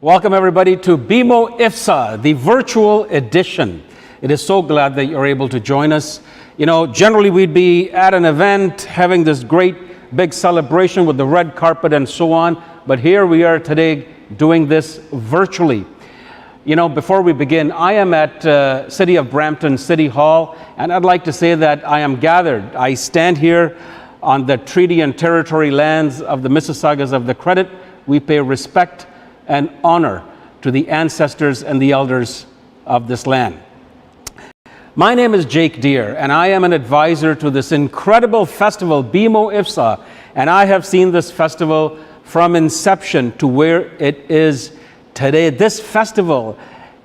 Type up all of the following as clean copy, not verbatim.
Welcome everybody to BMO IFFSA, the virtual edition. It is so glad that you're able to join us. You know, generally we'd be at an event having this great big celebration with the red carpet and so on, but here we are today doing this virtually. You know, before we begin, I am at City of Brampton City Hall, and I'd like to say that I am gathered. I stand here on the treaty and territory lands of the Mississaugas of the Credit. We pay respect and honor to the ancestors and the elders of this land. My name is Jake Deere, and I am an advisor to this incredible festival, BMO IFFSA, and I have seen this festival from inception to where it is today. This festival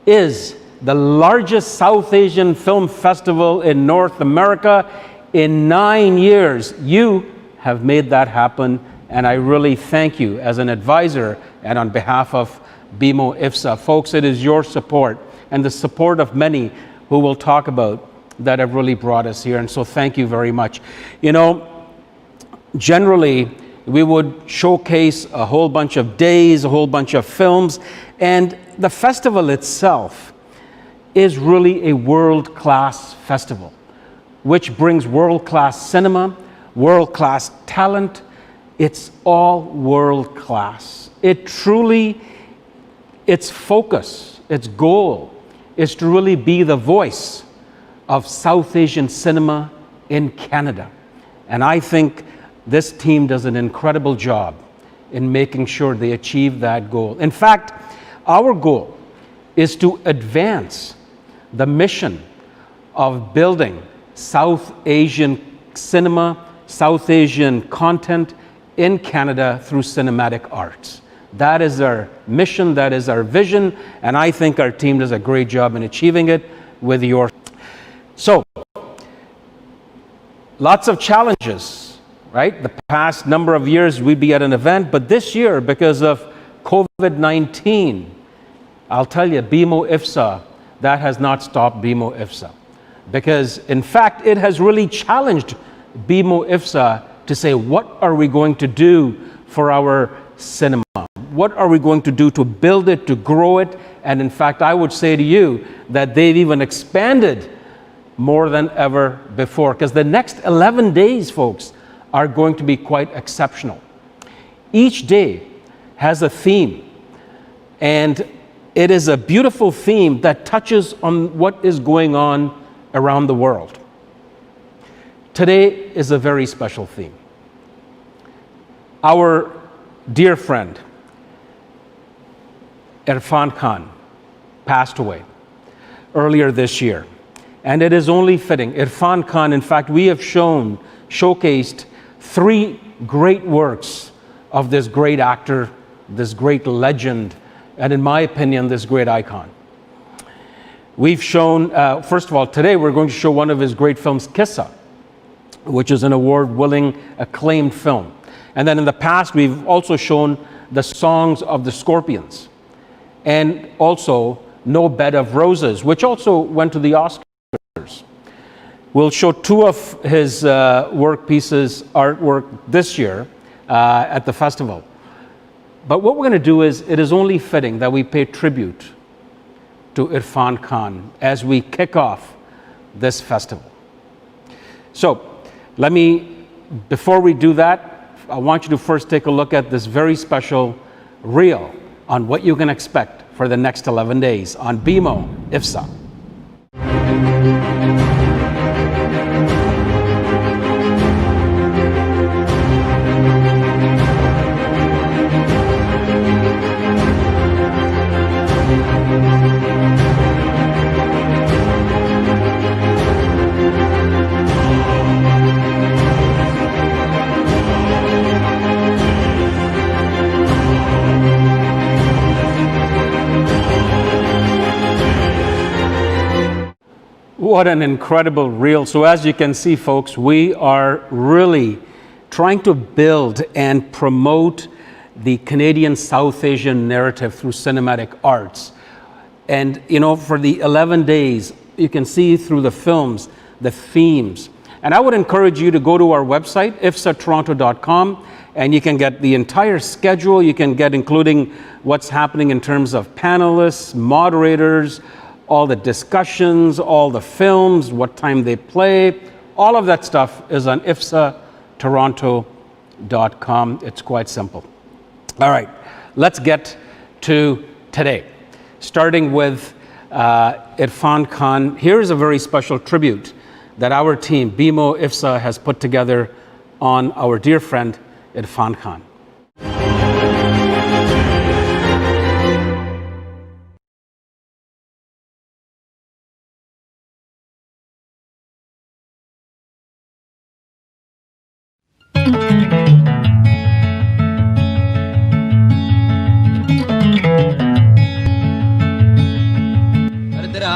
is the largest South Asian film festival in North America. In 9 years, you have made that happen, and I really thank you as an advisor and on behalf of BMO IFFSA. Folks, it is your support and the support of many who we'll talk about that have really brought us here, and so thank you very much. You know, generally we would showcase a whole bunch of days, a whole bunch of films, and the festival itself is really a world-class festival, which brings world-class cinema, world-class talent. It's all world-class. It truly, its focus, its goal is to really be the voice of South Asian cinema in Canada. And I think this team does an incredible job in making sure they achieve that goal. In fact, our goal is to advance the mission of building South Asian cinema, South Asian content in Canada through cinematic arts. That is our mission, that is our vision, and I think our team does a great job in achieving it with your. So, lots of challenges, right? The past number of years we'd be at an event, but this year, because of COVID-19, I'll tell you, BMO IFFSA, that has not stopped BMO IFFSA. Because, in fact, it has really challenged BMO IFFSA to say, what are we going to do for our cinema? What are we going to do to build it, to grow it? And in fact, I would say to you that they've even expanded more than ever before, because the next 11 days, folks, are going to be quite exceptional. Each day has a theme, and it is a beautiful theme that touches on what is going on around the world. Today is a very special theme. Our dear friend, Irrfan Khan, passed away earlier this year. And it is only fitting. Irrfan Khan, in fact, we have showcased 3 great works of this great actor, this great legend, and in my opinion, this great icon. We've shown, first of all, today we're going to show one of his great films, Qissa, which is an award-winning, acclaimed film. And then in the past, we've also shown the Songs of the Scorpions, and also No Bed of Roses, which also went to the Oscars. We'll show 2 of his work pieces, artwork this year at the festival. But what we're going to do is, it is only fitting that we pay tribute to Irrfan Khan as we kick off this festival. So, before we do that, I want you to first take a look at this very special reel on what you can expect for the next 11 days on BMO IFFSA. What an incredible reel. So as you can see, folks, we are really trying to build and promote the Canadian South Asian narrative through cinematic arts. And, you know, for the 11 days, you can see through the films, the themes, And I would encourage you to go to our website, IFFSAToronto.com, and you can get the entire schedule. You can get including what's happening in terms of panelists, moderators, all the discussions, all the films, what time they play. All of that stuff is on IFFSAToronto.com. It's quite simple. All right, let's get to today. Starting with Irrfan Khan. Here's a very special tribute that our team, BMO IFFSA, has put together on our dear friend Irrfan Khan.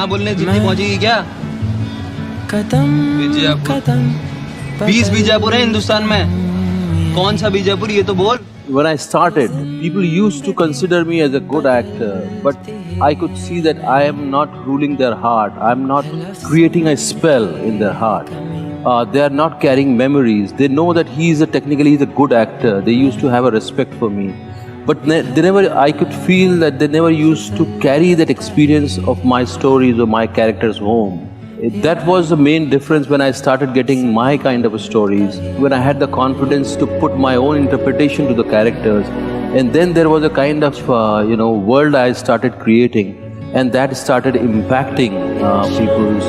बोलने जितनी पहुंचेगी क्या? कदम कदम 20 बीजापुर है हिंदुस्तान में, कौन सा बीजापुर ये तो बोल. When I started, people used to consider me as a good actor, but I could see that I am not ruling their heart. I am not creating a spell in their heart. They are not carrying memories. They know that he's a good actor. They used to have a respect for me. But I could feel that they never used to carry that experience of my stories or my characters home. That was the main difference when I started getting my kind of stories, when I had the confidence to put my own interpretation to the characters. And then there was a kind of, world I started creating, and that started impacting people's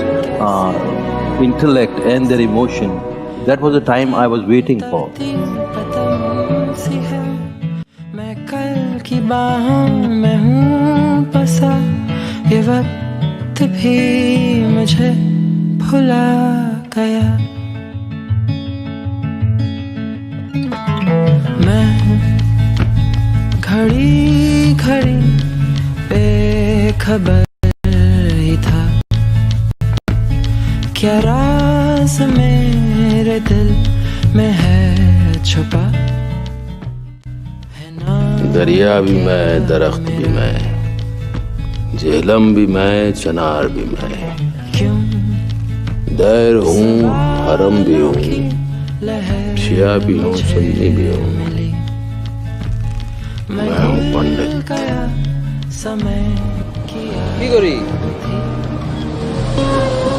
intellect and their emotion. That was the time I was waiting for. कल की बाहों में हूँ बसा, ये वक्त भी मुझे भुला गया. मैं घड़ी घड़ी बेखबर ही था, क्या राज मेरे दिल में है छुपा. दरिया भी मैं, दरख्त भी मैं, झेलम भी मैं, चनार भी मैं, दैर हूँ, हरम भी हूँ, शिया भी हूँ, सुन्नी भी हूँ, मैं हूँ पंडित. Higori,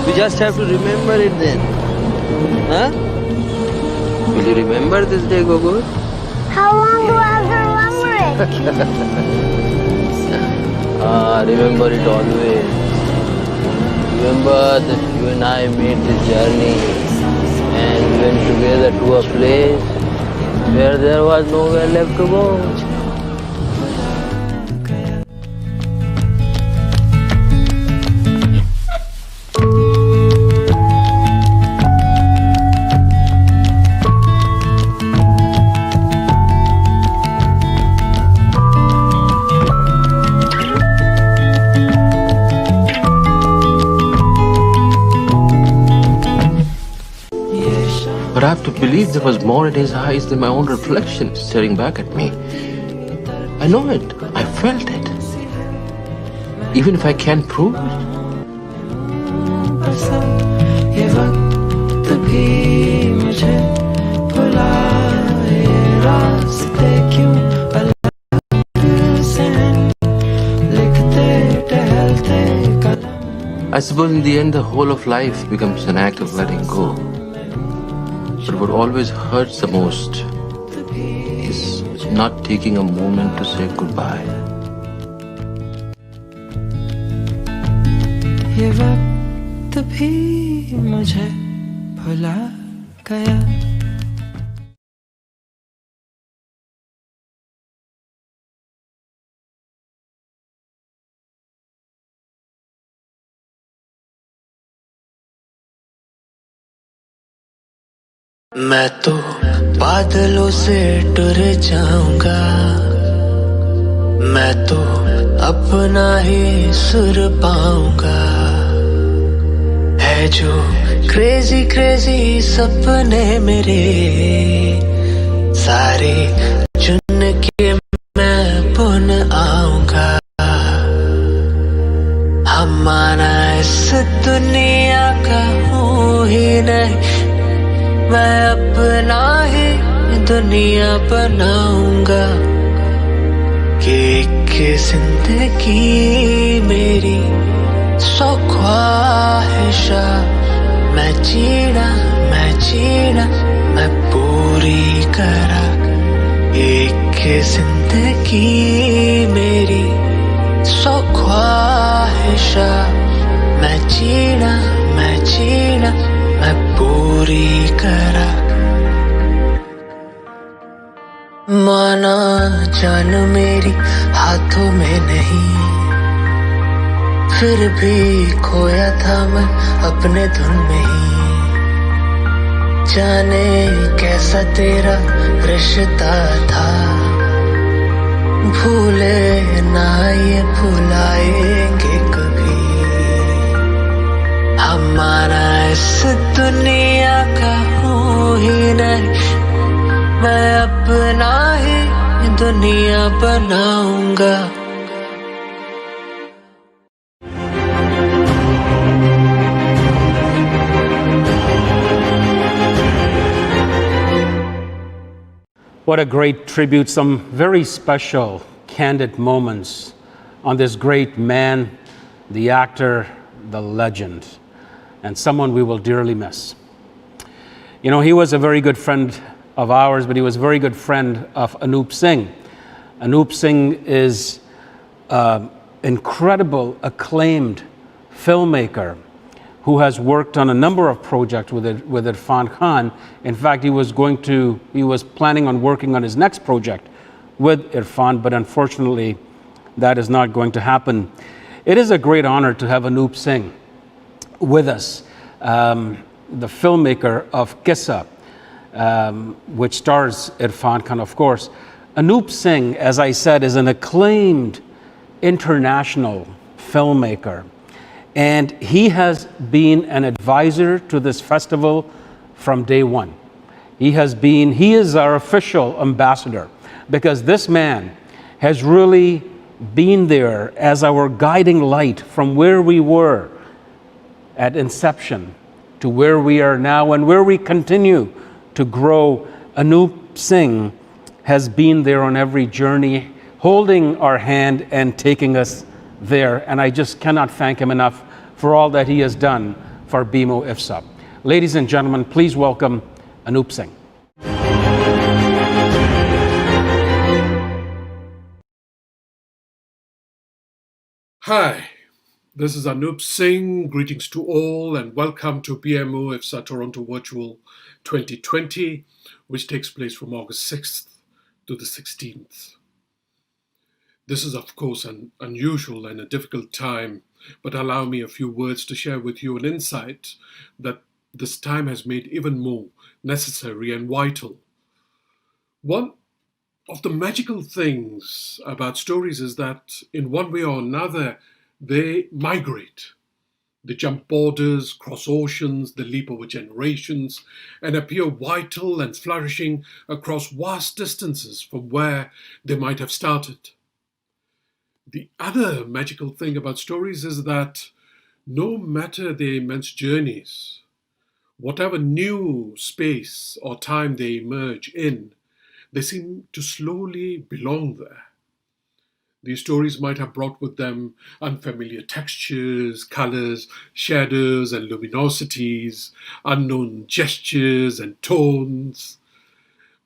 we just have to remember it then. Huh? Will you remember this day, Gogo? How long do I have to remember it? Remember it always. Remember that you and I made this journey and went together to a place where there was nowhere left to go. But I have to believe there was more in his eyes than my own reflection staring back at me. I know it. I felt it. Even if I can't prove it. I suppose in the end the whole of life becomes an act of letting go. But what always hurts the most is not taking a moment to say goodbye. ये वक्त भी मुझे भुला गया. मैं तो बादलों से टुर जाऊंगा, मैं तो अपना ही सुर पाऊंगा. है जो क्रेजी क्रेजी सपने मेरे सारे चुन के मैं बुन आऊंगा. हम माना इस दुनिया का हूँ ही नहीं, मैं अपना ही दुनिया बनाऊंगा कि एक जिंदगी मेरी सौ ख्वाहिशा मैं जीना मैं पूरी करा एक जिंदगी मेरी सौ ख्वाहिशा मैं जीना मैं पूरी करा माना जान मेरी हाथों में नहीं फिर भी खोया था मैं अपने धुन में ही जाने कैसा तेरा रिश्ता था भूले ना ये भुलाएंगे कभी हमारा इस दुनिया का हूँ ही नहीं मैं अपना ही दुनिया बनाऊंगा What a great tribute, some very special, candid moments on this great man, the actor, the legend, and someone we will dearly miss. You know, he was a very good friend of ours, but he was a very good friend of Anup Singh. Anup Singh is an incredible, acclaimed filmmaker who has worked on a number of projects with Irrfan Khan. In fact, he was planning on working on his next project with Irrfan, but unfortunately, that is not going to happen. It is a great honor to have Anup Singh with us, the filmmaker of Qissa, which stars Irrfan Khan, of course. Anup Singh, as I said, is an acclaimed international filmmaker. And he has been an advisor to this festival from day one. He is our official ambassador because this man has really been there as our guiding light from where we were at inception to where we are now and where we continue to grow. Anup Singh has been there on every journey, holding our hand and taking us there, and I just cannot thank him enough for all that he has done for BMO IFFSA. Ladies and gentlemen, please welcome Anup Singh. Hi, this is Anup Singh. Greetings to all and welcome to BMO IFFSA Toronto Virtual 2020, which takes place from August 6th to the 16th. This is, of course, an unusual and a difficult time, but allow me a few words to share with you an insight that this time has made even more necessary and vital. One of the magical things about stories is that in one way or another, they migrate. They jump borders, cross oceans, they leap over generations, and appear vital and flourishing across vast distances from where they might have started. The other magical thing about stories is that no matter their immense journeys, whatever new space or time they emerge in, they seem to slowly belong there. These stories might have brought with them unfamiliar textures, colors, shadows, and luminosities, unknown gestures and tones.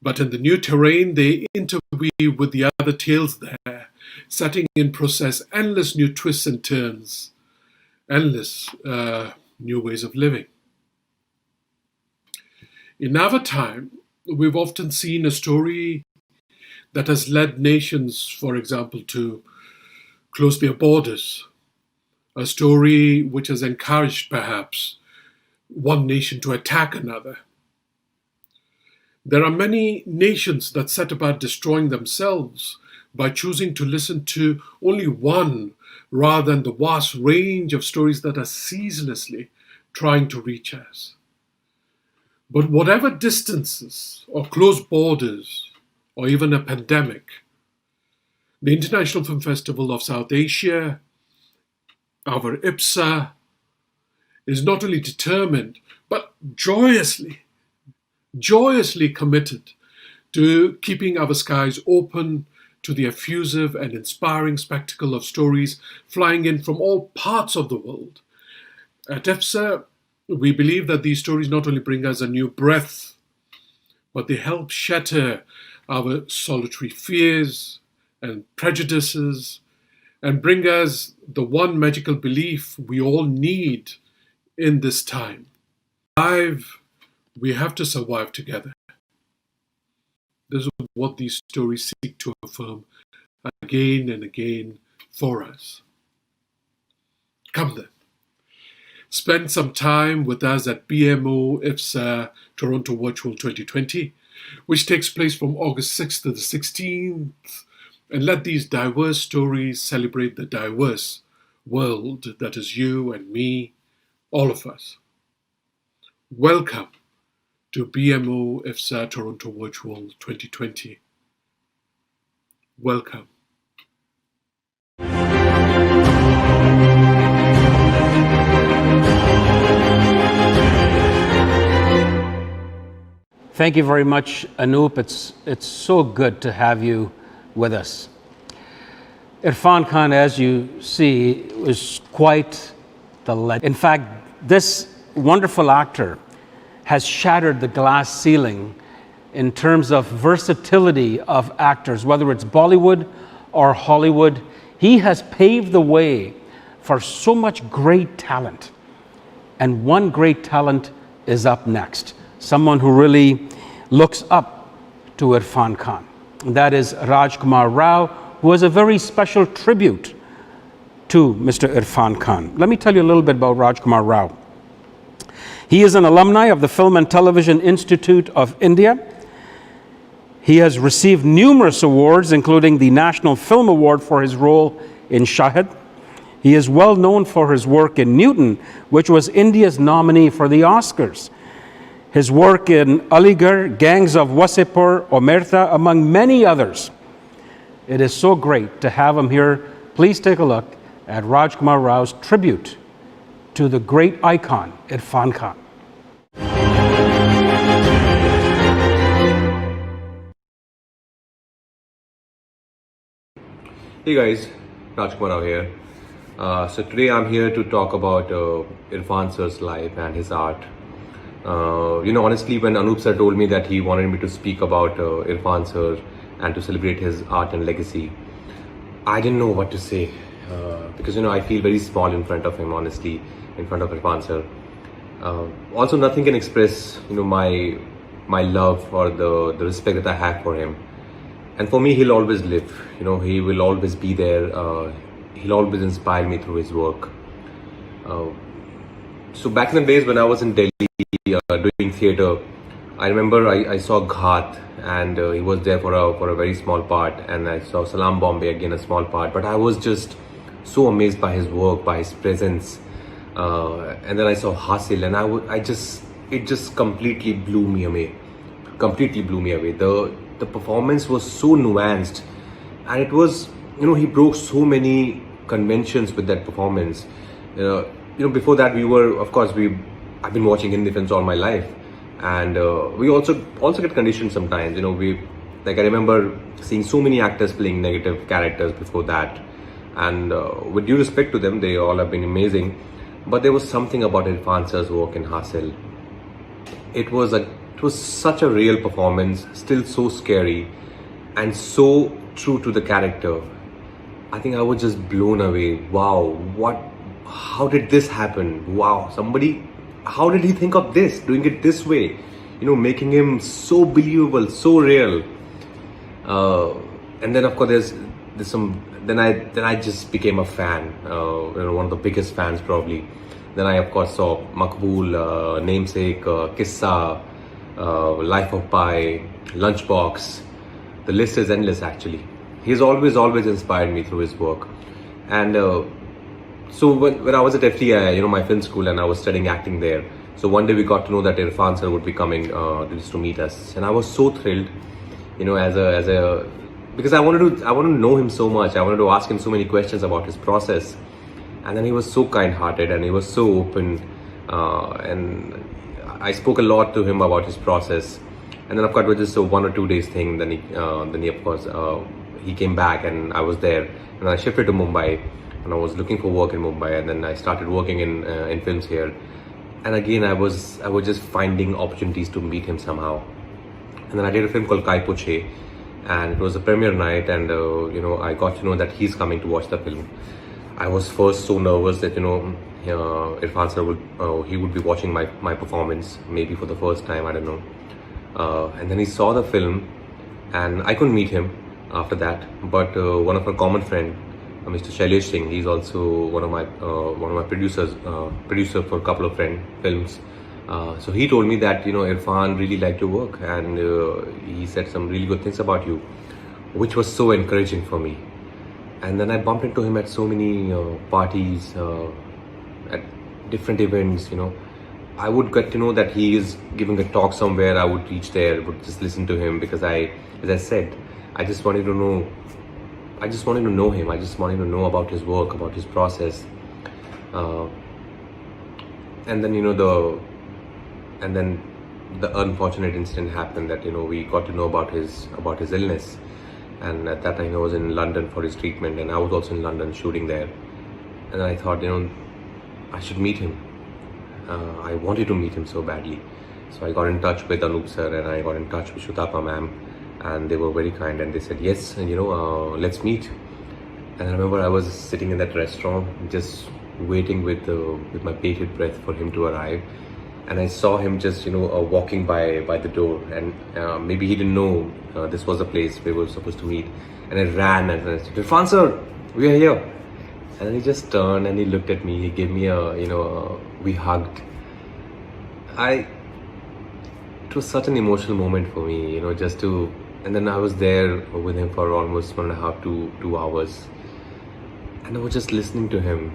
But in the new terrain, they interweave with the other tales there, setting in process endless new twists and turns, endless new ways of living. In our time, we've often seen a story that has led nations, for example, to close their borders, a story which has encouraged, perhaps, one nation to attack another. There are many nations that set about destroying themselves by choosing to listen to only one rather than the vast range of stories that are ceaselessly trying to reach us. But whatever distances or closed borders or even a pandemic, the International Film Festival of South Asia, our IFFSA, is not only determined but joyously joyously committed to keeping our skies open to the effusive and inspiring spectacle of stories flying in from all parts of the world. At IFFSA, we believe that these stories not only bring us a new breath, but they help shatter our solitary fears and prejudices and bring us the one magical belief we all need in this time. We have to survive together. This is what these stories seek to affirm again and again for us. Come then, spend some time with us at BMO IFFSA Toronto Virtual 2020, which takes place from August 6th to the 16th, and let these diverse stories celebrate the diverse world that is you and me, all of us. Welcome to BMO IFFSA Toronto Virtual 2020. Welcome. Thank you very much, Anup. It's so good to have you with us. Irrfan Khan, as you see, was quite the legend. In fact, this wonderful actor has shattered the glass ceiling in terms of versatility of actors, whether it's Bollywood or Hollywood. He has paved the way for so much great talent. And one great talent is up next. Someone who really looks up to Irrfan Khan. And that is Rajkumar Rao, who has a very special tribute to Mr. Irrfan Khan. Let me tell you a little bit about Rajkumar Rao. He is an alumni of the Film and Television Institute of India. He has received numerous awards, including the National Film Award for his role in Shahid. He is well known for his work in Newton, which was India's nominee for the Oscars. His work in Aligarh, Gangs of Wasseypur, Omerta, among many others. It is so great to have him here. Please take a look at Rajkumar Rao's tribute to the great icon, Irrfan Khan. Hey guys, Rajkumar Rao here. So today I'm here to talk about Irrfan sir's life and his art. Honestly, when Anup sir told me that he wanted me to speak about Irrfan sir and to celebrate his art and legacy, I didn't know what to say because I feel very small in front of him, honestly, in front of Irrfan sir. Also, nothing can express my love or the respect that I have for him. And for me, he'll always live. He will always be there. He'll always inspire me through his work. So back in the days when I was in Delhi doing theatre, I remember I saw Ghat, and he was there for a very small part, and I saw Salam Bombay, again a small part. But I was just so amazed by his work, by his presence. And then I saw Hasil, and it just completely blew me away. Completely blew me away. The performance was so nuanced, and it was, he broke so many conventions with that performance. Before that, I've been watching Hindi films all my life, and we also get conditioned sometimes. I remember seeing so many actors playing negative characters before that, and with due respect to them, they all have been amazing. But there was something about Irrfan sir's work in Hasil. It was such a real performance, still so scary, and so true to the character. I think I was just blown away. Wow, how did this happen? Wow, how did he think of this, doing it this way? Making him so believable, so real. And then of course there's some, then I just became a fan, one of the biggest fans probably. Then I of course saw Maqbool, Namesake, Qissa, Life of Pi, Lunchbox. The list is endless actually. He's always inspired me through his work. And so when I was at FTI, my film school, and I was studying acting there. So one day we got to know that Irrfan sir would be coming just to meet us, and I was so thrilled, because I wanted to know him so much. I wanted to ask him so many questions about his process, and then he was so kind-hearted and he was so open, and I spoke a lot to him about his process, and then of course it was just a 1 or 2 days thing. Then he of course he came back, and I was there, and I shifted to Mumbai, and I was looking for work in Mumbai, and then I started working in films here, and again I was just finding opportunities to meet him somehow, and then I did a film called Kai Poche, and it was a premiere night, and I got to know that he's coming to watch the film. I was first so nervous that Irrfan sir would be watching my performance maybe for the first time, I don't know, and then he saw the film, and I couldn't meet him after that, but one of our common friend, Mr. Shailesh Singh, he's also one of my producer for a couple of films. So he told me that Irrfan really liked your work, and he said some really good things about you, which was so encouraging for me. And then I bumped into him at so many parties, at different events. I would get to know that he is giving a talk somewhere. I would reach there, would just listen to him, because as I said, I just wanted to know him. I just wanted to know about his work, about his process. And then the unfortunate incident happened that we got to know about his illness. And at that time I was in London for his treatment, and I was also in London shooting there. And I thought, I should meet him. I wanted to meet him so badly. So I got in touch with Anup sir, and I got in touch with Shutapa ma'am, and they were very kind, and they said, yes, let's meet. And I remember I was sitting in that restaurant just waiting with my bated breath for him to arrive. And I saw him just walking by the door, and maybe he didn't know this was the place we were supposed to meet. And I ran and I said, Irrfan sir, we are here. And then he just turned and he looked at me. He gave me we hugged. It was such an emotional moment for me, and then I was there with him for almost 1.5 to 2 hours, and I was just listening to him,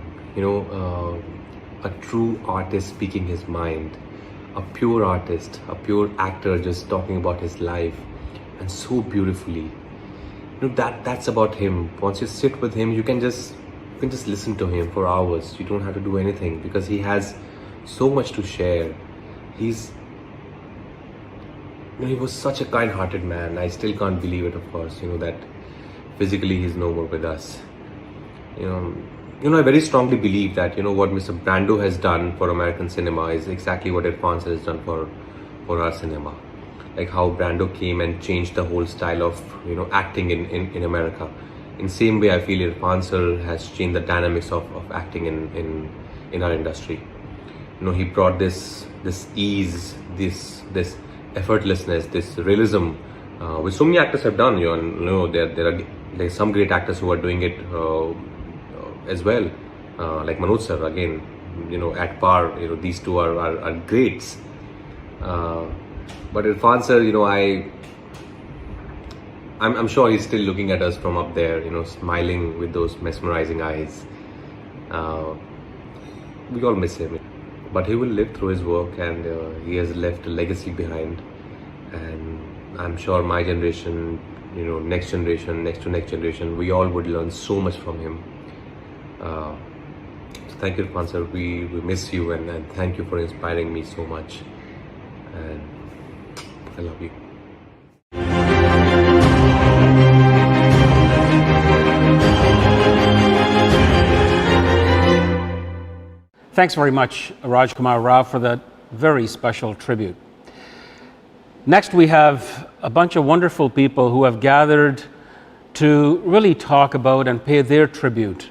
a true artist speaking his mind, a pure artist, a pure actor just talking about his life, and so beautifully. That's about him. Once you sit with him, you can just listen to him for hours. You don't have to do anything, because he has so much to share. He was such a kind-hearted man. I still can't believe it, of course, that physically he's no more with us. I very strongly believe that what Mr. Brando has done for American cinema is exactly what Irrfan sir has done for our cinema. Like how Brando came and changed the whole style of acting in America. In same way, I feel Irrfan sir has changed the dynamics of acting in our industry. He brought this ease, this effortlessness, this realism, which so many actors have done. There are some great actors who are doing it as well, like Manoj sir, again, at par. These two are greats. But Irrfan sir, I'm sure he's still looking at us from up there, smiling with those mesmerizing eyes. We all miss him, but he will live through his work, and he has left a legacy behind. And I'm sure my generation, next generation, next to next generation, we all would learn so much from him. So thank you, Irrfan sir. We miss you, and thank you for inspiring me so much. And I love you. Thanks very much, Rajkumar Rao, for that very special tribute. Next, we have a bunch of wonderful people who have gathered to really talk about and pay their tribute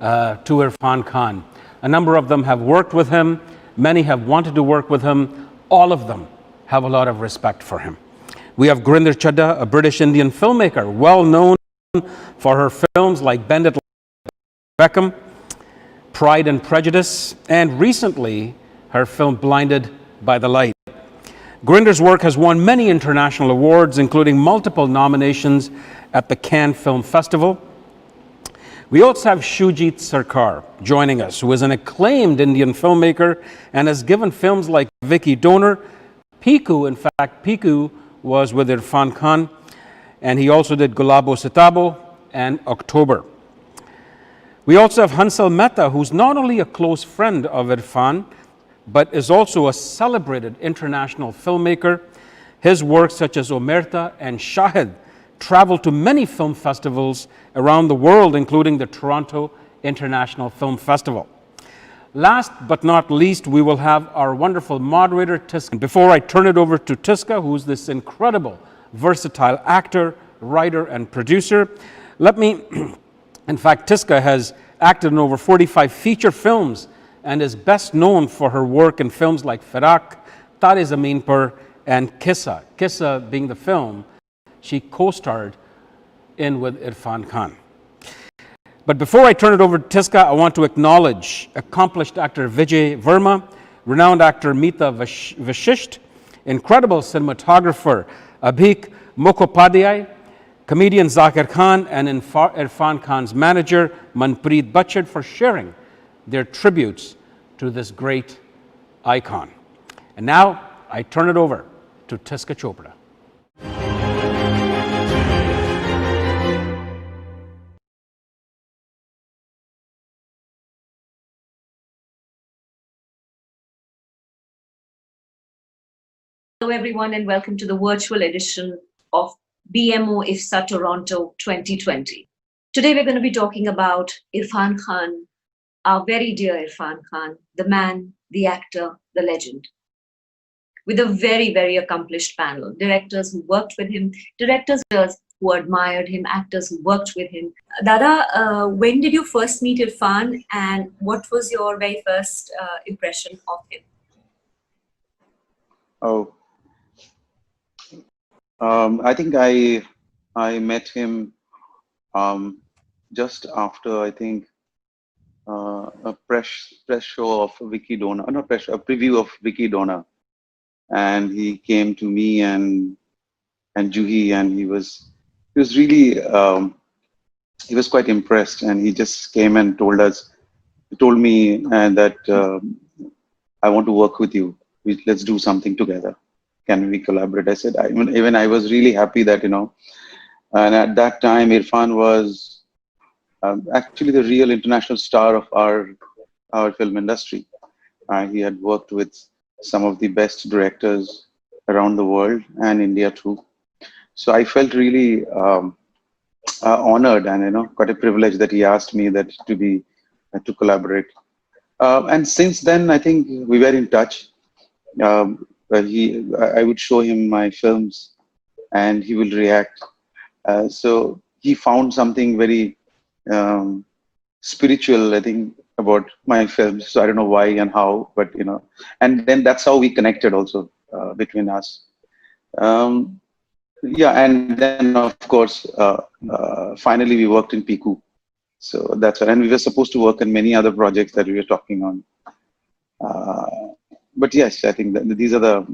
to Irrfan Khan. A number of them have worked with him. Many have wanted to work with him. All of them have a lot of respect for him. We have Gurinder Chadha, a British Indian filmmaker, well known for her films like Bend It Like Beckham, Pride and Prejudice, and recently her film Blinded by the Light. Gurinder's work has won many international awards, including multiple nominations at the Cannes Film Festival. We also have Shujit Sarkar joining us, who is an acclaimed Indian filmmaker and has given films like Vicky Donor, Piku. In fact, Piku was with Irrfan Khan, and he also did Gulabo Sitabo and October. We also have Hansal Mehta, who's not only a close friend of Irrfan, but is also a celebrated international filmmaker. His works such as Omerta and Shahid traveled to many film festivals around the world, including the Toronto International Film Festival. Last but not least, we will have our wonderful moderator, Tiska. Before I turn it over to Tiska, who's this incredible, versatile actor, writer, and producer, let me, in fact, Tiska has acted in over 45 feature films and is best known for her work in films like Firak, Tare Zameen Par, and Qissa. Qissa being the film she co-starred in with Irrfan Khan. But before I turn it over to Tiska, I want to acknowledge accomplished actor Vijay Verma, renowned actor Meeta Vashisht, incredible cinematographer Abhik Mukhopadhyay, comedian Zakir Khan, and Irrfan Khan's manager Manpreet Bachchan for sharing their tributes to this great icon. And now I turn it over to Tiska Chopra. Hello, everyone, and welcome to the virtual edition of BMO IFFSA Toronto 2020. Today, we're going to be talking about Irrfan Khan, our very dear Irrfan Khan, the man, the actor, the legend, with a very, very accomplished panel. Directors who worked with him, directors who admired him, actors who worked with him. Dada, when did you first meet Irrfan, and what was your very first impression of him? Oh, I think I met him just after, I think, a press show of Vicky Donor, a preview of Vicky Donor, and he came to me and Juhi, and he was really he was quite impressed, and he just came and told me that I want to work with you. Let's do something together. Can we collaborate? I said, even I was really happy that, and at that time, Irrfan was actually the real international star of our film industry. He had worked with some of the best directors around the world and India too. So I felt really honored and, quite a privilege that he asked me that to collaborate. And since then, I think we were in touch. I would show him my films and he will react. So he found something very spiritual, I think, about my films. So I don't know why and how, but and then that's how we connected also between us. Yeah, and then of course, finally we worked in Piku. So that's and we were supposed to work on many other projects that we were talking on. But yes, I think that these are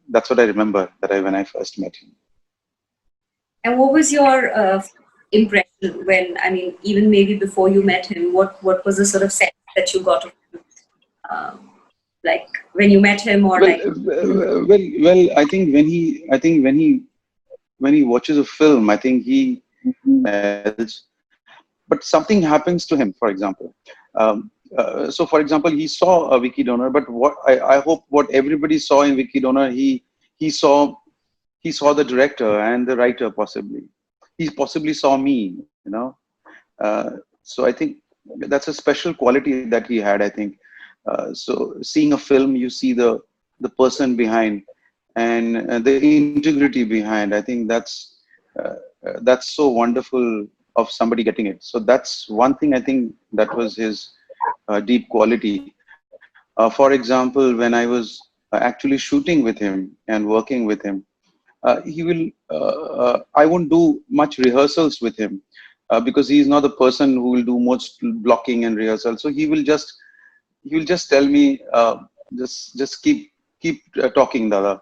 that's what I remember when I first met him. And what was your impression when, even maybe before you met him, what was the sort of sense that you got of him? Like when you met him, or well, I think when he watches a film, I think he but something happens to him, for example. So, for example, he saw a Vicky Donor, but what I hope what everybody saw in Vicky Donor, he saw the director and the writer possibly. He possibly saw me, So I think that's a special quality that he had. I think so. Seeing a film, you see the person behind and the integrity behind. I think that's so wonderful of somebody getting it. So that's one thing. I think that was his deep quality. For example, when I was actually shooting with him and working with him, he will. I won't do much rehearsals with him because he is not the person who will do most blocking and rehearsal. So he will just tell me, just keep talking, Dada.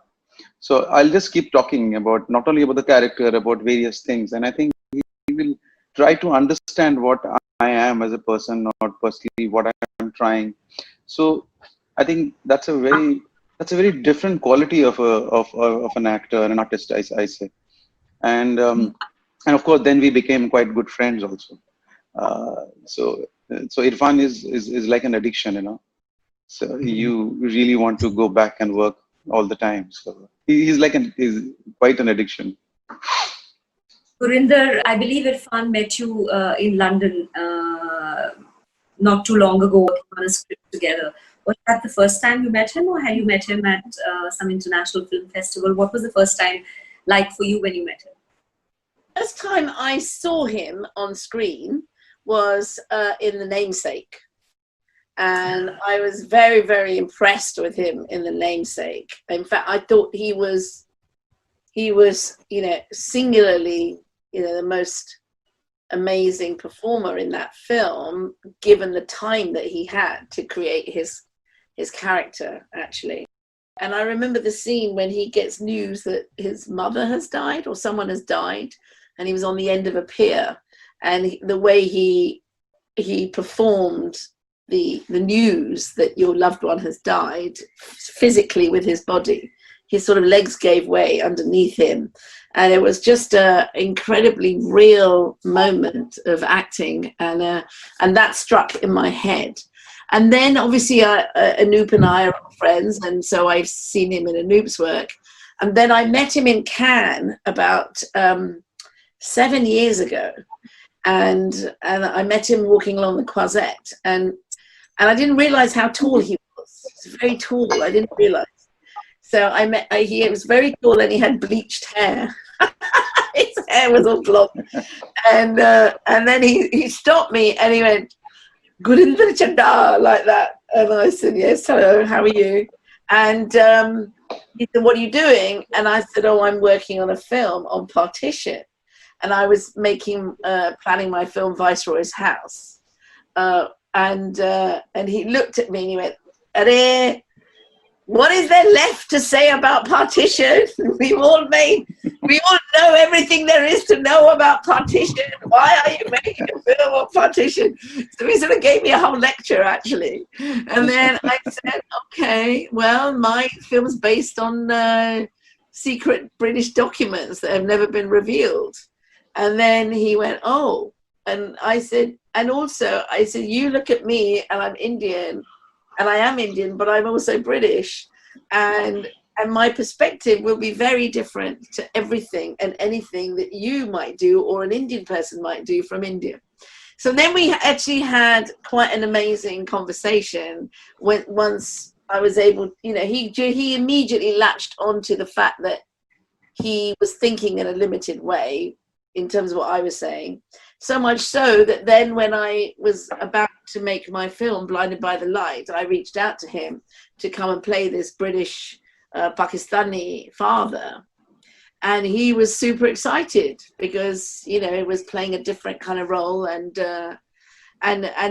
So I'll just keep talking about not only about the character, about various things, and I think he will try to understand what I am as a person, not personally what I am trying. So I think that's a very different quality of an actor and an artist, I say. And of course, then we became quite good friends also. So Irrfan is like an addiction, So you really want to go back and work all the time. So he's quite an addiction. Gurinder, I believe Irfan met you in London not too long ago, working on a script together. Was that the first time you met him, or had you met him at some international film festival? What was the first time like for you when you met him? First time I saw him on screen was in The Namesake. And I was very, very impressed with him in The Namesake. In fact, I thought he was, singularly, the most amazing performer in that film, given the time that he had to create his character, actually. And I remember the scene when he gets news that his mother has died or someone has died, and he was on the end of a pier, and the way he performed the news that your loved one has died physically with his body. His sort of legs gave way underneath him. And it was just an incredibly real moment of acting. And that struck in my head. And then obviously Anoop and I are friends. And so I've seen him in Anoop's work. And then I met him in Cannes about 7 years ago. And I met him walking along the Croisette. And I didn't realize how tall he was. He was very tall. I didn't realize. So he was very tall, and he had bleached hair. His hair was all blonde. And then he stopped me and he went, "Gurinder Chanda," like that. And I said, "Yes, hello, how are you?" And he said, "What are you doing?" And I said, "Oh, I'm working on a film on partition." And I was planning my film Viceroy's House. And he looked at me and he went, "Arey, what is there left to say about partition? We all know everything there is to know about partition. Why are you making a film on partition?" So he sort of gave me a whole lecture, actually. And then I said, "Okay, well, my film's based on secret British documents that have never been revealed." And then he went, "Oh." And I said, "You look at me, and I'm Indian, and I am Indian, but I'm also British, and my perspective will be very different to everything and anything that you might do or an Indian person might do from India." So then we actually had quite an amazing conversation once I was able, he immediately latched onto the fact that he was thinking in a limited way in terms of what I was saying. So much so that then when I was about to make my film, Blinded by the Light, I reached out to him to come and play this British Pakistani father. And he was super excited because, it was playing a different kind of role. And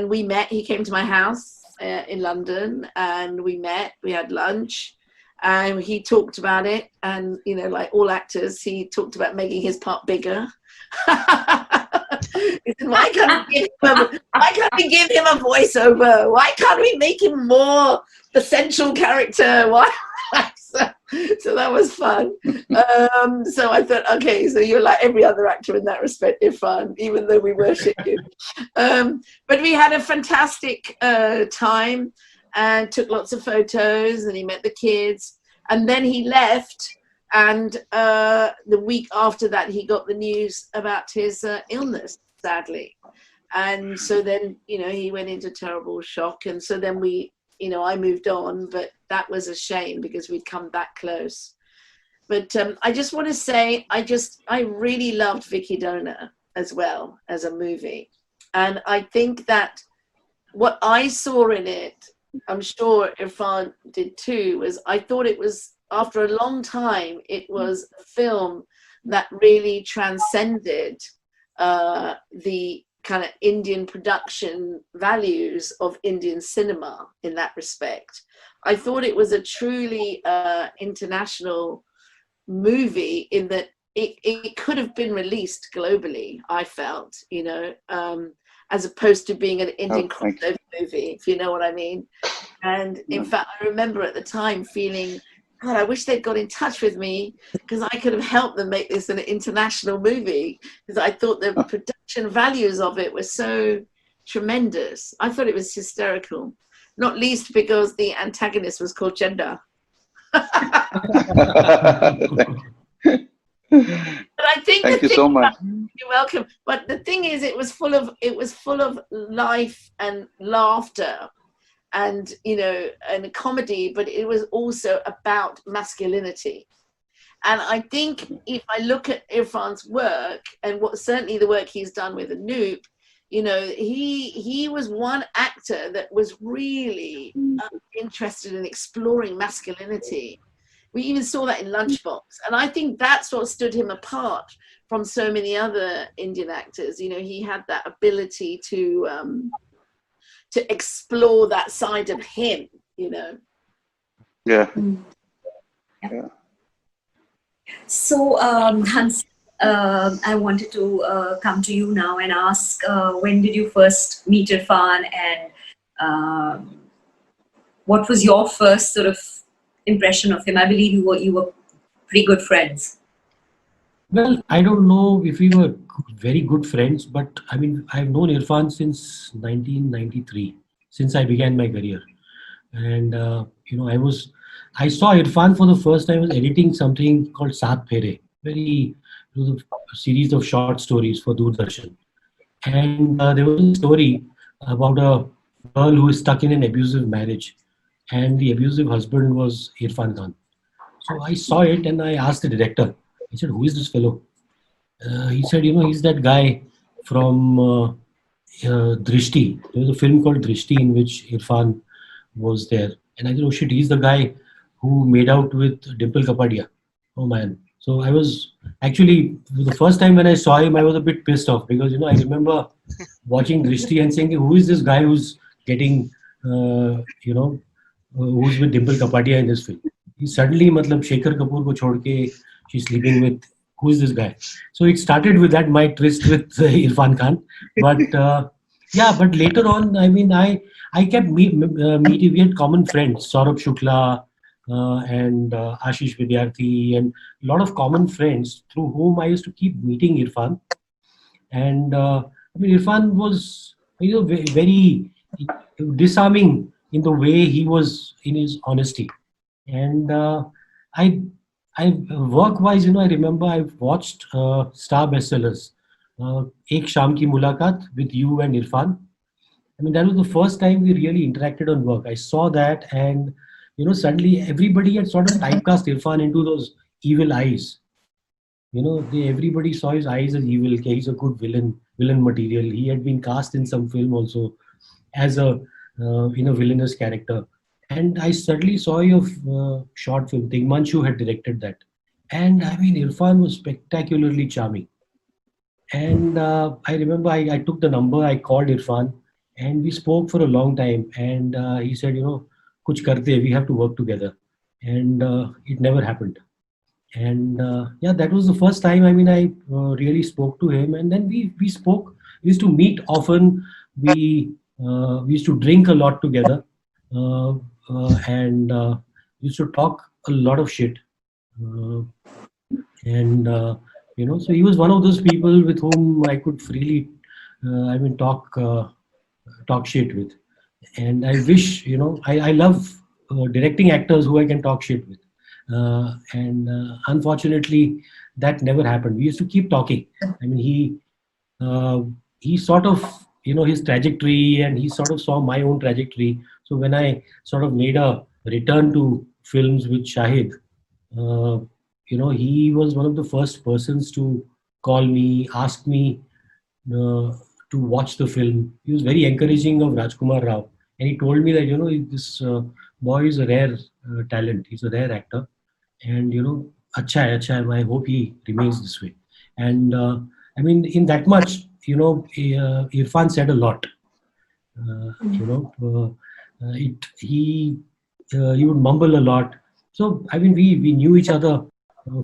we met. He came to my house in London, and we met. We had lunch. And he talked about it. And, like all actors, he talked about making his part bigger. He said, why can't we give him a voiceover? Why can't we make him more the central character? Why? So that was fun. So I thought, okay, so you're like every other actor in that respect, Irrfan, even though we worship you. But we had a fantastic time and took lots of photos, and he met the kids, and then he left. And the week after that, he got the news about his illness, sadly. And so then, he went into terrible shock. And so then I moved on, but that was a shame because we'd come that close. But I just want to say, I really loved Vicky Donor as well as a movie. And I think that what I saw in it, I'm sure Irrfan did too, was I thought it was, after a long time, it was a film that really transcended the kind of Indian production values of Indian cinema in that respect. I thought it was a truly international movie in that it could have been released globally, I felt, as opposed to being an Indian crossover movie, if you know what I mean. And in fact, I remember at the time feeling, God, I wish they'd got in touch with me because I could have helped them make this an international movie, because I thought the production values of it were so tremendous. I thought it was hysterical. not least because the antagonist was called Chenda. But I think Thank you so much. you're welcome. But the thing is, it was full of life and laughter, and and comedy. But it was also about masculinity. And I think if I look at Irrfan's work and certainly the work he's done with Anoop, he was one actor that was really interested in exploring masculinity. We even saw that in Lunchbox. And I think that's what stood him apart from so many other Indian actors. He had that ability to explore that side of him, Yeah. Yeah. So, Hans, I wanted to come to you now and ask, when did you first meet Irrfan, and what was your first sort of impression of him? I believe you were pretty good friends. Well, I don't know if we were very good friends, but I mean, I've known Irrfan since 1993, since I began my career. And, I saw Irrfan for the first time. I was editing something called Saath Phere, it was a series of short stories for Doordarshan. And there was a story about a girl who is stuck in an abusive marriage, and the abusive husband was Irrfan Khan. So I saw it and I asked the director, I said, who is this fellow? He said, he's that guy from Drishti. There was a film called Drishti in which Irrfan was there. And I said, oh shit, he's the guy who made out with Dimple Kapadia. Oh man. So I was actually, the first time when I saw him, I was a bit pissed off because, I remember watching Drishti and saying, who is this guy who's getting, who's with Dimple Kapadia in this film? He suddenly, Shekhar Kapoor ko chhod ke, she's sleeping with, who is this guy? So it started with that, my tryst with Irrfan Khan. But but later on, I mean, I kept meeting, we had common friends, Saurabh Shukla and Ashish Vidyarthi, and a lot of common friends through whom I used to keep meeting Irrfan. And Irrfan was, very disarming in the way he was in his honesty. And I work-wise, I remember I've watched star bestsellers, Ek Shaam Ki Mulaqat with you and Irrfan. I mean, that was the first time we really interacted on work. I saw that, and suddenly everybody had sort of typecast Irrfan into those evil eyes. Everybody saw his eyes as evil. Okay, he's a good villain material. He had been cast in some film also as a villainous character. And I suddenly saw your short film. Tigmanshu had directed that. And I mean, Irrfan was spectacularly charming. And I remember I took the number, I called Irrfan, and we spoke for a long time. And he said, kuch karte, we have to work together. And it never happened. And that was the first time, I mean, I really spoke to him. And then we spoke, we used to meet often. We used to drink a lot together. And used to talk a lot of shit. So he was one of those people with whom I could freely, talk shit with. And I wish, I love directing actors who I can talk shit with. Unfortunately, that never happened. We used to keep talking. I mean, he sort of, his trajectory, and he sort of saw my own trajectory. So when I sort of made a return to films with Shahid, he was one of the first persons to call me, ask me to watch the film. He was very encouraging of Rajkumar Rao. And he told me that, this boy is a rare talent. He's a rare actor. And, acha hai, I hope he remains this way. And I mean, in that much, Irrfan said a lot. He would mumble a lot. So, I mean, we knew each other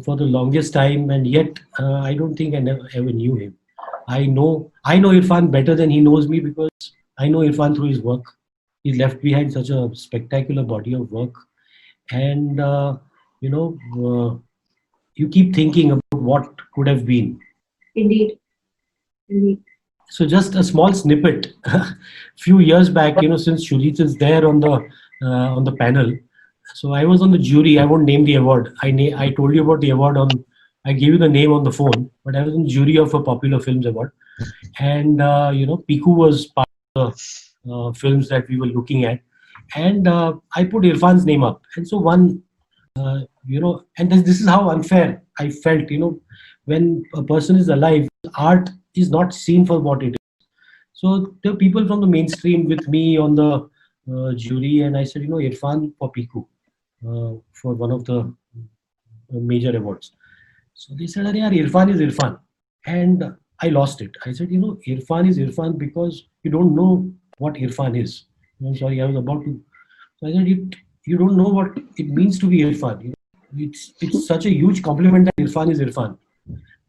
for the longest time, and yet I don't think I ever knew him. I know Irrfan better than he knows me, because I know Irrfan through his work. He left behind such a spectacular body of work. And, you keep thinking about what could have been. Indeed. So just a small snippet. Few years back, since Shujit is there on the panel, so I was on the jury. I won't name the award. I told you about the award on. I gave you the name on the phone, but I was in the jury of a popular films award, and Piku was part of the films that we were looking at, and I put Irfan's name up, and so one, and this is how unfair I felt. When a person is alive, art is not seen for what it is. So there are people from the mainstream with me on the jury, and I said, Irfan for Piku for one of the major awards. So they said, "Arey yaar, Irfan is Irfan," and I lost it. I said, Irfan is Irfan because you don't know what Irfan is. I'm sorry, I was about to. So I said, you don't know what it means to be Irfan. It's such a huge compliment that Irfan is Irfan.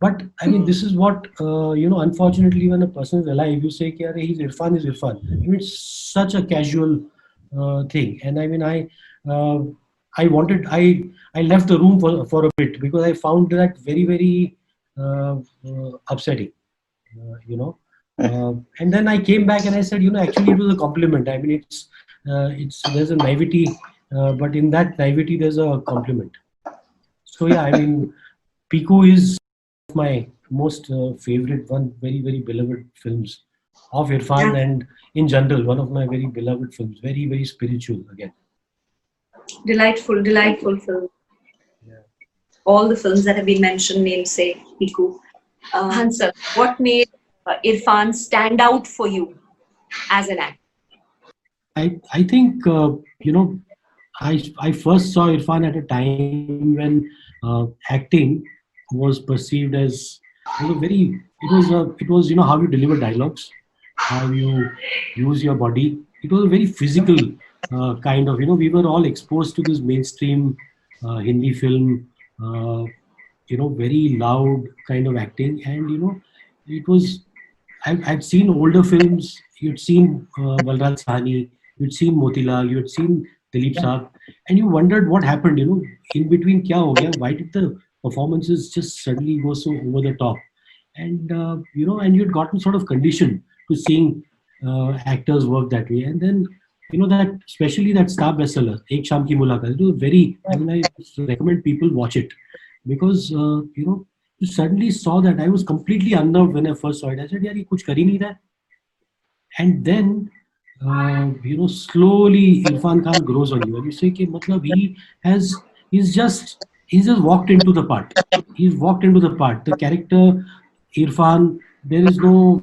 But I mean, this is what unfortunately, when a person is alive, you say, "Ki, he's Irfan is Irfan." I mean, it's such a casual thing, and I mean, I left the room for a bit because I found that very very upsetting, and then I came back and I said, actually, it was a compliment. I mean, it's there's a naivety, but in that naivety, there's a compliment. So yeah, I mean, Piku is my most favorite one, very very beloved films of Irfan, and in general, one of my very beloved films, very very spiritual again. Delightful film. Yeah. All the films that have been mentioned, namesake, Piku. Hansal, what made Irfan stand out for you as an actor? I think I first saw Irfan at a time when acting was perceived as it was how you deliver dialogues, how you use your body. It was a very physical kind of, we were all exposed to this mainstream Hindi film, very loud kind of acting, and it was. I'd seen older films. You'd seen Balraj Sahni, you'd seen Motilal, you'd seen Dilip Saab, and you wondered what happened. In between, kya ho gaya? Why did the performances just suddenly go so over the top? And and you'd gotten sort of conditioned to seeing actors work that way. And then that especially that star bestseller, Ek Shaam Ki Mulaqat, it was very. I mean, I recommend people watch it because you suddenly saw that I was completely unnerved when I first saw it. I said, "Yaar, ye kuch kar hi nahi raha." And then slowly Irfan Khan grows on you, and you say, "Ki matlab he's just walked into the part. He's walked into the part. The character Irfan, there is no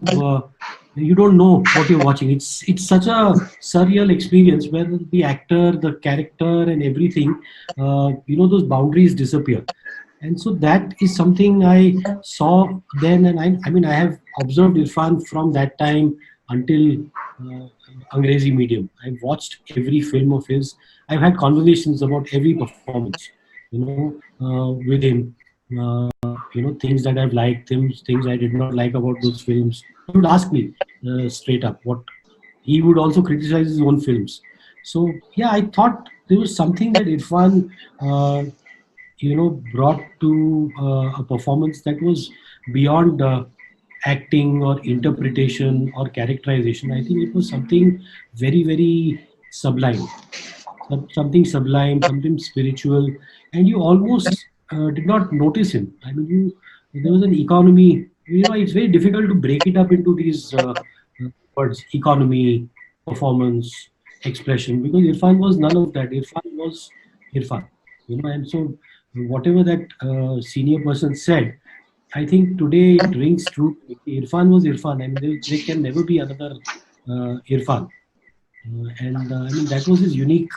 you don't know what you're watching. It's such a surreal experience where the actor, the character, and everything, those boundaries disappear." And so that is something I saw then, and I mean I have observed Irfan from that time until Angrezi medium. I've watched every film of his. I've had conversations about every performance, with him. Things that I've liked, things I did not like about those films. He would ask me straight up what he would also criticize his own films. So yeah, I thought there was something that Irfan, brought to a performance that was beyond acting or interpretation or characterization. I think it was something very, very sublime, something spiritual, and you almost did not notice him. I mean, there was an economy. It's very difficult to break it up into these words: economy, performance, expression. Because Irfan was none of that. Irfan was Irfan. And so whatever that senior person said, I think today it rings true. Irfan was Irfan. I mean, there can never be another Irfan. And I mean, that was his unique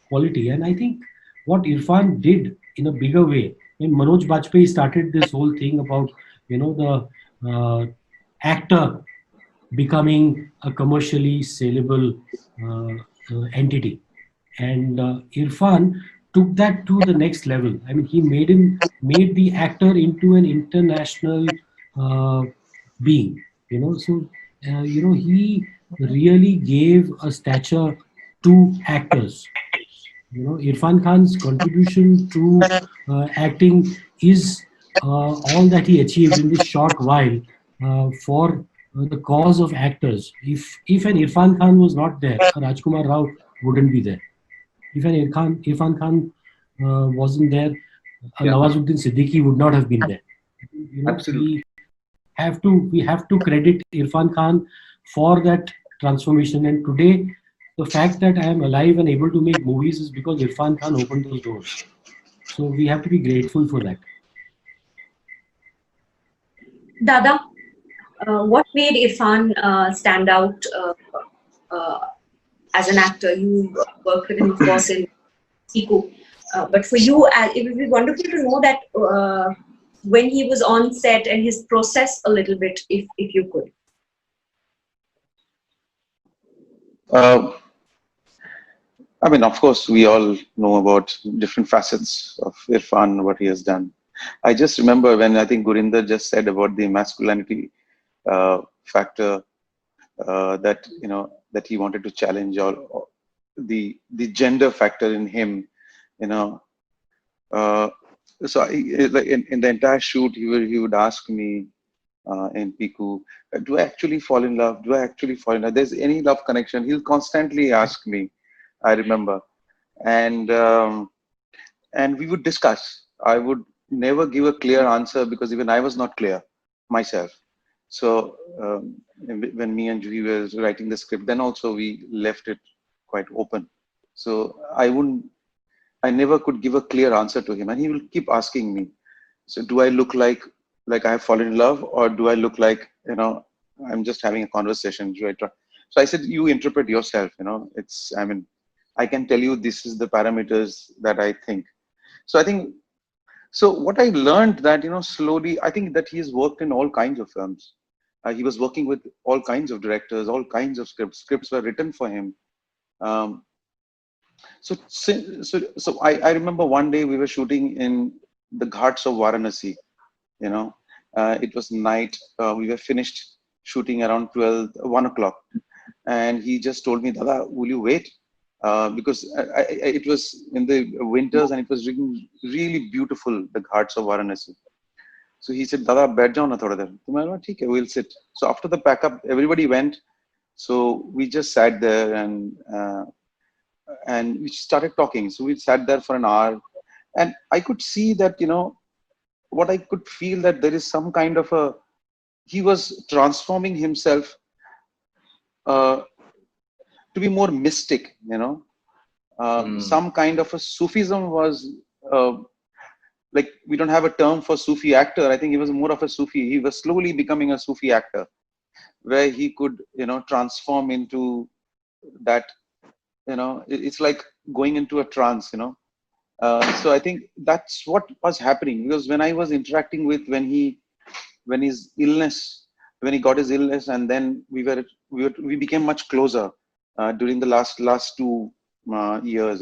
quality. And I think what Irfan did in a bigger way, when Manoj Bajpayee started this whole thing about, the actor becoming a commercially saleable entity. And Irfan took that to the next level. I mean, he made the actor into an international being. So he really gave a stature to actors. Irfan Khan's contribution to acting is all that he achieved in this short while for the cause of actors. If an Irfan Khan was not there, a Rajkumar Rao wouldn't be there. If an Irfan Khan wasn't there, a Yeah, Nawazuddin Siddiqui would not have been there. You know, absolutely. we have to credit Irfan Khan for that transformation. And today, the fact that I am alive and able to make movies is because Irfan Khan opened those doors. So we have to be grateful for that. Dada, what made Irfan stand out uh, as an actor? You worked with him, of course, in Siku. But for you, it would be wonderful to know that when he was on set and his process a little bit, if you could. I mean, of course, we all know about different facets of Irfan, what he has done. I just remember when I think Gurinder just said about the masculinity factor, that that he wanted to challenge all the gender factor in him. You know, so in the entire shoot, he would ask me in Piku, do I actually fall in love? Do I actually fall in love? There's any love connection? He'll constantly ask me. I remember, and we would discuss. I would never give a clear answer because even I was not clear myself. So when me and Juhi were writing the script, then also we left it quite open. So I never could give a clear answer to him, and he will keep asking me. So do I look like I have fallen in love, or do I look like I'm just having a conversation? So I said, you interpret yourself. I mean, I can tell you this is the parameters that I think. So I think, so what I learned that, slowly, I think that he has worked in all kinds of films. He was working with all kinds of directors, all kinds of scripts. Scripts were written for him. So I remember one day we were shooting in the ghats of Varanasi. It was night. We were finished shooting around 1 o'clock. And he just told me, Dada, will you wait? Because it was in the winters and it was really beautiful, the ghats of Varanasi. So he said, Dada, baith jao na thoda der. Okay, we'll sit. So after the pack up, everybody went. So we just sat there and we started talking. So we sat there for an hour, and I could see that, what I could feel that there is some kind of he was transforming himself to be more mystic, some kind of a Sufism was, like, we don't have a term for Sufi actor. I think he was more of a Sufi. He was slowly becoming a Sufi actor, where he could, transform into that, it's like going into a trance, So I think that's what was happening, because when I was interacting with, when he got his illness, and then we became much closer during the last 2 years.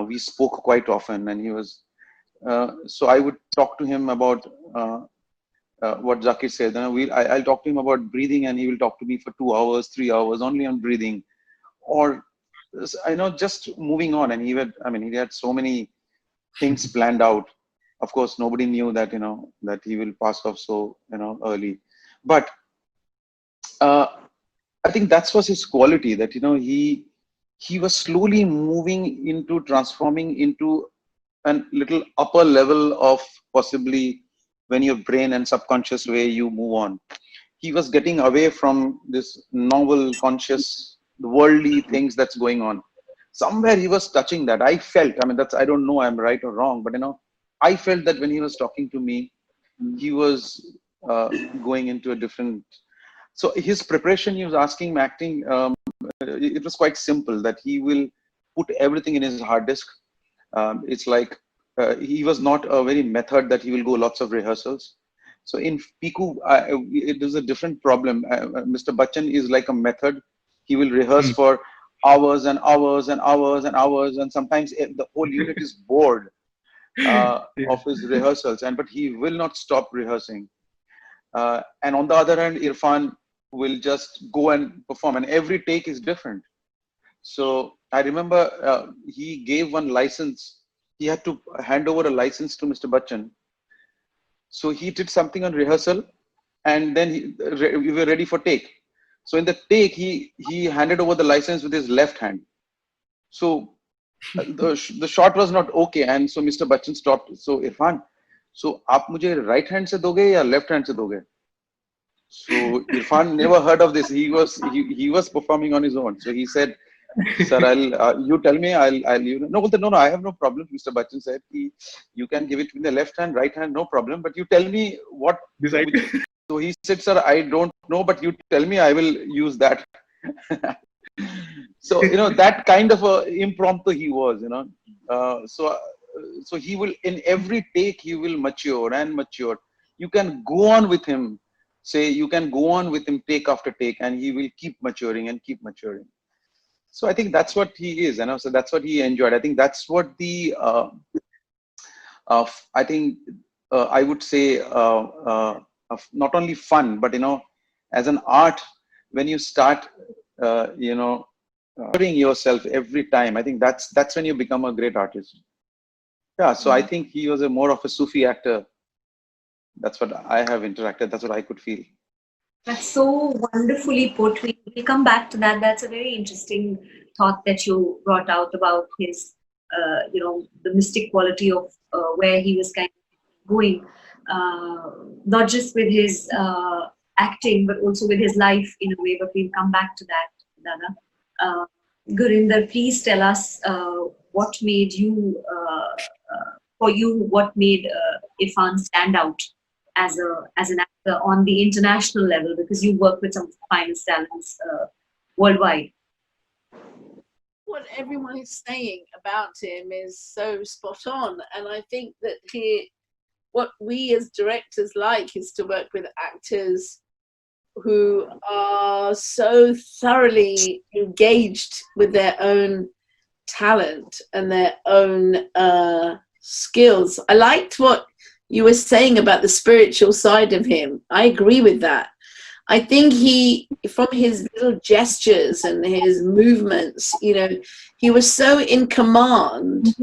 We spoke quite often, and he was. So I would talk to him about what Zakir said. I'll talk to him about breathing, and he will talk to me for 2 hours, 3 hours only on breathing, or just moving on. And he had so many things planned out. Of course, nobody knew that that he will pass off so early. But I think that was his quality, that he was slowly moving into transforming into a little upper level of possibly when your brain and subconscious way you move on. He was getting away from this novel conscious worldly things that's going on. Somewhere he was touching that. I felt, I don't know I'm right or wrong, but I felt that when he was talking to me, he was going into a different. So his preparation, he was asking acting, it was quite simple, that he will put everything in his hard disk. It's like he was not a very method that he will go lots of rehearsals. So in Piku, it is a different problem. Mr. Bachchan is like a method. He will rehearse for hours and hours and hours and hours, and sometimes the whole unit is bored of his rehearsals, but he will not stop rehearsing. And on the other hand, Irfan will just go and perform, and every take is different. So I remember he gave one license. He had to hand over a license to Mr. Bachchan. So he did something on rehearsal, and then we were ready for take. So in the take, he handed over the license with his left hand. So the shot was not okay, and so Mr. Bachchan stopped. So Irfan, so आप मुझे right hand से दोगे या left hand से दोगे? So Irfan never heard of this. He was performing on his own. So he said, "Sir, you tell me. No. I have no problem." Mr. Bachchan said, "You can give it with the left hand, right hand, no problem. But you tell me what." So he said, "Sir, I don't know, but you tell me. I will use that." So that kind of a impromptu he was. So he will, in every take, he will mature and mature. You can go on with him. You can go on with him take after take, and he will keep maturing and keep maturing. So I think that's what he is, so that's what he enjoyed. I think that's what the I think I would say not only fun, but as an art, when you start putting yourself every time, I think that's when you become a great artist. Yeah, so I think he was more of a Sufi actor. That's what I have interacted. That's what I could feel. That's so wonderfully put. We'll come back to that. That's a very interesting thought that you brought out about his, the mystic quality of where he was kind of going, not just with his acting, but also with his life in a way. But we'll come back to that, Dada. Gurinder, please tell us what made you, what made Irfan stand out as an actor on the international level, because you work with some of the finest talents worldwide. What everyone is saying about him is so spot on, and I think that what we as directors like is to work with actors who are so thoroughly engaged with their own talent and their own skills. I liked what you were saying about the spiritual side of him. I agree with that. I think from his little gestures and his movements, he was so in command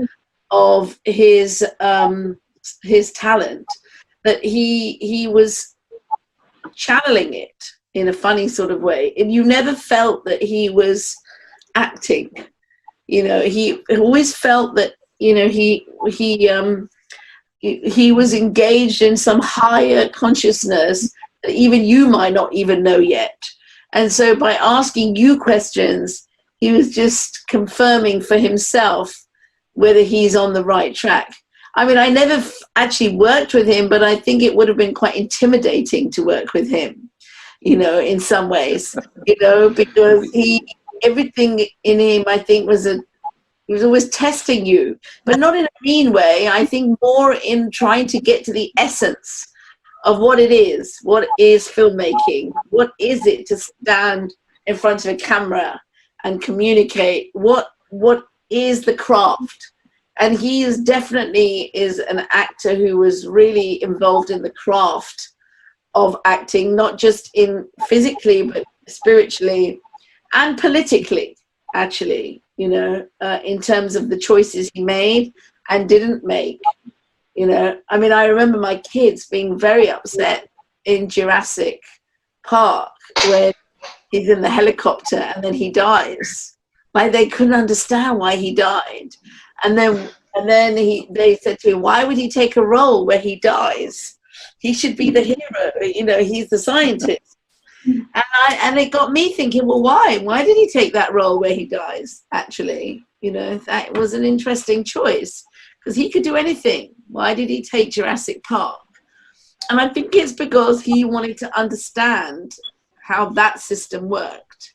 of his talent that he was channeling it in a funny sort of way, and you never felt that he was acting. He always felt that he was engaged in some higher consciousness that even you might not even know yet. And so by asking you questions, he was just confirming for himself whether he's on the right track. I mean, I never actually worked with him, but I think it would have been quite intimidating to work with him, in some ways, because everything in him, I think, he was always testing you, but not in a mean way. I think more in trying to get to the essence of what it is. What is filmmaking? What is it to stand in front of a camera and communicate? What is the craft? And he is definitely an actor who was really involved in the craft of acting, not just in physically, but spiritually and politically, actually, in terms of the choices he made and didn't make. I mean, I remember my kids being very upset in Jurassic Park when he's in the helicopter and then he dies. Like, they couldn't understand why he died. And then they said to him, why would he take a role where he dies? He should be the hero, he's the scientist. And it got me thinking, well, why? Why did he take that role where he dies, actually? That was an interesting choice, because he could do anything. Why did he take Jurassic Park? And I think it's because he wanted to understand how that system worked,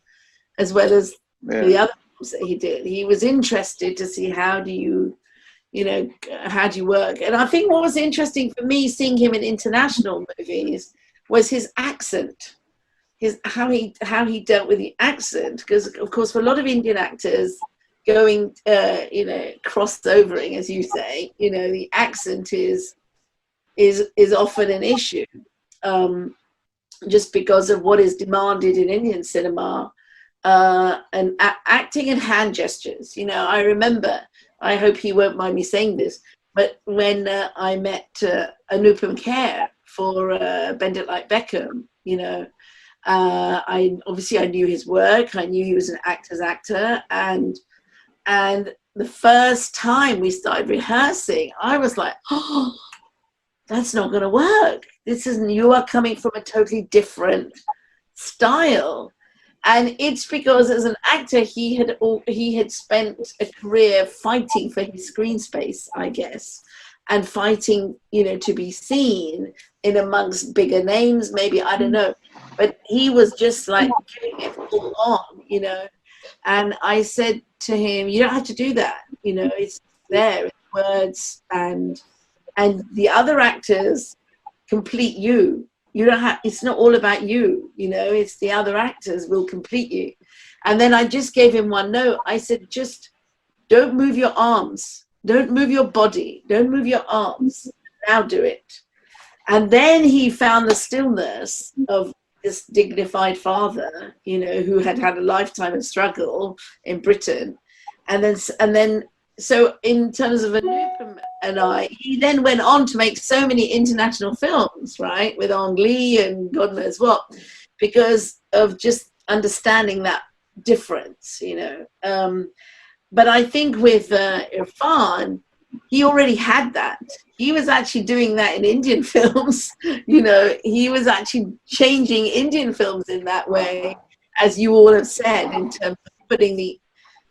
as well as the other things that he did. He was interested to see how do you work. And I think what was interesting for me seeing him in international movies was his accent. How he dealt with the accent, because of course for a lot of Indian actors going crossovering, as you say, the accent is often an issue, just because of what is demanded in Indian cinema, and acting and hand gestures. I remember, I hope he won't mind me saying this, but when I met Anupam Kher for Bend It Like Beckham, you know. I knew his work. I knew he was an actor's actor, and the first time we started rehearsing, I was like, oh, that's not going to work. This isn't. You are coming from a totally different style. And it's because as an actor, he had spent a career fighting for his screen space, I guess, and fighting, you know, to be seen in amongst bigger names, maybe, I don't know. But he was just like giving it full on, you know. And I said to him, you don't have to do that, you know, it's there, it's words, and the other actors complete you. You don't have, it's not all about you, you know, it's the other actors will complete you. And then I just gave him one note. I said, just don't move your arms, don't move your body, don't move your arms, now do it. And then he found the stillness of this dignified father, you know, who had had a lifetime of struggle in Britain. And then so in terms of Anoop and I, he then went on to make so many international films, right, with Ang Lee and God knows what, because of just understanding that difference, you know. But I think with Irrfan, he already had that. He was actually doing that in Indian films, you know. He was actually changing Indian films in that way, as you all have said, in terms of putting the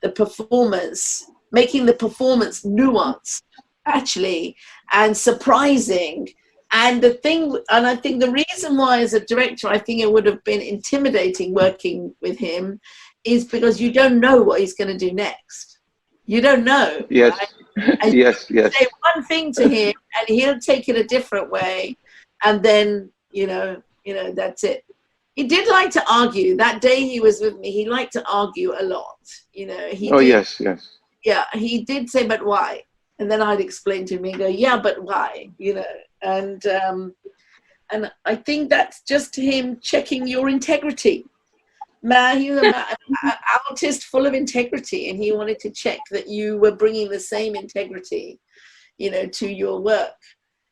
performance, making the performance nuanced, actually, and surprising. And I think the reason why, as a director, I think it would have been intimidating working with him, is because you don't know what he's going to do next. You don't know. Yes. Right? And Yes. you say one thing to him, and he'll take it a different way, and then you know, that's it. He did like to argue. That day he was with me, he liked to argue a lot. You know, Yes. Yeah, he did say, but why? And then I'd explain to him and go, yeah, but why? You know, and I think that's just him checking your integrity. Man, he was an artist full of integrity, and he wanted to check that you were bringing the same integrity, you know, to your work,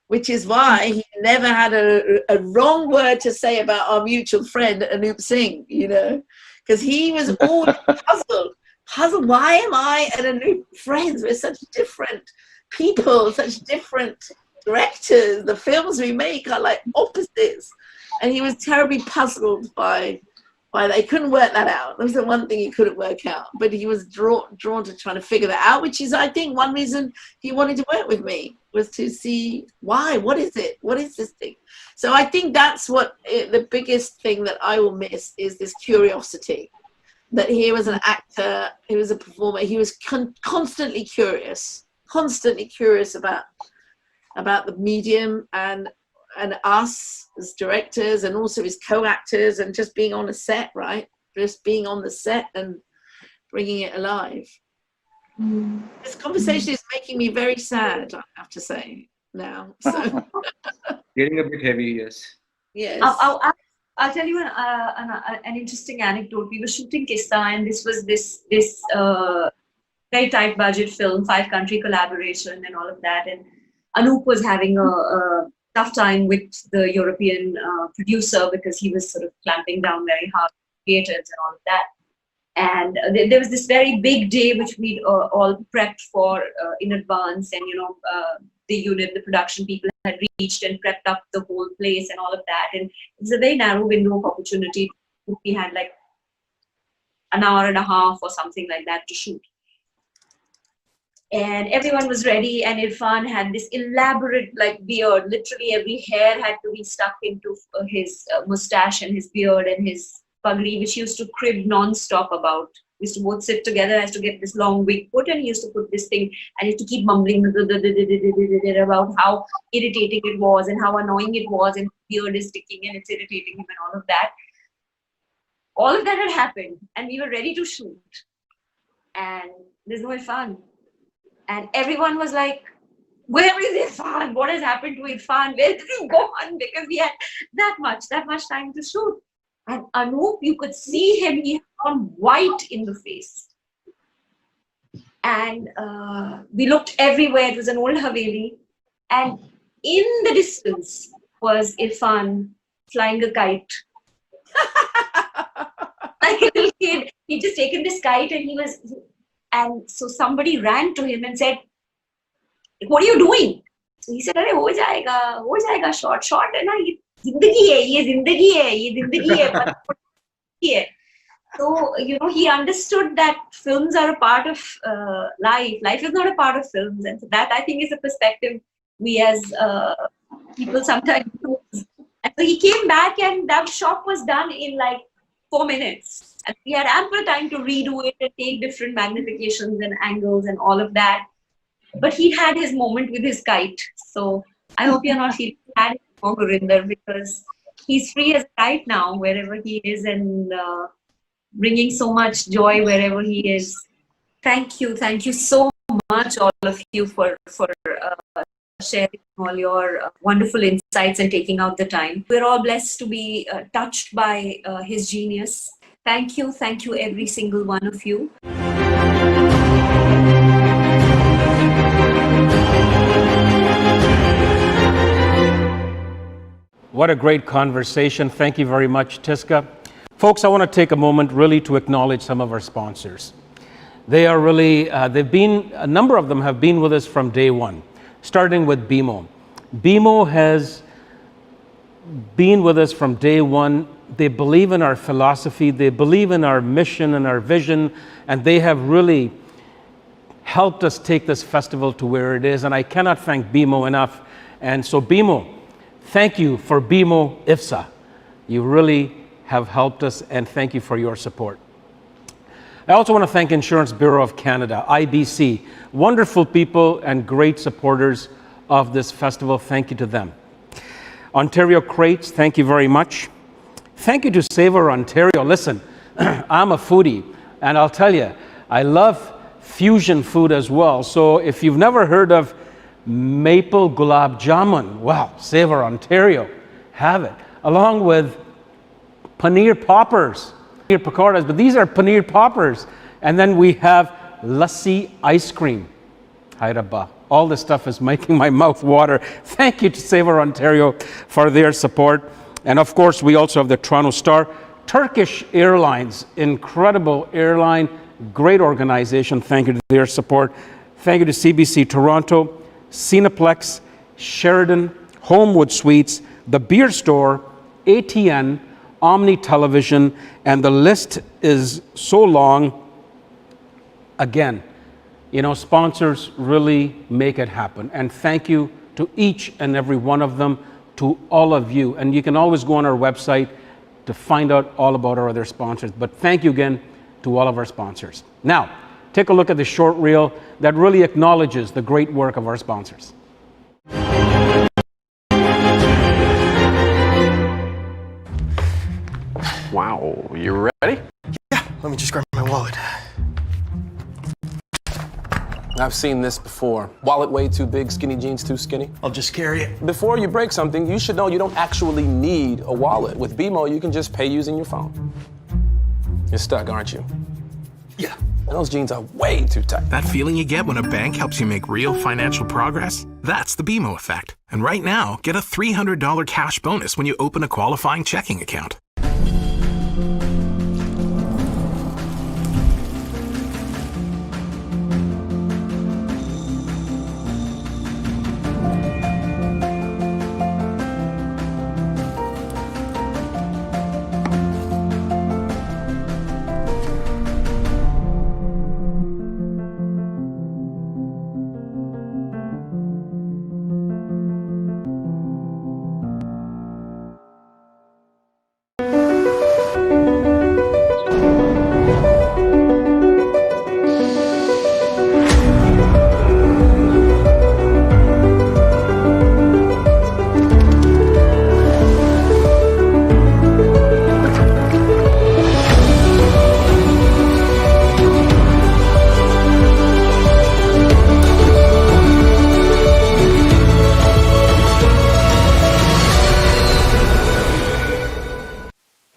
which is why he never had a wrong word to say about our mutual friend Anoop Singh, you know, because he was always puzzled. Why am I and Anoop friends? We're such different people, such different directors. The films we make are like opposites, and he was terribly puzzled by that. He couldn't work that out. That was the one thing he couldn't work out. But he was drawn to trying to figure that out, which is, I think, one reason he wanted to work with me, was to see why. What is it? What is this thing? So I think that's what the biggest thing that I will miss is this curiosity. That he was an actor, he was a performer, he was constantly curious about the medium and us as directors, and also his co-actors, and just being on a set, right? Just being on the set and bringing it alive. This conversation is making me very sad, I have to say now. So getting a bit heavy, yes. Yes. I'll tell you an interesting anecdote. We were shooting Qissa, and this was this very tight budget film, 5-country collaboration and all of that. And Anoop was having a tough time with the European producer, because he was sort of clamping down very hard on creatives and all of that. And there was this very big day which we'd all prepped for in advance, and the production people had reached and prepped up the whole place and all of that. And it was a very narrow window of opportunity. We had like an hour and a half or something like that to shoot. And everyone was ready, and Irrfan had this elaborate like beard. Literally every hair had to be stuck into his mustache and his beard and his pagri, which he used to crib non-stop about. We used to both sit together as to get this long wig put, and he used to put this thing, and he used to keep mumbling about how irritating it was and how annoying it was, and beard is sticking and it's irritating him and all of that. All of that had happened, and we were ready to shoot. And there's no Irrfan. And everyone was like, where is Irrfan? What has happened to Irrfan? Where did he go on? Because we had that much time to shoot. And Anoop, you could see him, he had gone white in the face. And we looked everywhere. It was an old Haveli. And in the distance, was Irrfan flying a kite. Like a little kid, he'd just taken this kite and so somebody ran to him and said, "What are you doing?" So he said, "Arey, ho jayega, short hai na, ye zindagi hai. So, he understood that films are a part of life. Life is not a part of films. And so that, I think, is a perspective we as people sometimes lose. And so he came back and that shot was done in like 4 minutes. And we had ample time to redo it and take different magnifications and angles and all of that. But he had his moment with his kite. So I hope you're not feeling bad for Gurinder, because he's free as a kite now, wherever he is, and bringing so much joy wherever he is. Thank you so much, all of you, for sharing all your wonderful insights and taking out the time. We're all blessed to be touched by his genius. Thank you, every single one of you. What a great conversation. Thank you very much, Tiska. Folks, I want to take a moment really to acknowledge some of our sponsors. They are really, a number of them have been with us from day one, starting with BMO. BMO has been with us from day one. They believe in our philosophy, they believe in our mission and our vision, and they have really helped us take this festival to where it is, and I cannot thank BMO enough. And so BMO, thank you for BMO IFFSA. You really have helped us, and thank you for your support. I also want to thank Insurance Bureau of Canada, IBC, wonderful people and great supporters of this festival. Thank you to them. Ontario Crates, thank you very much. Thank you to Savor Ontario. Listen, I'm a foodie, and I'll tell you, I love fusion food as well. So if you've never heard of maple gulab jamun, well, Savor Ontario, have it, along with paneer poppers, paneer pakoras, but these are paneer poppers. And then we have lassi ice cream. Hai Rabba. All this stuff is making my mouth water. Thank you to Savor Ontario for their support. And of course, we also have the Toronto Star. Turkish Airlines, incredible airline, great organization. Thank you to their support. Thank you to CBC Toronto, Cineplex, Sheridan, Homewood Suites, The Beer Store, ATN, Omni Television, and the list is so long. Again, sponsors really make it happen. And thank you to each and every one of them, to all of you. And you can always go on our website to find out all about our other sponsors. But thank you again to all of our sponsors. Now, take a look at the short reel that really acknowledges the great work of our sponsors. Wow, you ready? Yeah, let me just grab my wallet. I've seen this before. Wallet way too big, skinny jeans too skinny. I'll just carry it. Before you break something, you should know you don't actually need a wallet. With BMO, you can just pay using your phone. You're stuck, aren't you? Yeah. And those jeans are way too tight. That feeling you get when a bank helps you make real financial progress? That's the BMO effect. And right now, get a $300 cash bonus when you open a qualifying checking account.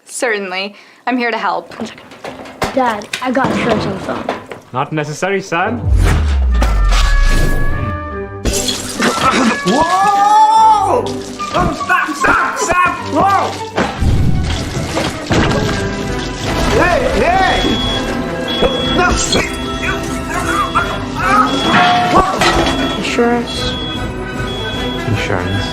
Certainly. I'm here to help. Dad, I got Shrimps on the phone. Not necessary, son. Whoa! Oh, stop, Stop! Whoa! Hey! Hey! No! Insurance. Insurance.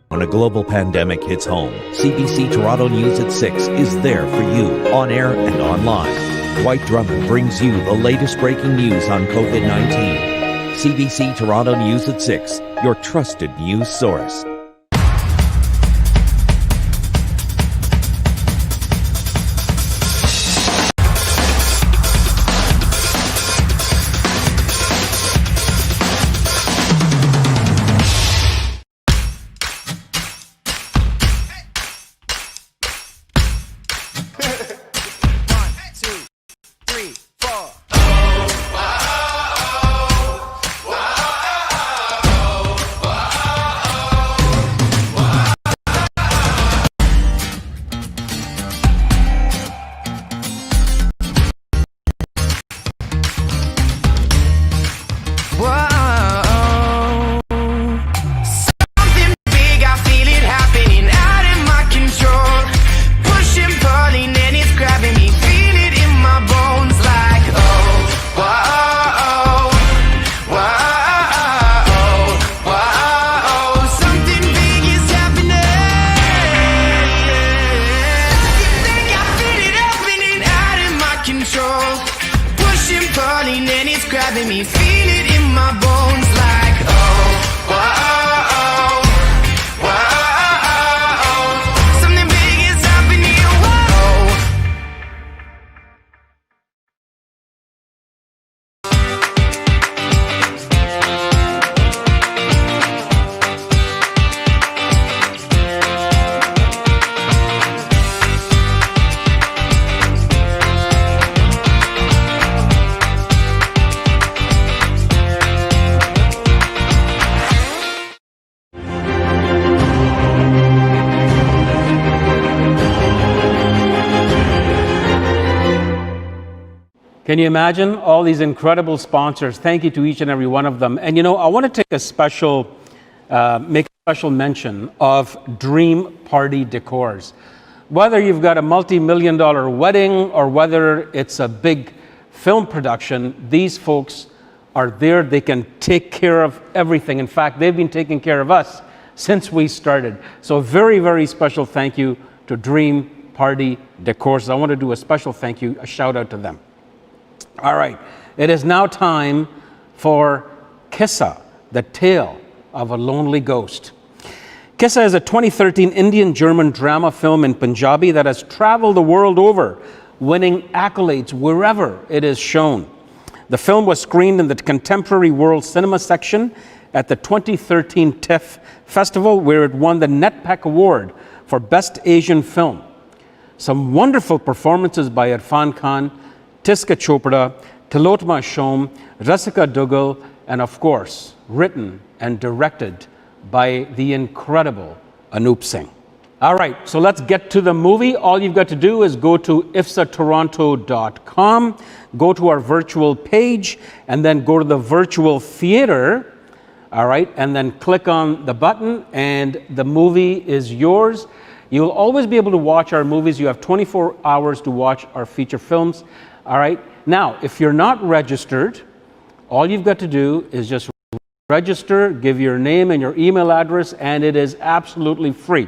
When a global pandemic hits home, CBC Toronto News at 6 is there for you, on air and online. Dwight Drummond brings you the latest breaking news on COVID-19. CBC Toronto News at 6, your trusted news source. Can you imagine all these incredible sponsors? Thank you to each and every one of them. And you know, I want to take make a special mention of Dream Party Decors. Whether you've got a multi-million-dollar wedding or whether it's a big film production, these folks are there. They can take care of everything. In fact, they've been taking care of us since we started. So a very, very special thank you to Dream Party Decors. I want to do a special thank you, a shout out to them. All right, it is now time for Qissa, the tale of a lonely ghost. Qissa is a 2013 Indian-German drama film in Punjabi that has traveled the world over, winning accolades wherever it is shown. The film was screened in the Contemporary World Cinema section at the 2013 TIFF Festival, where it won the NetPAC Award for Best Asian Film. Some wonderful performances by Irrfan Khan, Tiska Chopra, Tilotma Shom, Rasika Dugal, and of course, written and directed by the incredible Anup Singh. All right, so let's get to the movie. All you've got to do is go to IFFSAtoronto.com, go to our virtual page, and then go to the virtual theater, all right, and then click on the button, and the movie is yours. You'll always be able to watch our movies. You have 24 hours to watch our feature films. All right. Now, if you're not registered, all you've got to do is just register, give your name and your email address, and it is absolutely free.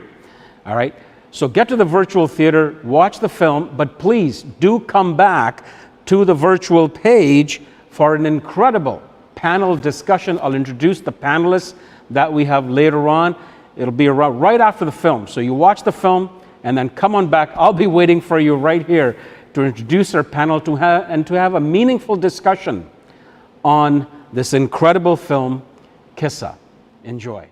All right. So get to the virtual theater, watch the film, but please do come back to the virtual page for an incredible panel discussion. I'll introduce the panelists that we have later on. It'll be around right after the film. So you watch the film and then come on back. I'll be waiting for you right here to introduce our panel to have a meaningful discussion on this incredible film, Qissa. Enjoy.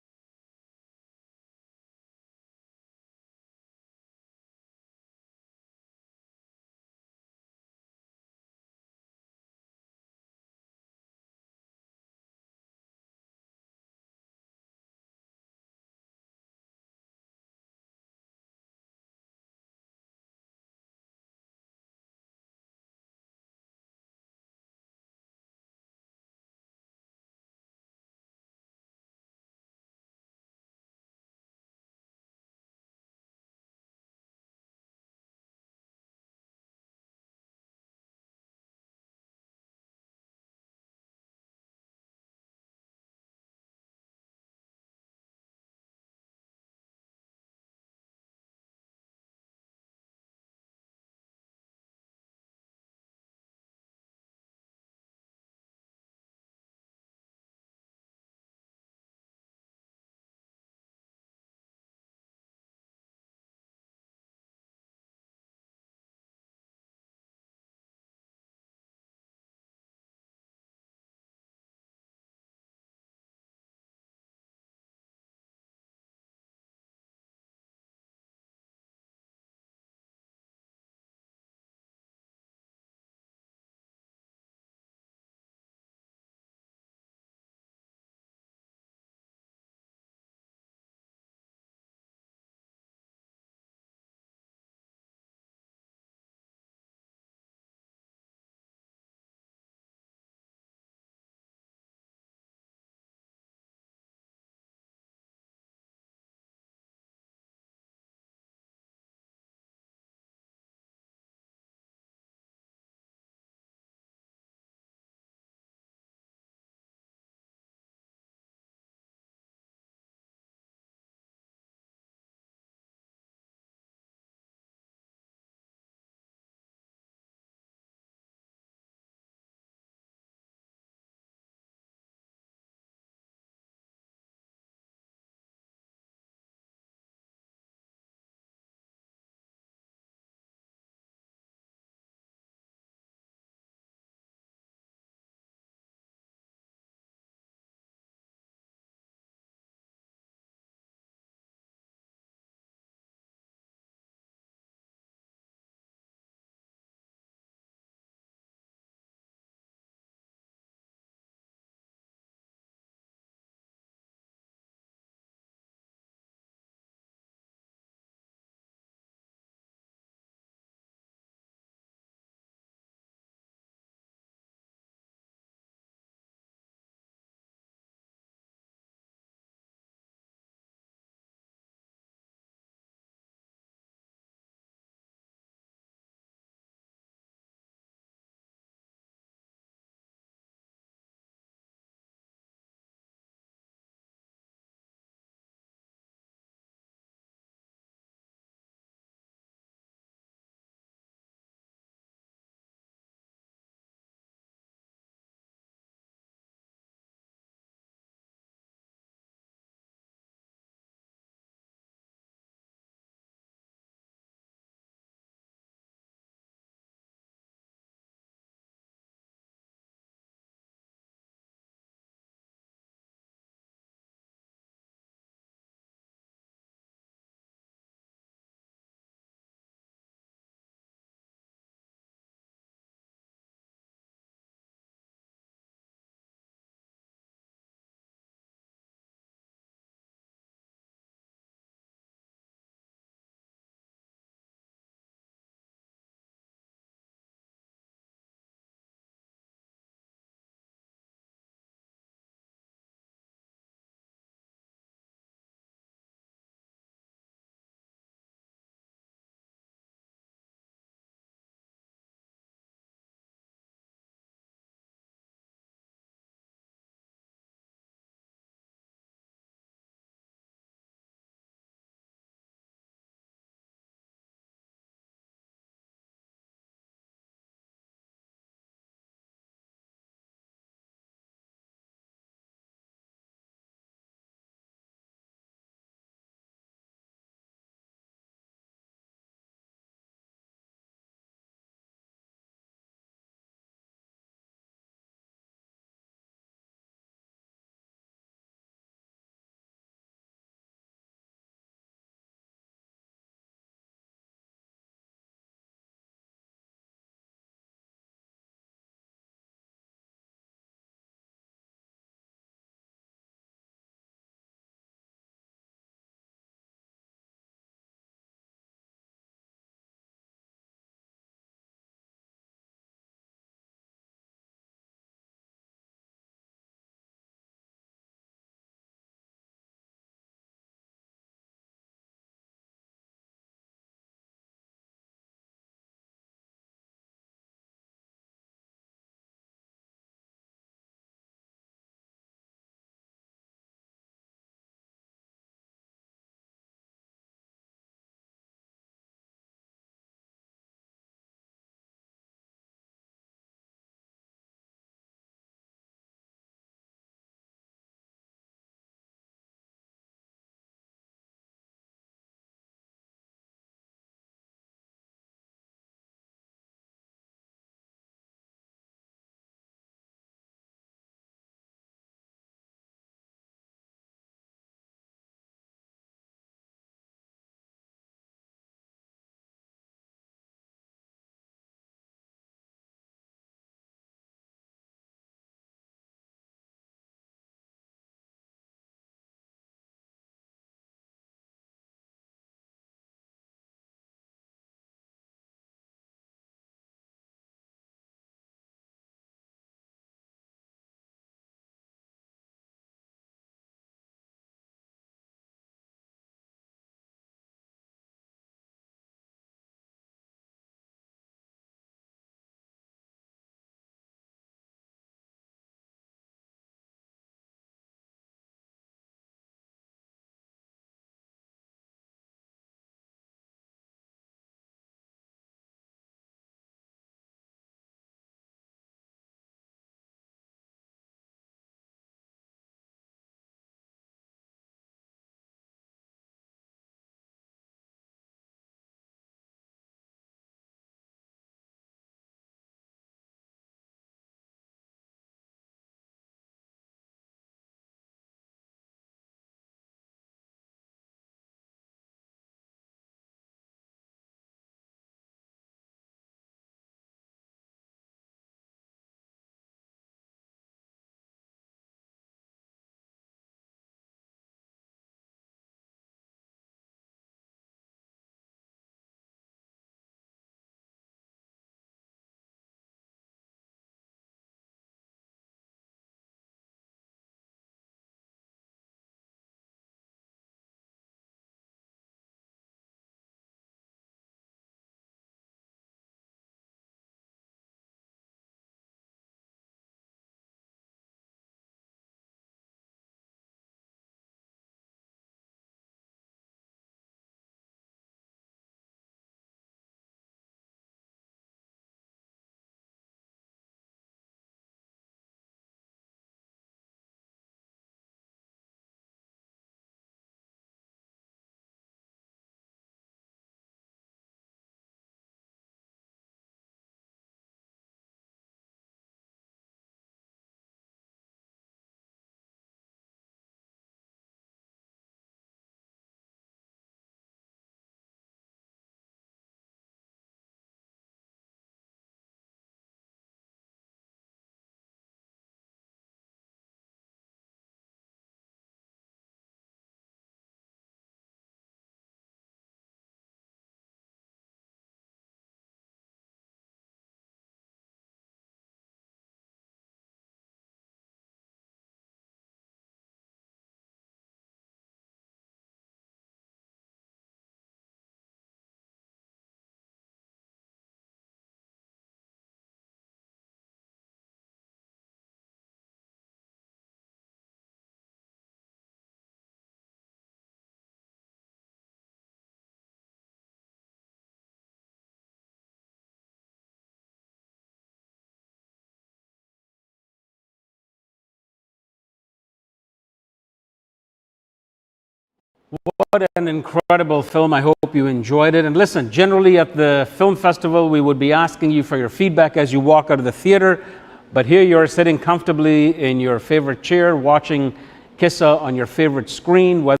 What an incredible film. I hope you enjoyed it. And listen, generally at the film festival, we would be asking you for your feedback as you walk out of the theater. But here you're sitting comfortably in your favorite chair, watching Qissa on your favorite screen, whether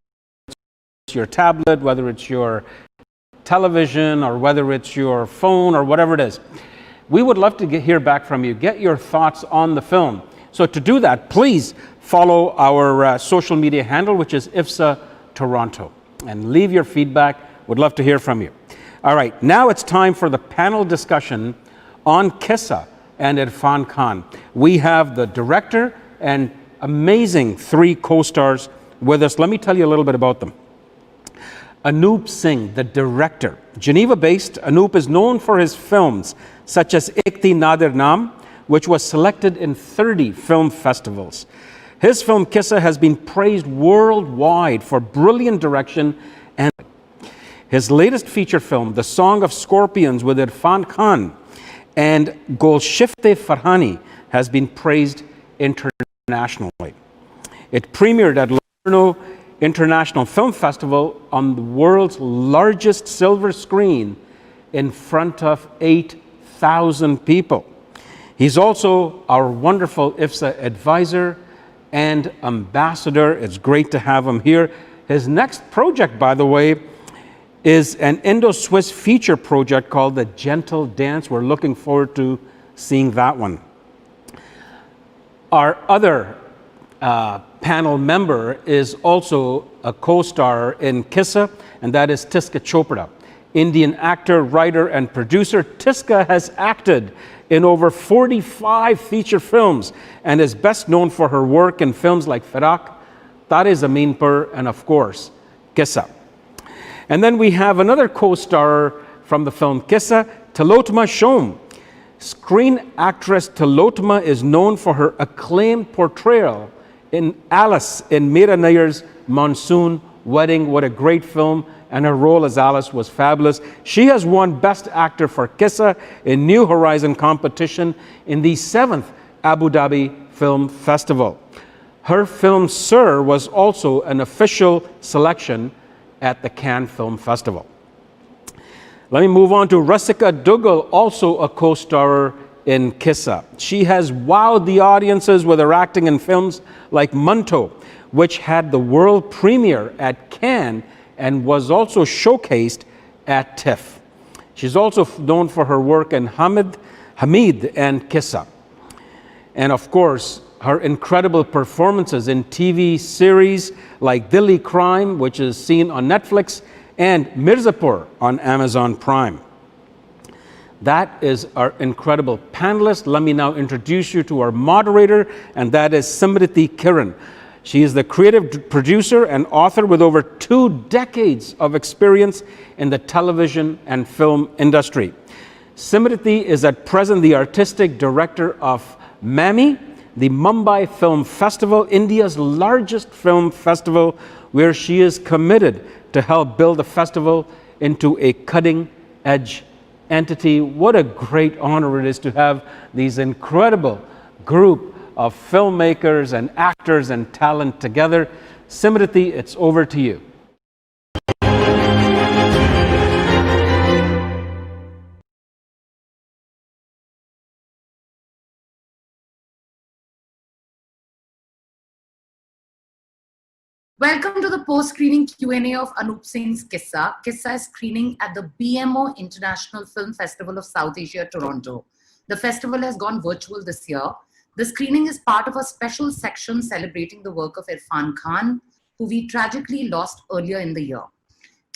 it's your tablet, whether it's your television, or whether it's your phone, or whatever it is. We would love to hear back from you. Get your thoughts on the film. So to do that, please follow our social media handle, which is IFFSA Toronto, and leave your feedback. Would love to hear from you. All right, now it's time for the panel discussion on Qissa and Irrfan Khan. We have the director and amazing 3 co-stars with us. Let me tell you a little bit about them. Anup Singh, the director. Geneva-based, Anup is known for his films such as Ek Thi Nadir Naam, which was selected in 30 film festivals. His film Qissa has been praised worldwide for brilliant direction, and his latest feature film, The Song of Scorpions with Irrfan Khan and Golshifte Farhani, has been praised internationally. It premiered at Locarno International Film Festival on the world's largest silver screen in front of 8,000 people. He's also our wonderful IFFSA advisor and ambassador. It's great to have him here. His next project, by the way, is an Indo-Swiss feature project called The Gentle Dance. We're looking forward to seeing that one. Our other panel member is also a co-star in Qissa, and that is Tiska Chopra, Indian actor, writer, and producer. Tiska has acted in over 45 feature films and is best known for her work in films like Firak, Tare Zameen Par, and of course, Qissa. And then we have another co-star from the film Qissa, Tilotma Shom. Screen actress Tilotma is known for her acclaimed portrayal in Alice in Meera Nayar's Monsoon Wedding. What a great film, and her role as Alice was fabulous. She has won Best Actor for Qissa in New Horizon competition in the 7th Abu Dhabi Film Festival. Her film Sir was also an official selection at the Cannes Film Festival. Let me move on to Rasika Duggal, also a co-starrer in Qissa. She has wowed the audiences with her acting in films like Manto, which had the world premiere at Cannes and was also showcased at TIFF. She's also known for her work in Hamid and Qissa. And of course, her incredible performances in TV series like Dilli Crime, which is seen on Netflix, and Mirzapur on Amazon Prime. That is our incredible panelist. Let me now introduce you to our moderator, and that is Simriti Kiran. She is the creative producer and author with over 2 decades of experience in the television and film industry. Simriti is at present the artistic director of MAMI, the Mumbai Film Festival, India's largest film festival, where she is committed to help build the festival into a cutting-edge entity. What a great honor it is to have these incredible group of filmmakers and actors and talent together. Simriti, it's over to you. Welcome to the post-screening Q&A of Anup Singh's Qissa. Qissa is screening at the BMO International Film Festival of South Asia, Toronto. The festival has gone virtual this year. The screening is part of a special section celebrating the work of Irrfan Khan, who we tragically lost earlier in the year.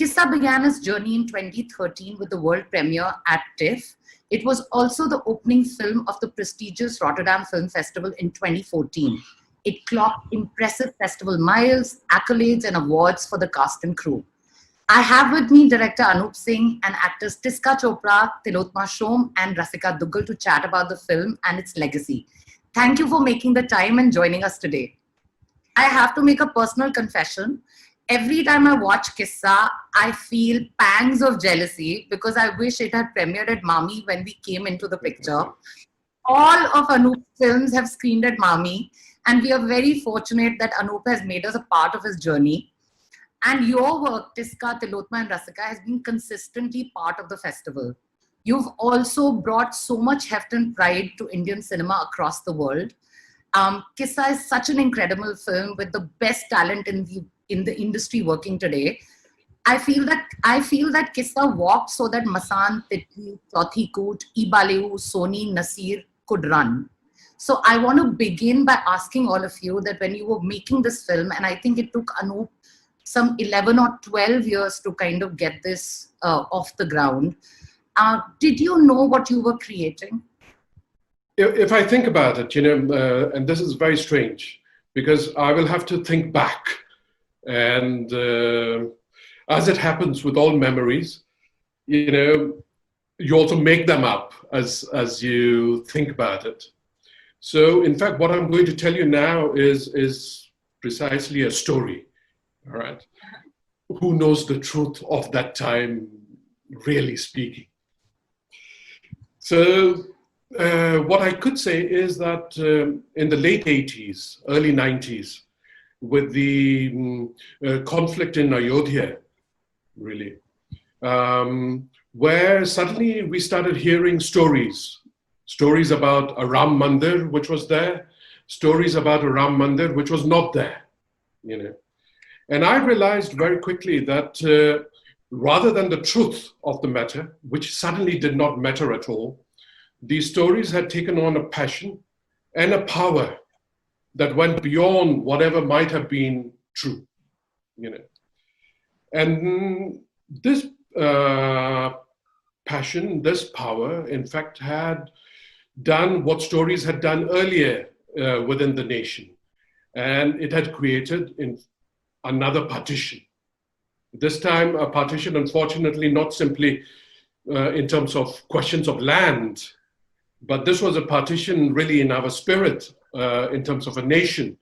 Qissa began its journey in 2013 with the world premiere at TIFF. It was also the opening film of the prestigious Rotterdam Film Festival in 2014. It clocked impressive festival miles, accolades, and awards for the cast and crew. I have with me director Anup Singh and actors Tiska Chopra, Tilotma Shom, and Rasika Duggal to chat about the film and its legacy. Thank you for making the time and joining us today. I have to make a personal confession. Every time I watch Qissa, I feel pangs of jealousy because I wish it had premiered at MAMI when we came into the picture. All of Anup's films have screened at MAMI, and we are very fortunate that Anup has made us a part of his journey. And your work, Qissa, Tilotma and Rasika, has been consistently part of the festival. You've also brought so much heft and pride to Indian cinema across the world. Qissa is such an incredible film with the best talent in the industry working today. I feel that Qissa walked so that Masan, Titli, Chauthi Koot, Ibaleu, Soni, Nasir could run. So I want to begin by asking all of you that when you were making this film, and I think it took Anup some 11 or 12 years to kind of get this off the ground, did you know what you were creating? If I think about it, and this is very strange, because I will have to think back. And as it happens with all memories, you also make them up as you think about it. So in fact, what I'm going to tell you now is precisely a story, all right? Who knows the truth of that time, really speaking? So what I could say is that in the late 80s, early 90s, with the conflict in Ayodhya, really, where suddenly we started hearing stories about a Ram Mandir, which was there, stories about a Ram Mandir, which was not there, And I realized very quickly that rather than the truth of the matter, which suddenly did not matter at all, these stories had taken on a passion and a power that went beyond whatever might have been true, And this passion, this power, in fact, had done what stories had done earlier within the nation. And it had created another partition. This time, a partition, unfortunately, not simply in terms of questions of land, but this was a partition really in our spirit, in terms of a nation,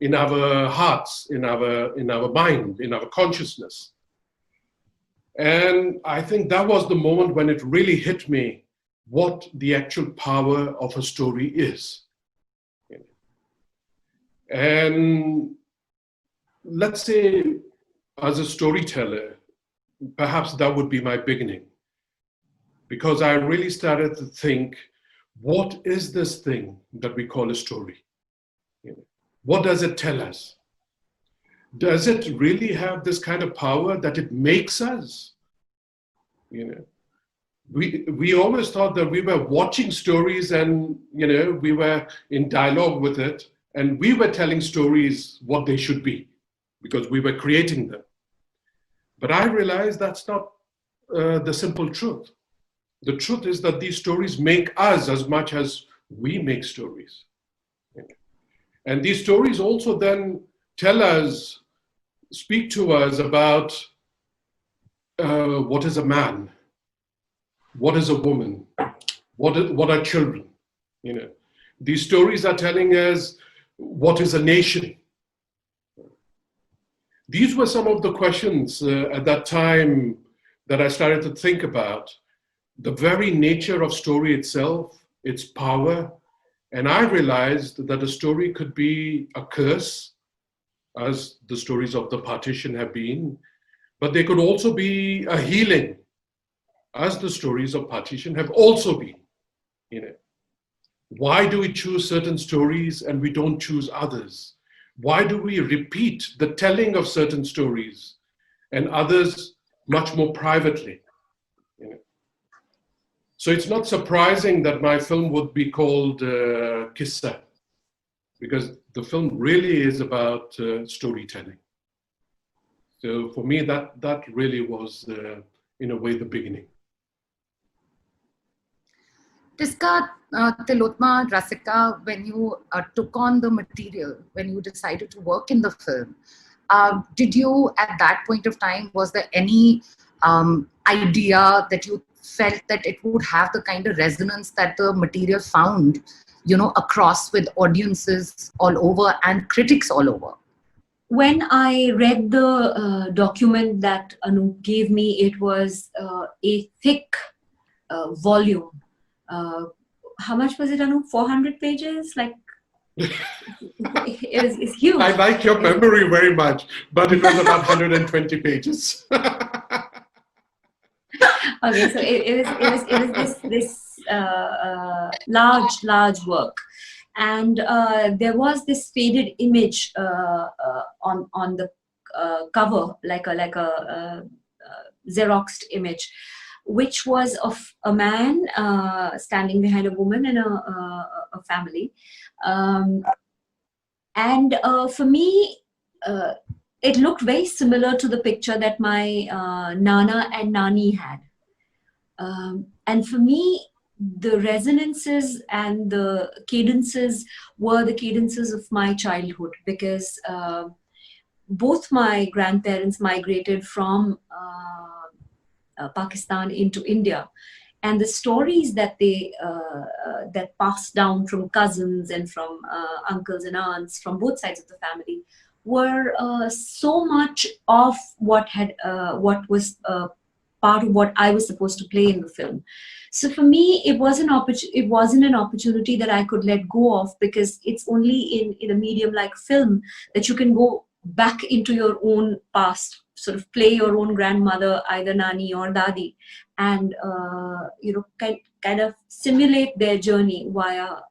in our hearts, in our mind, in our consciousness. And I think that was the moment when it really hit me what the actual power of a story is. And let's say, as a storyteller, perhaps that would be my beginning. Because I really started to think, what is this thing that we call a story? What does it tell us? Does it really have this kind of power that it makes us? We always thought that we were watching stories and, we were in dialogue with it, and we were telling stories what they should be because we were creating them. But I realized that's not the simple truth. The truth is that these stories make us as much as we make stories. And these stories also then tell us, speak to us about what is a man, what is a woman, what are children. These stories are telling us what is a nation. These were some of the questions at that time that I started to think about. The very nature of story itself, its power. And I realized that a story could be a curse, as the stories of the partition have been, but they could also be a healing, as the stories of partition have also been. Why do we choose certain stories and we don't choose others? Why do we repeat the telling of certain stories and others much more privately? So it's not surprising that my film would be called Qissa, because the film really is about storytelling. So for me, that really was, in a way, the beginning. Qissa, Tilotma, Rasika, when you took on the material, when you decided to work in the film, did you, at that point of time, was there any idea that you felt that it would have the kind of resonance that the material found, across with audiences all over and critics all over? When I read the document that Anup gave me, it was a thick volume. How much was it, Anup? 400 pages? Like It's huge. I like your memory very much, but it was about 120 pages. Okay, so it was this large work, and there was this faded image on the cover, like a Xeroxed image, which was of a man standing behind a woman and a family, and for me, it looked very similar to the picture that my Nana and Nani had. And for me, the resonances and the cadences were the cadences of my childhood, because both my grandparents migrated from Pakistan into India, and the stories that they that passed down from cousins and from uncles and aunts from both sides of the family were so much of what was part of what I was supposed to play in the film. So for me, it wasn't an opportunity that I could let go of, because it's only in a medium like film that you can go back into your own past, sort of play your own grandmother, either Nani or Dadi, and kind of simulate their journey via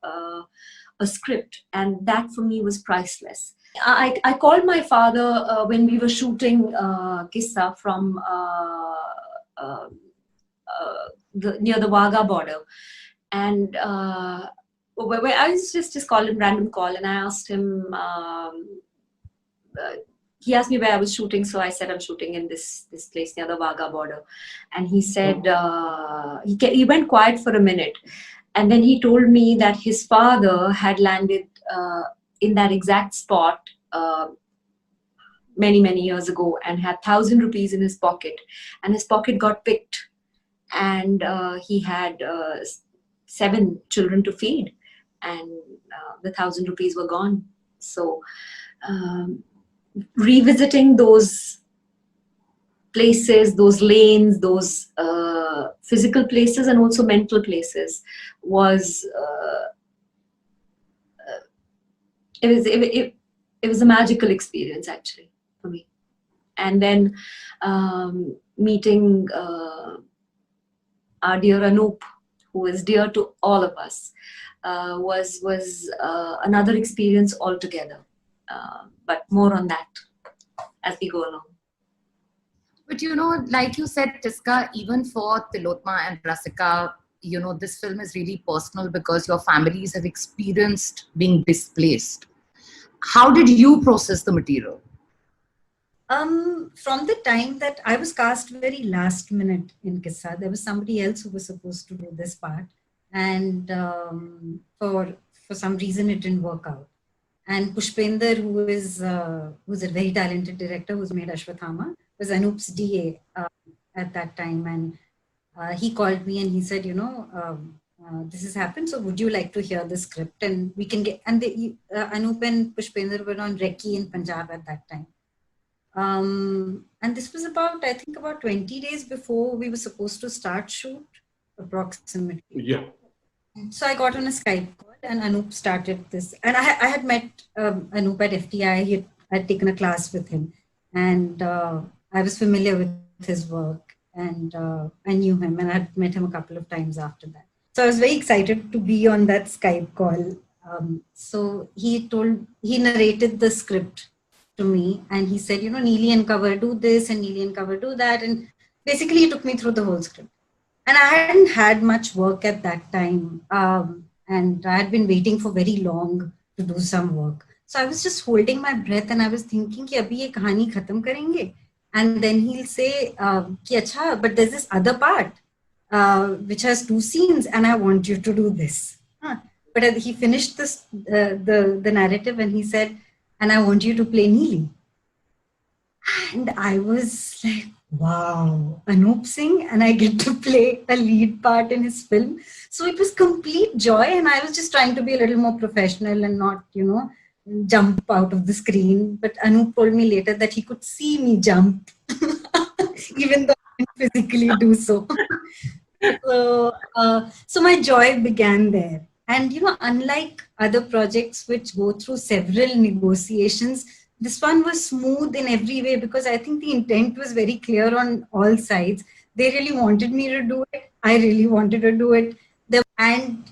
a script. And that for me was priceless. I called my father when we were shooting Qissa from near the Wagah border, and where I just called him random call, and I asked him. He asked me where I was shooting, so I said I'm shooting in this place near the Wagah border, and he said he went quiet for a minute, and then he told me that his father had landed in that exact spot many years ago and had 1,000 rupees in his pocket, and his pocket got picked, and he had 7 children to feed, and the 1,000 rupees were gone. So revisiting those places, those lanes, those physical places and also mental places was it was a magical experience actually for me. And then meeting our dear Anup, who is dear to all of us, was another experience altogether. But more on that as we go along. But like you said, Tiska, even for Tilotma and Rasika, this film is really personal because your families have experienced being displaced. How did you process the material? From the time that I was cast very last minute in Qissa, there was somebody else who was supposed to do this part, and for some reason it didn't work out. And Pushpender, who's a very talented director who's made Ashwathama, was Anup's DA at that time, and he called me and he said, this has happened, so would you like to hear the script? And we can get, and Anup and Pushpender were on Recce in Punjab at that time. And this was about 20 days before we were supposed to start shoot, approximately. Yeah. So I got on a Skype call and Anup started this. And I had met Anup at FTI. I had taken a class with him. And I was familiar with his work. And I knew him. And I had met him a couple of times after that. So I was very excited to be on that Skype call. So he narrated the script to me. And he said, Neeli and Cover do this and Neeli and Cover do that. And basically he took me through the whole script. And I hadn't had much work at that time. And I had been waiting for very long to do some work. So I was just holding my breath and I was thinking, ki abhi ye kahani khatam karenge. And then he'll say, ki acha, but there's this other part, which has 2 scenes and I want you to do this. But he finished this, the narrative and he said, and I want you to play Neeli. And I was like, wow, Anup Singh, and I get to play a lead part in his film. So it was complete joy, and I was just trying to be a little more professional and not, jump out of the screen. But Anup told me later that he could see me jump, even though I didn't physically do so. So my joy began there. And unlike other projects which go through several negotiations, this one was smooth in every way because I think the intent was very clear on all sides. They really wanted me to do it. I really wanted to do it. And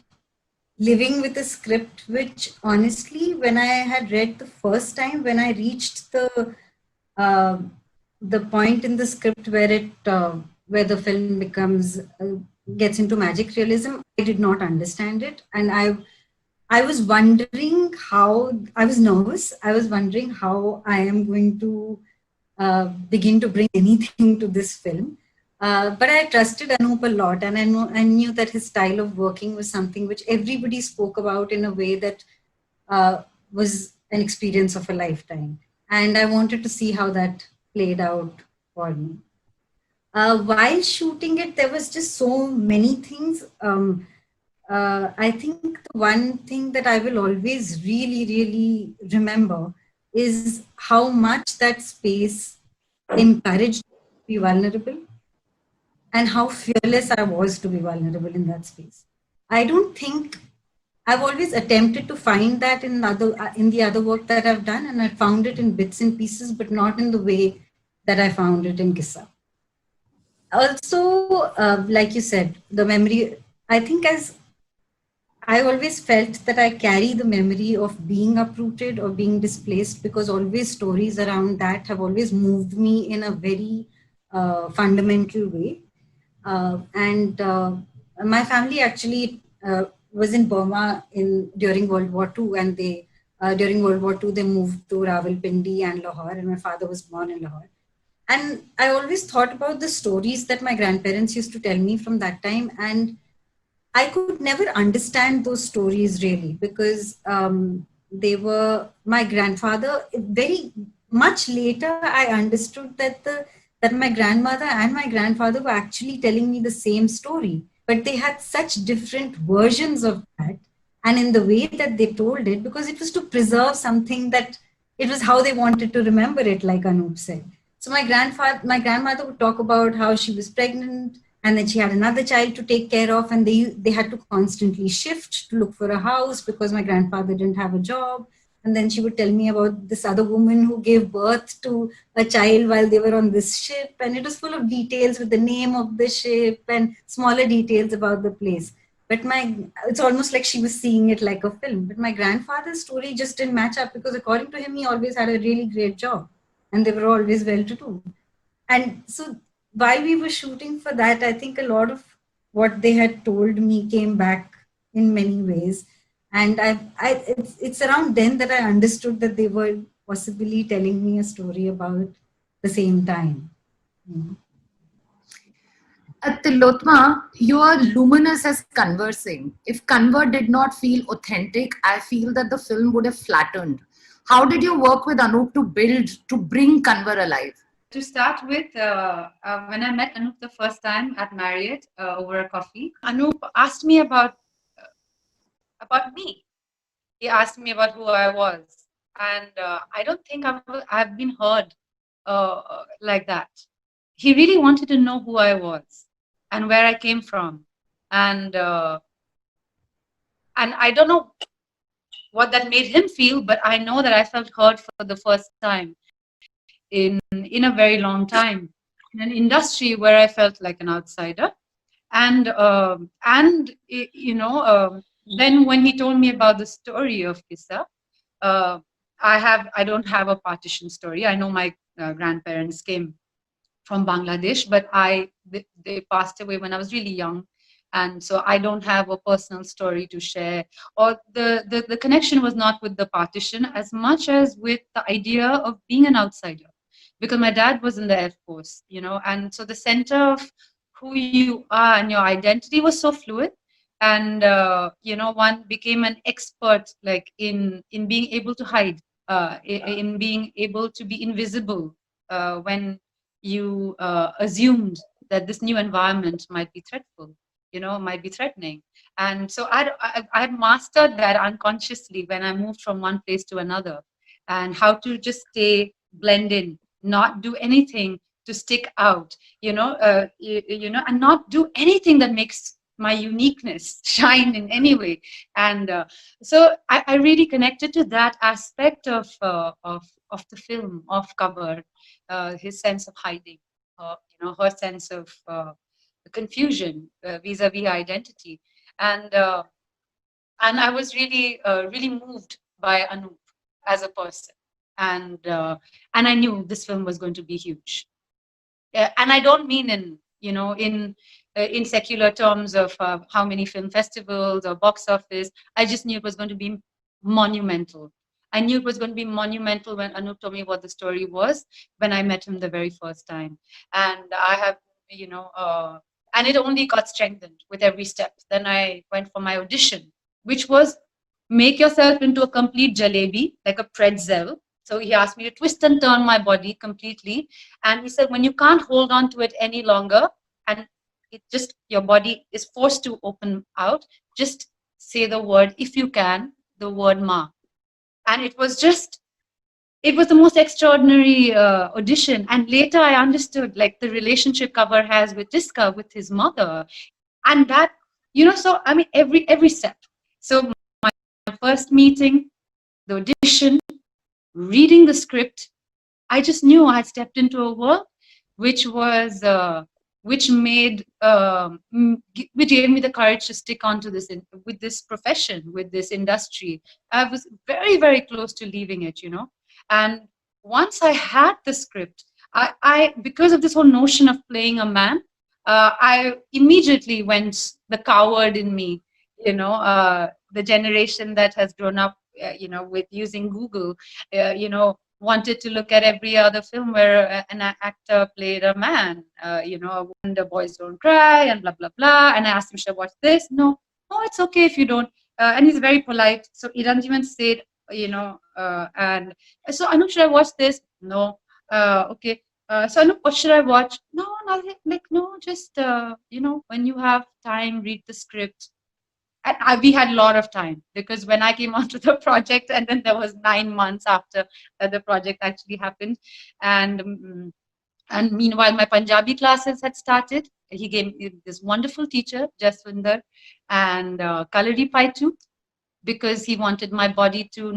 living with a script which honestly, when I had read the first time, when I reached uh, the point in the script where the film gets into magic realism, I did not understand it, and I was wondering how, I was nervous. I was wondering how I am going to begin to bring anything to this film. But I trusted Anup a lot, and I knew that his style of working was something which everybody spoke about in a way that was an experience of a lifetime. And I wanted to see how that played out for me. While shooting it, there was just so many things. I think the one thing that I will always really, really remember is how much that space encouraged me to be vulnerable and how fearless I was to be vulnerable in that space. I don't think I've always attempted to find that in the other work that I've done, and I found it in bits and pieces, but not in the way that I found it in Qissa. Also, like you said, the memory, I think as I always felt that I carry the memory of being uprooted or being displaced because always stories around that have always moved me in a very fundamental way. And my family actually was in Burma during World War II, and during World War II they moved to Rawalpindi and Lahore, and my father was born in Lahore. And I always thought about the stories that my grandparents used to tell me from that time, and I could never understand those stories really because they were my grandfather. Very much later, I understood that my grandmother and my grandfather were actually telling me the same story, but they had such different versions of that. And in the way that they told it, because it was to preserve something that it was how they wanted to remember it, like Anup said. So my grandmother would talk about how she was pregnant and then she had another child to take care of, and they had to constantly shift to look for a house because my grandfather didn't have a job. And then she would tell me about this other woman who gave birth to a child while they were on this ship, and it was full of details with the name of the ship and smaller details about the place. But it's almost like she was seeing it like a film. But my grandfather's story just didn't match up because according to him, he always had a really great job and they were always well-to-do. And so while we were shooting for that, I think a lot of what they had told me came back in many ways. And it's around then that I understood that they were possibly telling me a story about the same time. Tilotma, you are luminous as conversing. If Kanwar did not feel authentic, I feel that the film would have flattened. How did you work with Anup to bring Kanwar alive? To start with, when I met Anup the first time at Marriott over a coffee, Anup asked me about me. He asked me about who I was. And I don't think I've been heard like that. He really wanted to know who I was and where I came from. And I don't know what that made him feel, but I know that I felt heard for the first time in a very long time, in an industry where I felt like an outsider. And then when he told me about the story of Qissa, I don't have a partition story. I know my grandparents came from Bangladesh, but they passed away when I was really young. And so I don't have a personal story to share, or the connection was not with the partition as much as with the idea of being an outsider, because my dad was in the Air Force, and so the center of who you are and your identity was so fluid. And one became an expert like in being able to hide, in being able to be invisible when you assumed that this new environment might be might be threatening. And so I mastered that unconsciously when I moved from one place to another, and how to just blend in, not do anything to stick out, and not do anything that makes my uniqueness shine in any way. And so I really connected to that aspect of the film, of Cover, his sense of hiding, her sense of confusion vis-a-vis identity. And I was really really moved by Anup as a person, and I knew this film was going to be huge. And I don't mean in secular terms of how many film festivals or box office. I just knew it was going to be monumental. I knew it was going to be monumental when Anup told me what the story was, when I met him the very first time. And I have, and it only got strengthened with every step. Then I went for my audition, which was make yourself into a complete jalebi, like a pretzel. So he asked me to twist and turn my body completely. And he said, when you can't hold on to it any longer, and it just, your body is forced to open out, just say the word, if you can, the word Ma. And it was the most extraordinary audition. And later I understood like the relationship Cover has with Tiska, with his mother. And that, so I mean, every step. So my first meeting, the audition, reading the script, I just knew I had stepped into a world which was, which gave me the courage to stick on to this, with this profession, with this industry. I was very, very close to leaving it, And once I had the script, I because of this whole notion of playing a man, I immediately went the coward in me, the generation that has grown up, with using Google, wanted to look at every other film where an actor played a man, Wonder Boys Don't Cry and blah, blah, blah. And I asked him, should I watch this? No, it's okay if you don't. And he's very polite. So he doesn't even say it, and so Anup, should I watch this? No. Okay. So Anup, what should I watch? No, nothing. Like, no, just, when you have time, read the script. And we had a lot of time, because when I came onto the project, and then there was 9 months after the project actually happened. And meanwhile, my Punjabi classes had started. He gave me this wonderful teacher, Jaswinder, and Kalari Paitu, because he wanted my body to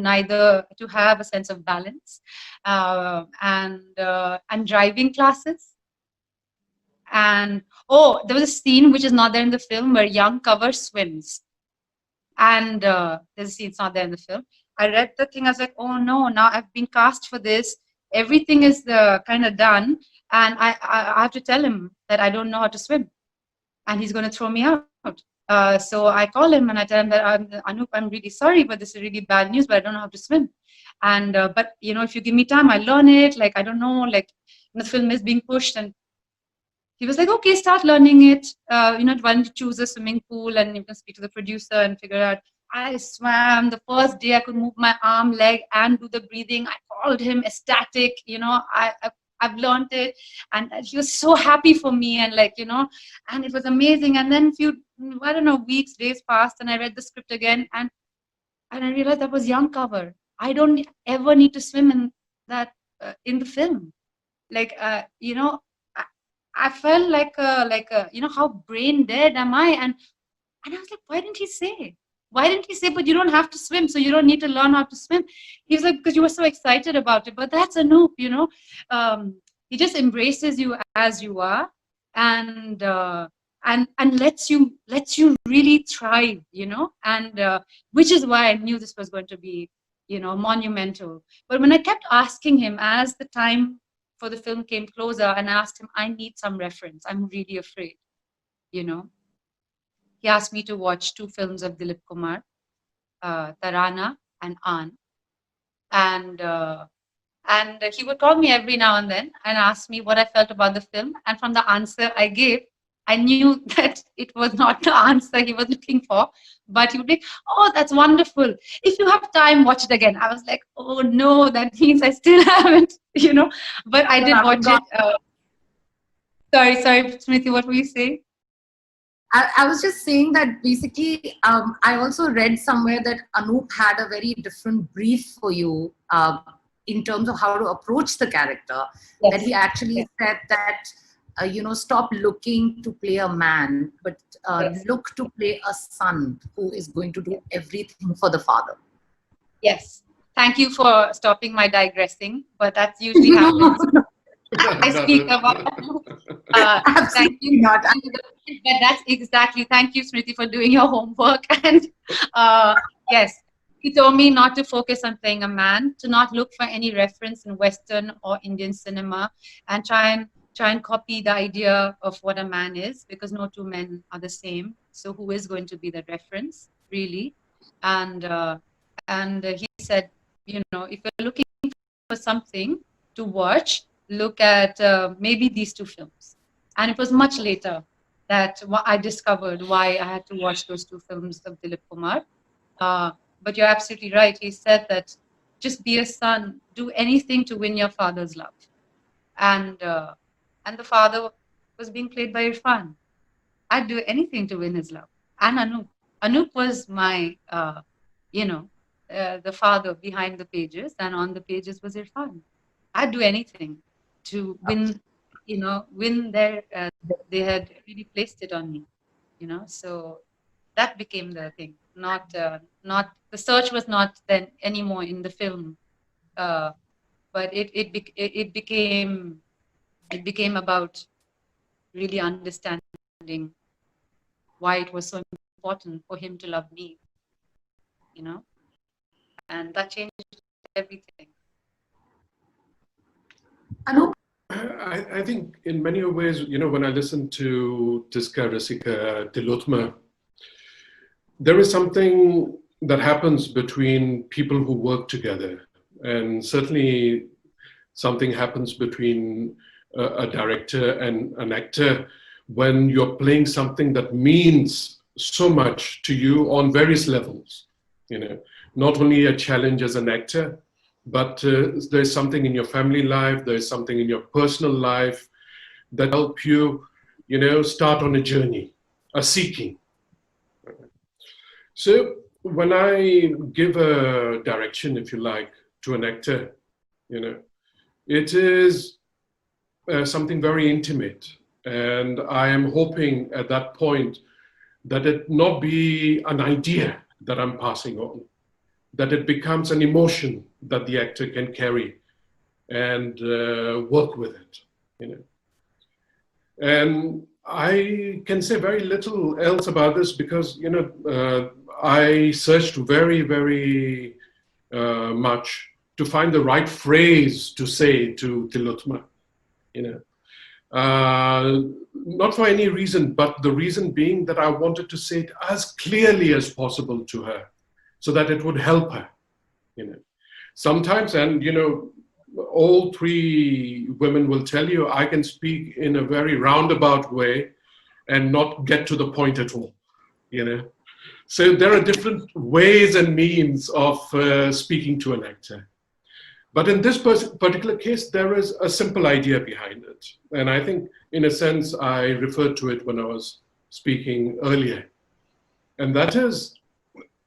have a sense of balance, and driving classes. And there was a scene which is not there in the film where young Cover swims. And there's a scene, it's not there in the film. I read the thing, I was like, oh no, now I've been cast for this. Everything is kind of done. And I have to tell him that I don't know how to swim. And he's going to throw me out. So I call him and I tell him that, Anup, I'm really sorry, but this is really bad news, but I don't know how to swim. And, but, if you give me time, I'll learn it. Like, I don't know, like, the film is being pushed. And he was like, okay, start learning it. Why don't you choose a swimming pool and you can speak to the producer and figure out. I swam. The first day I could move my arm, leg, and do the breathing. I called him ecstatic. I've learned it. And he was so happy for me. And and it was amazing. And then weeks, days passed, and I read the script again. And I realized that was young Cover. I don't ever need to swim in that, in the film. I felt like how brain dead am I? And I was like, why didn't he say? Why didn't he say, but you don't have to swim, so you don't need to learn how to swim? He was like, because you were so excited about it. But that's Anup, he just embraces you as you are, and lets you really thrive, and which is why I knew this was going to be, monumental. But when I kept asking him as the time for the film came closer, and I asked him, I need some reference. I'm really afraid, He asked me to watch 2 films of Dilip Kumar, Tarana and Aan. And he would call me every now and then and ask me what I felt about the film. And from the answer I gave, I knew that it was not the answer he was looking for. But he would be, oh, that's wonderful. If you have time, watch it again. I was like, oh no, that means I still haven't, But I did watch it. Sorry, Smriti, what were you saying? I was just saying that basically, I also read somewhere that Anup had a very different brief for you in terms of how to approach the character. Yes. That he actually said that stop looking to play a man, but look to play a son who is going to do everything for the father. Yes. Thank you for stopping my digressing, but that usually happens. I speak about. Thank you. Not. But that's exactly. Thank you, Smriti, for doing your homework. And yes, he told me not to focus on playing a man, to not look for any reference in Western or Indian cinema, and try and copy the idea of what a man is, because no two men are the same. So who is going to be the reference, really? And he said, if you're looking for something to watch, look at maybe these two films. And it was much later that I discovered why I had to watch those two films of Dilip Kumar. But you're absolutely right. He said that just be a son, do anything to win your father's love. And the father was being played by Irrfan. I'd do anything to win his love. And Anup. Anup was my, the father behind the pages, and on the pages was Irrfan. I'd do anything to win, win their, they had really placed it on me, so that became the thing. Not the search was not then anymore in the film, but it became about really understanding why it was so important for him to love me, and that changed everything. I think in many ways, when I listen to Tiska Rasika Tilotma, there is something that happens between people who work together. And certainly something happens between a director and an actor when you're playing something that means so much to you on various levels. Not only a challenge as an actor, but there's something in your family life, there's something in your personal life that help you, start on a journey, a seeking. So when I give a direction, if you like, to an actor, it is something very intimate. And I am hoping at that point that it not be an idea that I'm passing on, that it becomes an emotion that the actor can carry and work with it, And I can say very little else about this because, I searched very, very much to find the right phrase to say to Tilotma, not for any reason, but the reason being that I wanted to say it as clearly as possible to her so that it would help her, Sometimes, and, all three women will tell you, I can speak in a very roundabout way and not get to the point at all, So there are different ways and means of speaking to an actor. But in this particular case, there is a simple idea behind it. And I think, in a sense, I referred to it when I was speaking earlier. And that is,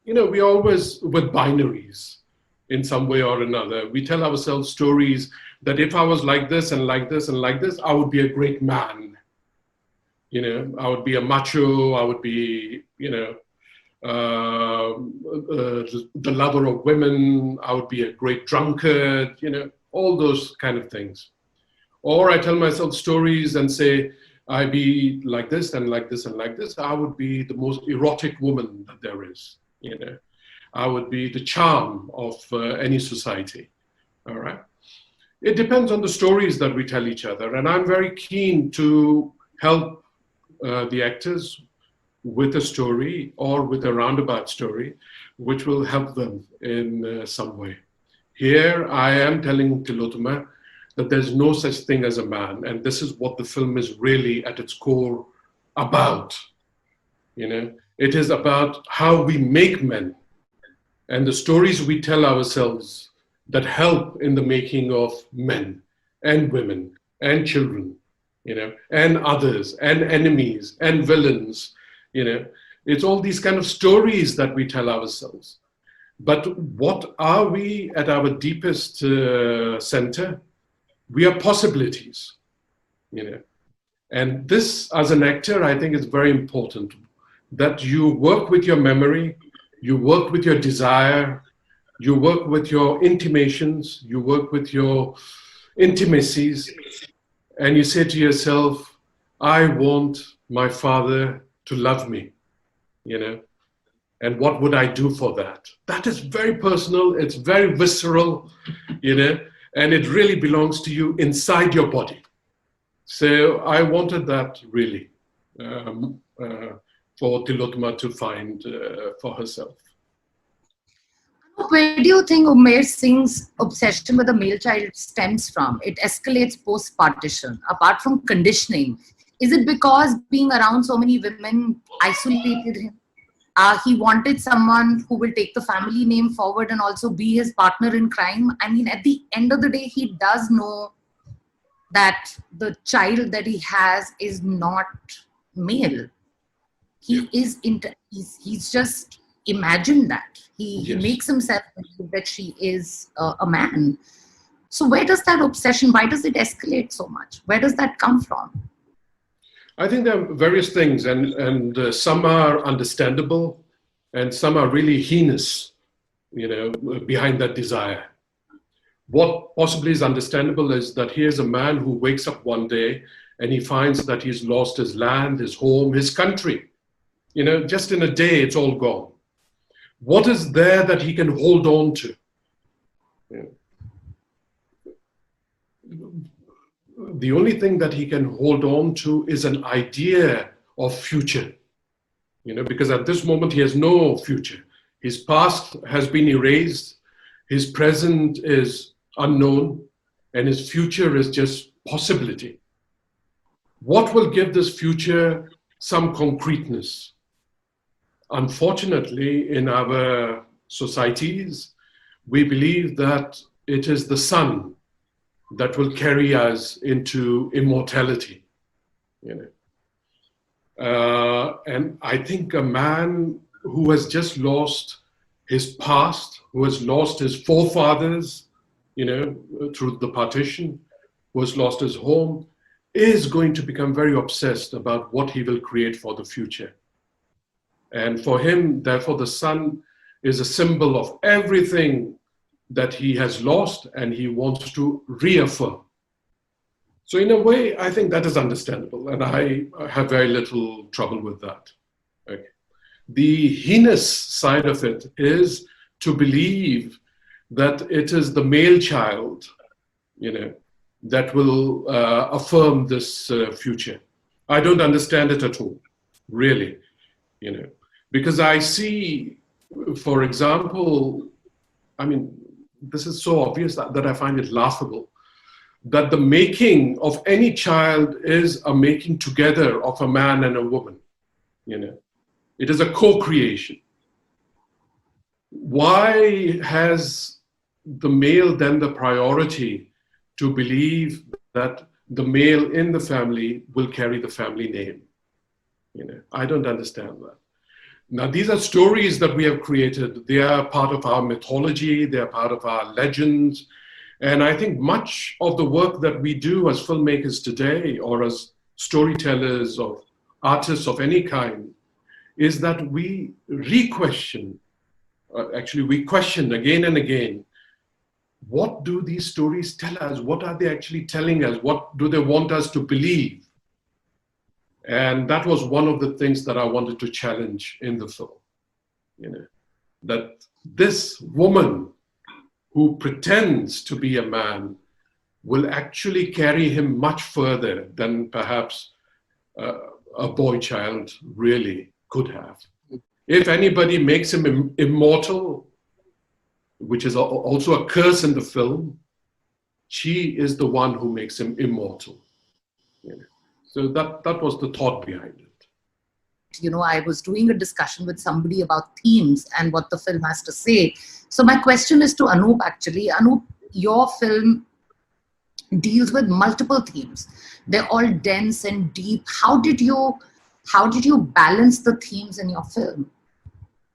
we always, with binaries in some way or another, we tell ourselves stories that if I was like this and like this and like this, I would be a great man. I would be a macho, I would be, the lover of women, I would be a great drunkard, all those kind of things. Or I tell myself stories and say, I'd be like this and like this and like this. I would be the most erotic woman that there is, I would be the charm of any society, all right? It depends on the stories that we tell each other. And I'm very keen to help the actors with a story or with a roundabout story, which will help them in some way. Here I am telling Tilotma that there's no such thing as a man, and this is what the film is really at its core about. It is about how we make men and the stories we tell ourselves that help in the making of men and women and children, and others and enemies and villains. It's all these kind of stories that we tell ourselves. But what are we at our deepest center? We are possibilities, And this, as an actor, I think is very important, that you work with your memory, you work with your desire, you work with your intimations, you work with your intimacies, and you say to yourself, I want my father to love me, you know, and what would I do for that? That is very personal, it's very visceral, you know, and it really belongs to you inside your body. So I wanted that really for Tilotma to find for herself. Where do you think Umair Singh's obsession with a male child stems from? It escalates post-partition. Apart from conditioning, is it because being around so many women isolated him? He wanted someone who will take the family name forward and also be his partner in crime. I mean, at the end of the day, he does know that the child that he has is not male. He is he's just imagined that. He makes himself believe that she is a man. So where does that obsession, why does it escalate so much? Where does that come from? I think there are various things, and some are understandable, and some are really heinous, you know, behind that desire. What possibly is understandable is that here's a man who wakes up one day and he finds that he's lost his land, his home, his country. You know, just in a day, it's all gone. What is there that he can hold on to? You know, the only thing that he can hold on to is an idea of future, you know, because at this moment he has no future. His past has been erased, his present is unknown, and his future is just possibility. What will give this future some concreteness? Unfortunately, in our societies, we believe that it is the sun that will carry us into immortality, you know. And I think a man who has just lost his past, who has lost his forefathers, you know, through the partition, who has lost his home, is going to become very obsessed about what he will create for the future. And for him, therefore, the sun is a symbol of everything that he has lost and he wants to reaffirm. So in a way, I think that is understandable, and I have very little trouble with that. Okay. The heinous side of it is to believe that it is the male child, you know, that will affirm this future. I don't understand it at all, really, you know, because I see, for example, I mean, this is so obvious that I find it laughable, that the making of any child is a making together of a man and a woman, you know. It is a co-creation. Why has the male then the priority to believe that the male in the family will carry the family name? You know, I don't understand that. Now, these are stories that we have created. They are part of our mythology. They are part of our legends. And I think much of the work that we do as filmmakers today, or as storytellers or artists of any kind, is that we re-question, actually we question again and again, what do these stories tell us? What are they actually telling us? What do they want us to believe? And that was one of the things that I wanted to challenge in the film, you know, that this woman who pretends to be a man will actually carry him much further than perhaps a boy child really could have. If anybody makes him immortal, which is also a curse in the film, she is the one who makes him immortal. You know? So that was the thought behind it. You know, I was doing a discussion with somebody about themes and what the film has to say. So my question is to Anoop, actually. Anoop, your film deals with multiple themes. They're all dense and deep. How did you balance the themes in your film?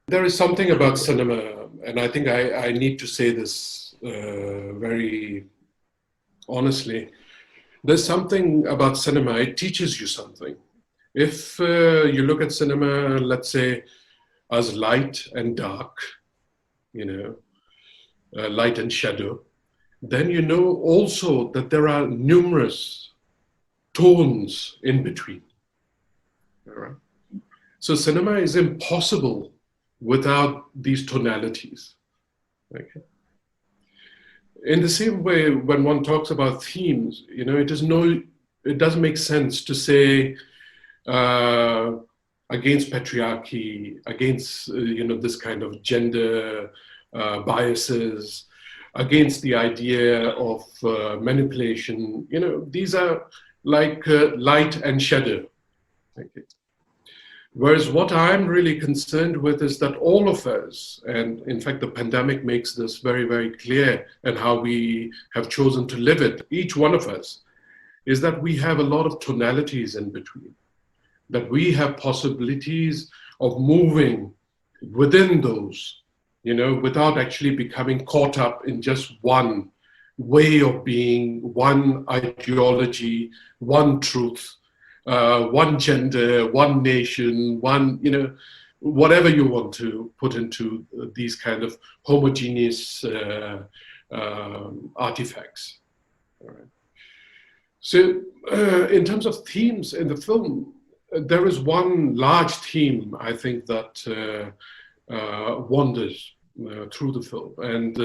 There is something about cinema, and I think I need to say this very honestly, there's something about cinema, it teaches you something. If you look at cinema, let's say, as light and dark, light and shadow, then you know also that there are numerous tones in between. All right? So cinema is impossible without these tonalities. Okay? In the same way, when one talks about themes, it doesn't make sense to say against patriarchy, against this kind of gender biases, against the idea of manipulation. These are like light and shadow. Okay. Whereas what I'm really concerned with is that all of us, and in fact the pandemic makes this very, very clear, and how we have chosen to live it, each one of us, is that we have a lot of tonalities in between, that we have possibilities of moving within those, without actually becoming caught up in just one way of being, one ideology, one truth, one gender, one nation, one, whatever you want to put into these kind of homogeneous artifacts. All right. So in terms of themes in the film, there is one large theme, I think, that wanders through the film. And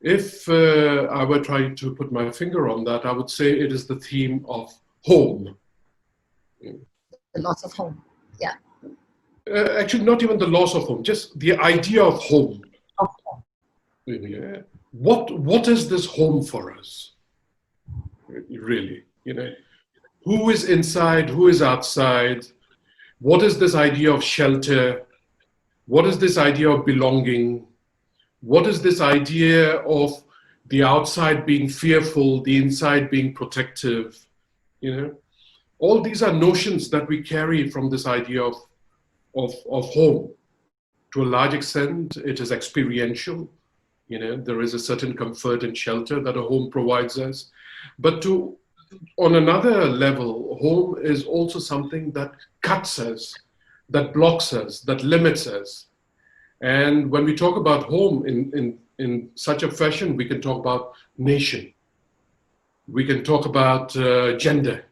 if I were trying to put my finger on that, I would say it is the theme of home. The loss of home, yeah. Actually, not even the loss of home, just the idea of home. Yeah. What is this home for us? Really, who is inside, who is outside? What is this idea of shelter? What is this idea of belonging? What is this idea of the outside being fearful, the inside being protective? All these are notions that we carry from this idea of home. To a large extent, it is experiential. There is a certain comfort and shelter that a home provides us. But on another level, home is also something that cuts us, that blocks us, that limits us. And when we talk about home in such a fashion, we can talk about nation. We can talk about gender.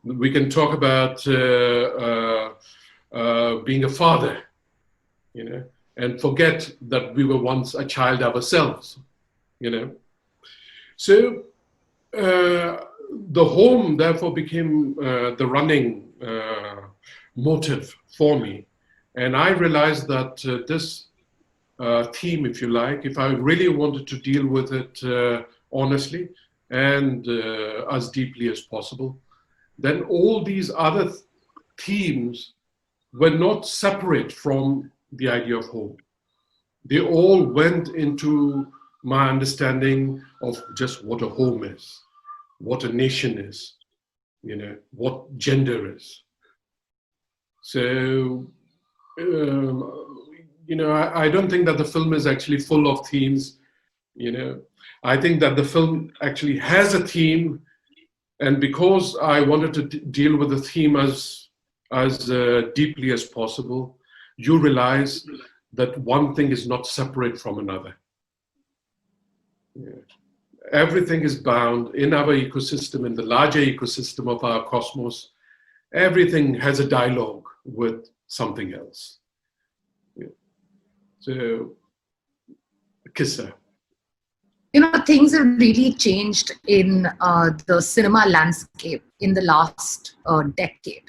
We can talk about being a father, and forget that we were once a child ourselves, So the home therefore became the running motive for me. And I realized that this theme, if you like, if I really wanted to deal with it honestly and as deeply as possible, then all these other themes were not separate from the idea of home. They all went into my understanding of just what a home is, what a nation is, what gender is. So, I don't think that the film is actually full of themes. I think that the film actually has a theme, and because I wanted to deal with the theme as deeply as possible, you realize that one thing is not separate from another. Everything is bound in our ecosystem, in the larger ecosystem of our cosmos. Everything has a dialogue with something else. So, Qissa. Things have really changed in the cinema landscape in the last decade.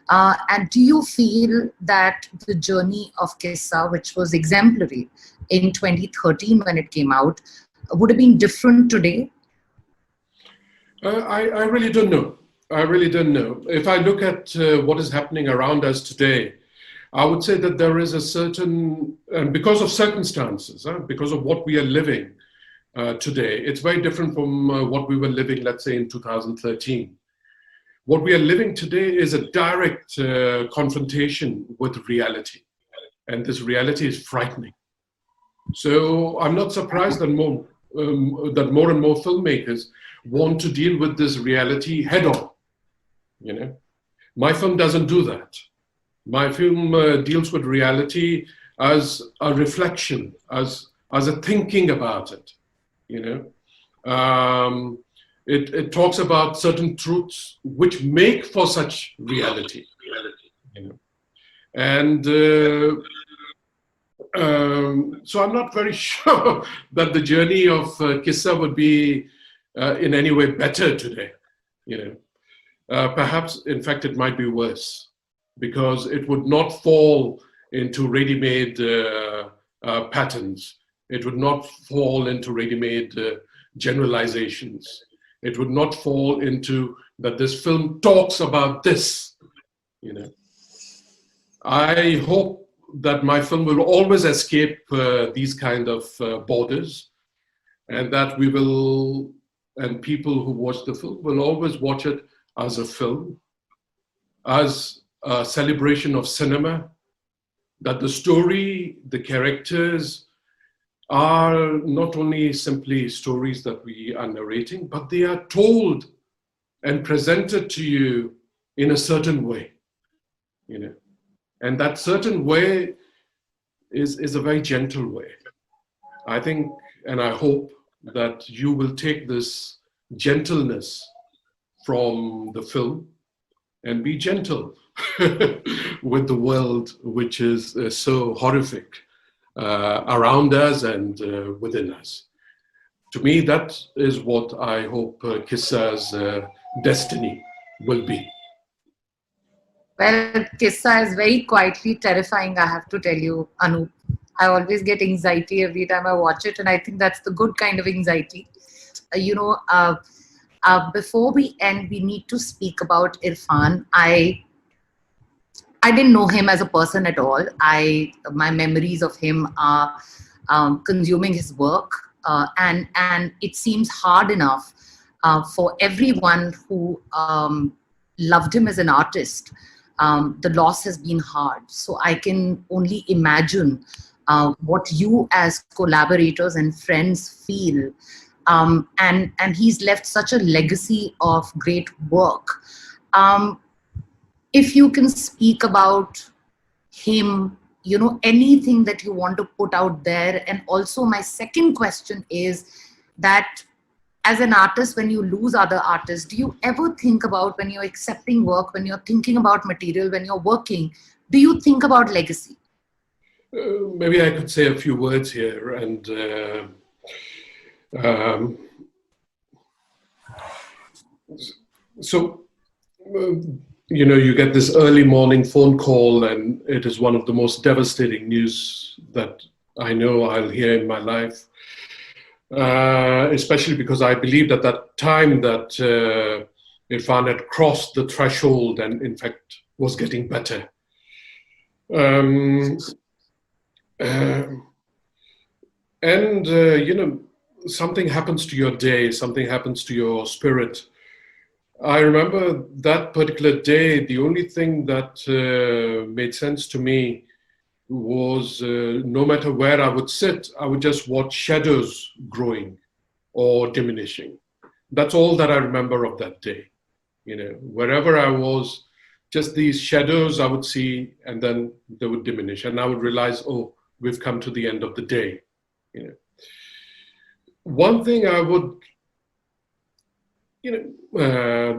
And do you feel that the journey of Qissa, which was exemplary in 2013 when it came out, would have been different today? I really don't know. I really don't know. If I look at what is happening around us today, I would say that there is a certain, because of circumstances, because of what we are living today, it's very different from what we were living, let's say, in 2013. What we are living today is a direct confrontation with reality. And this reality is frightening. So I'm not surprised that more and more filmmakers want to deal with this reality head on. You know, my film doesn't do that. My film deals with reality as a reflection, as a thinking about it. You know, it talks about certain truths which make for such reality. You know, and so I'm not very sure that the journey of Qissa would be in any way better today. You know, perhaps in fact it might be worse, because it would not fall into ready-made patterns. It would not fall into ready-made generalizations. It would not fall into that this film talks about this. You know, I hope that my film will always escape these kind of borders, and that we will, and people who watch the film will always watch it as a film, as a celebration of cinema, that the story, the characters are not only simply stories that we are narrating, but they are told and presented to you in a certain way, you know. And that certain way is a very gentle way. I think, and I hope that you will take this gentleness from the film and be gentle with the world, which is so horrific around us and within us. To me, that is what I hope Qissa's destiny will be. Well, Qissa is very quietly terrifying, I have to tell you, Anup. I always get anxiety every time I watch it, and I think that's the good kind of anxiety. You know, before we end, we need to speak about Irrfan. I didn't know him as a person at all. My memories of him are consuming his work, and it seems hard enough for everyone who loved him as an artist. The loss has been hard. So I can only imagine what you as collaborators and friends feel. And he's left such a legacy of great work. If you can speak about him, you know, anything that you want to put out there. And also my second question is that as an artist, when you lose other artists, do you ever think about, when you're accepting work, when you're thinking about material, when you're working, do you think about legacy? Maybe I could say a few words here. And you know, you get this early morning phone call, and it is one of the most devastating news that I know I'll hear in my life. Especially because I believed at that time that Irrfan had crossed the threshold and in fact was getting better. You know, something happens to your day, something happens to your spirit. I remember that particular day, the only thing that made sense to me was no matter where I would sit, I would just watch shadows growing or diminishing. That's all that I remember of that day. You know, wherever I was, just these shadows I would see, and then they would diminish, and I would realize, oh, we've come to the end of the day. You know, one thing I would, you know,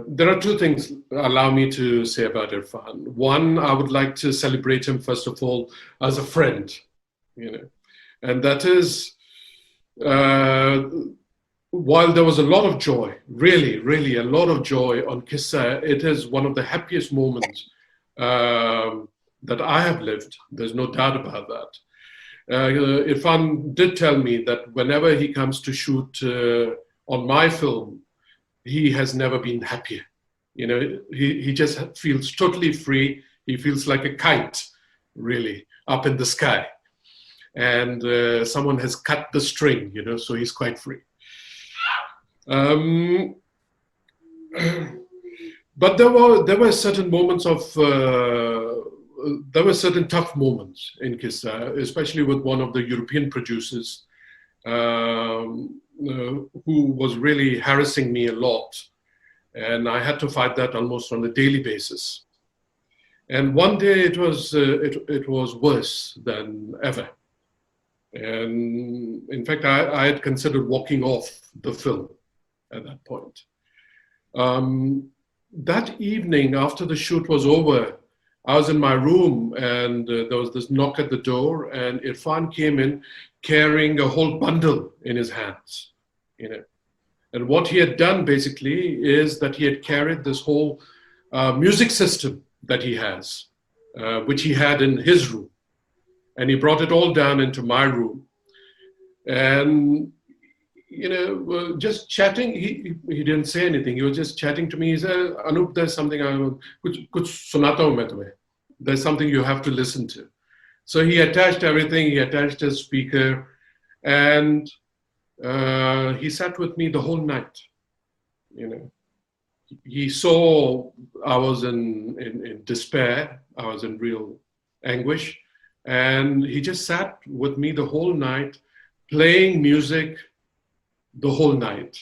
there are two things allow me to say about Irrfan. One, I would like to celebrate him, first of all, as a friend, you know, and that is, while there was a lot of joy, really a lot of joy on Qissa, it is one of the happiest moments that I have lived. There's no doubt about that. Irrfan did tell me that whenever he comes to shoot on my film, he has never been happier. You know, he just feels totally free. He feels like a kite, really, up in the sky. And someone has cut the string, you know, so he's quite free. But there were certain moments of, there were certain tough moments in Qissa, especially with one of the European producers. who was really harassing me a lot. And I had to fight that almost on a daily basis. And one day it was worse than ever. And in fact, I had considered walking off the film at that point. That evening, after the shoot was over, I was in my room and there was this knock at the door, and Irrfan came in carrying a whole bundle in his hands, you know. And what he had done basically is that he had carried this whole music system that he has, which he had in his room. And he brought it all down into my room. And, you know, just chatting, he didn't say anything. He was just chatting to me. He said, Anup, there's something kuch sunata hu main tumhe. There's something you have to listen to. So he attached everything. He attached his speaker. And he sat with me the whole night. You know, he saw I was in despair. I was in real anguish. And he just sat with me the whole night, playing music the whole night.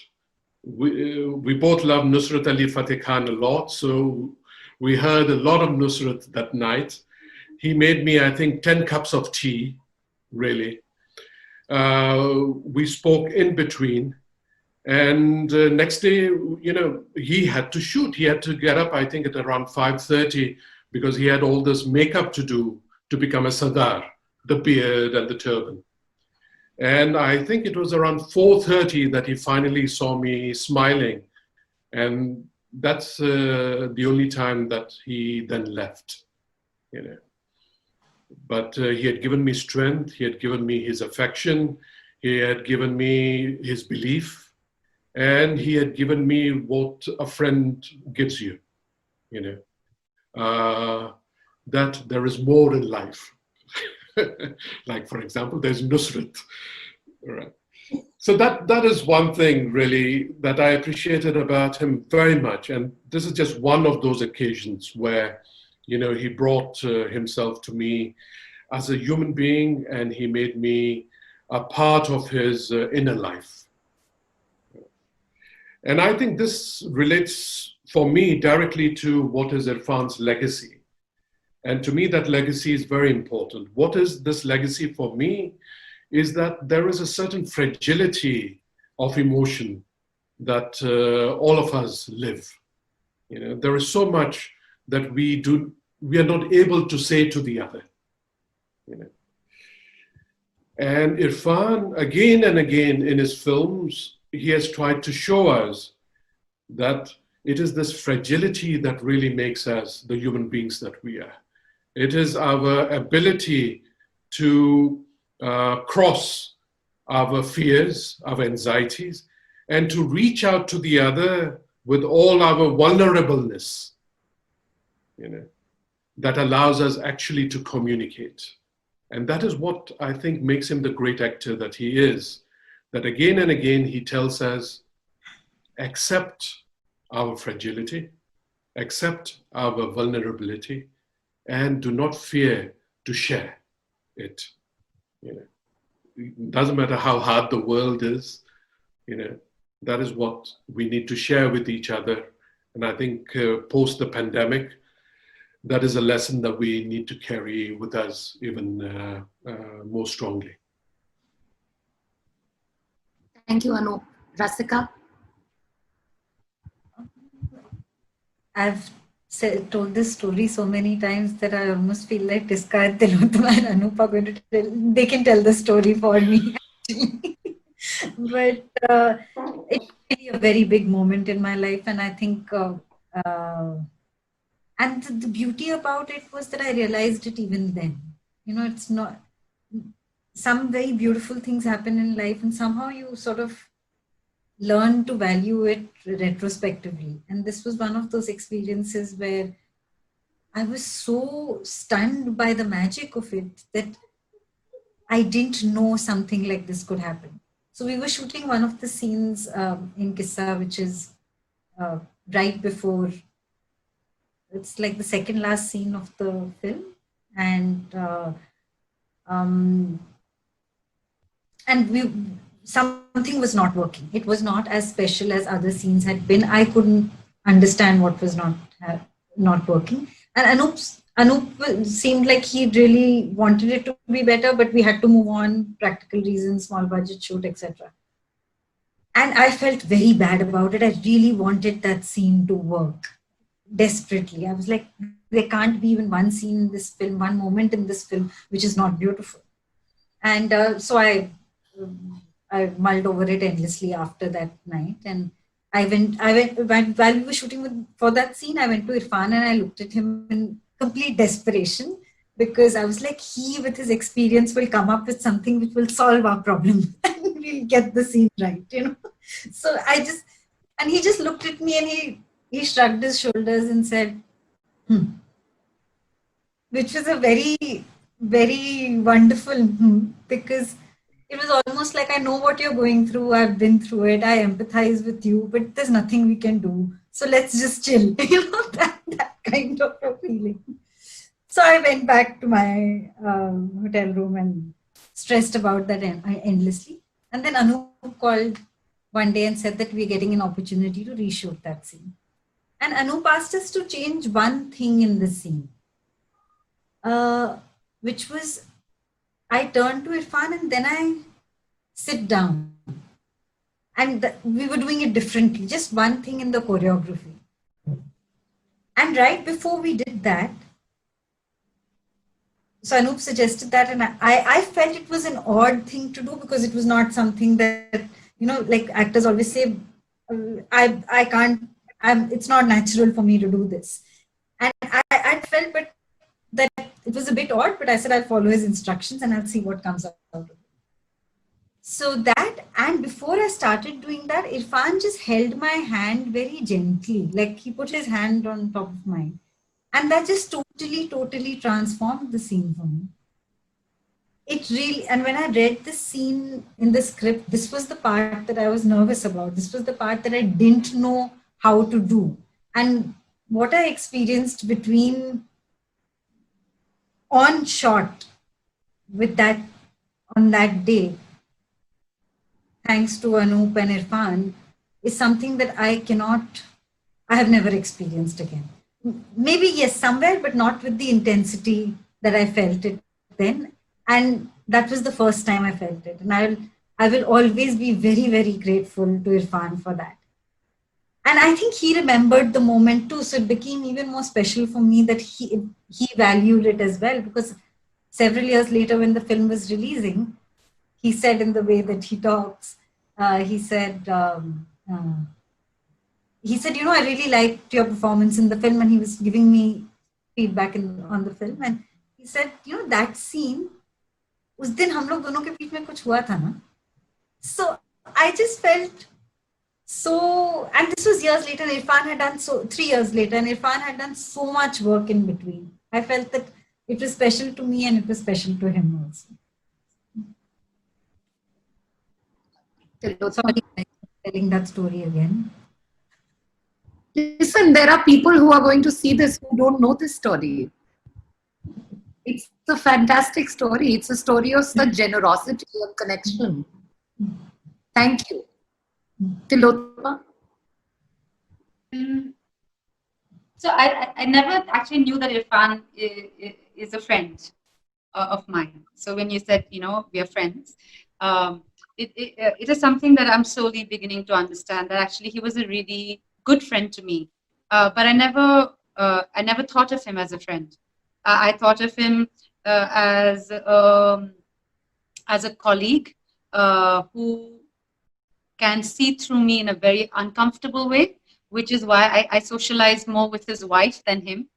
We both love Nusrat Ali Fateh Khan a lot, so we heard a lot of Nusrat that night. He made me, I think, 10 cups of tea, really. We spoke in between. And next day, you know, he had to shoot. He had to get up, I think, at around 5:30 because he had all this makeup to do to become a Sardar, the beard and the turban. And I think it was around 4:30 that he finally saw me smiling. And that's the only time that he then left, you know. But he had given me strength, he had given me his affection, he had given me his belief, and he had given me what a friend gives you, you know. That there is more in life. Like, for example, there's Nusrat. Right. So that is one thing really that I appreciated about him very much. And this is just one of those occasions where, you know, he brought himself to me as a human being and he made me a part of his inner life. And I think this relates for me directly to what is Irrfan's legacy. And to me, that legacy is very important. What is this legacy for me is that there is a certain fragility of emotion that all of us live. You know, there is so much that we are not able to say to the other. You know. And Irrfan, again and again in his films, he has tried to show us that it is this fragility that really makes us the human beings that we are. It is our ability to cross our fears, our anxieties, and to reach out to the other with all our vulnerableness, you know, that allows us actually to communicate. And that is what I think makes him the great actor that he is, that again and again he tells us, accept our fragility, accept our vulnerability, and do not fear to share it. You know, it doesn't matter how hard the world is, you know, that is what we need to share with each other. And I think post the pandemic, that is a lesson that we need to carry with us even more strongly. Thank you, Anup. Rasika? I've told this story so many times that I almost feel like Qissa, Tilottama and Anup are going to they can tell the story for me, actually. But it's really a very big moment in my life, and I think, and the beauty about it was that I realized it even then. You know, it's not, some very beautiful things happen in life, and somehow you sort of learn to value it retrospectively. And this was one of those experiences where I was so stunned by the magic of it that I didn't know something like this could happen. So we were shooting one of the scenes in Qissa, which is right before, it's like the second last scene of the film. And something was not working. It was not as special as other scenes had been. I couldn't understand what was not working. And Anup seemed like he really wanted it to be better, but we had to move on, practical reasons, small budget shoot, etc. And I felt very bad about it. I really wanted that scene to work desperately. I was like, there can't be even one scene in this film, one moment in this film, which is not beautiful. And so I mulled over it endlessly after that night. And while we were shooting for that scene, I went to Irrfan and I looked at him in complete desperation, because I was like, he with his experience will come up with something which will solve our problem and we'll get the scene right, you know. So and he just looked at me and he shrugged his shoulders and said, which was a very, very wonderful, because it was almost like, I know what you're going through. I've been through it. I empathize with you, but there's nothing we can do. So let's just chill. You know, that kind of a feeling. So I went back to my hotel room and stressed about that endlessly. And then Anup called one day and said that we're getting an opportunity to reshoot that scene. And Anup asked us to change one thing in the scene, which was, I turned to Irrfan and then I sit down. And we were doing it differently, just one thing in the choreography. And right before we did that, so Anup suggested that, and I felt it was an odd thing to do, because it was not something that, you know, like actors always say, I can't, it's not natural for me to do this. And I felt that it was a bit odd, but I said I'll follow his instructions and I'll see what comes out of it. So that, and before I started doing that, Irrfan just held my hand very gently, like he put his hand on top of mine. And that just totally transformed the scene for me. It really, and when I read this scene in the script, this was the part that I was nervous about. This was the part that I didn't know how to do. And what I experienced between on shot with that, on that day, thanks to Anup and Irrfan, is something that I have never experienced again. Maybe yes, somewhere, but not with the intensity that I felt it then. And that was the first time I felt it. And I will always be very, very grateful to Irrfan for that. And I think he remembered the moment too. So it became even more special for me that he valued it as well, because several years later when the film was releasing, he said, in the way that he talks, he said, you know, I really liked your performance in the film, and he was giving me feedback on the film. And he said, you know, that scene, उस दिन हम लोग दोनों के बीच में कुछ हुआ था ना. So I just felt so, and this was years later, and Irrfan had done 3 years later, and Irrfan had done so much work in between. I felt that it was special to me and it was special to him also. Sorry, telling that story again. Listen, there are people who are going to see this who don't know this story. It's a fantastic story. It's a story of such generosity and connection. Thank you. Tilotma? So I never actually knew that Irrfan is a friend of mine. So when you said, you know, we are friends, it is something that I'm slowly beginning to understand, that actually he was a really good friend to me. But I never thought of him as a friend. I thought of him as a colleague who can see through me in a very uncomfortable way, which is why I socialized more with his wife than him,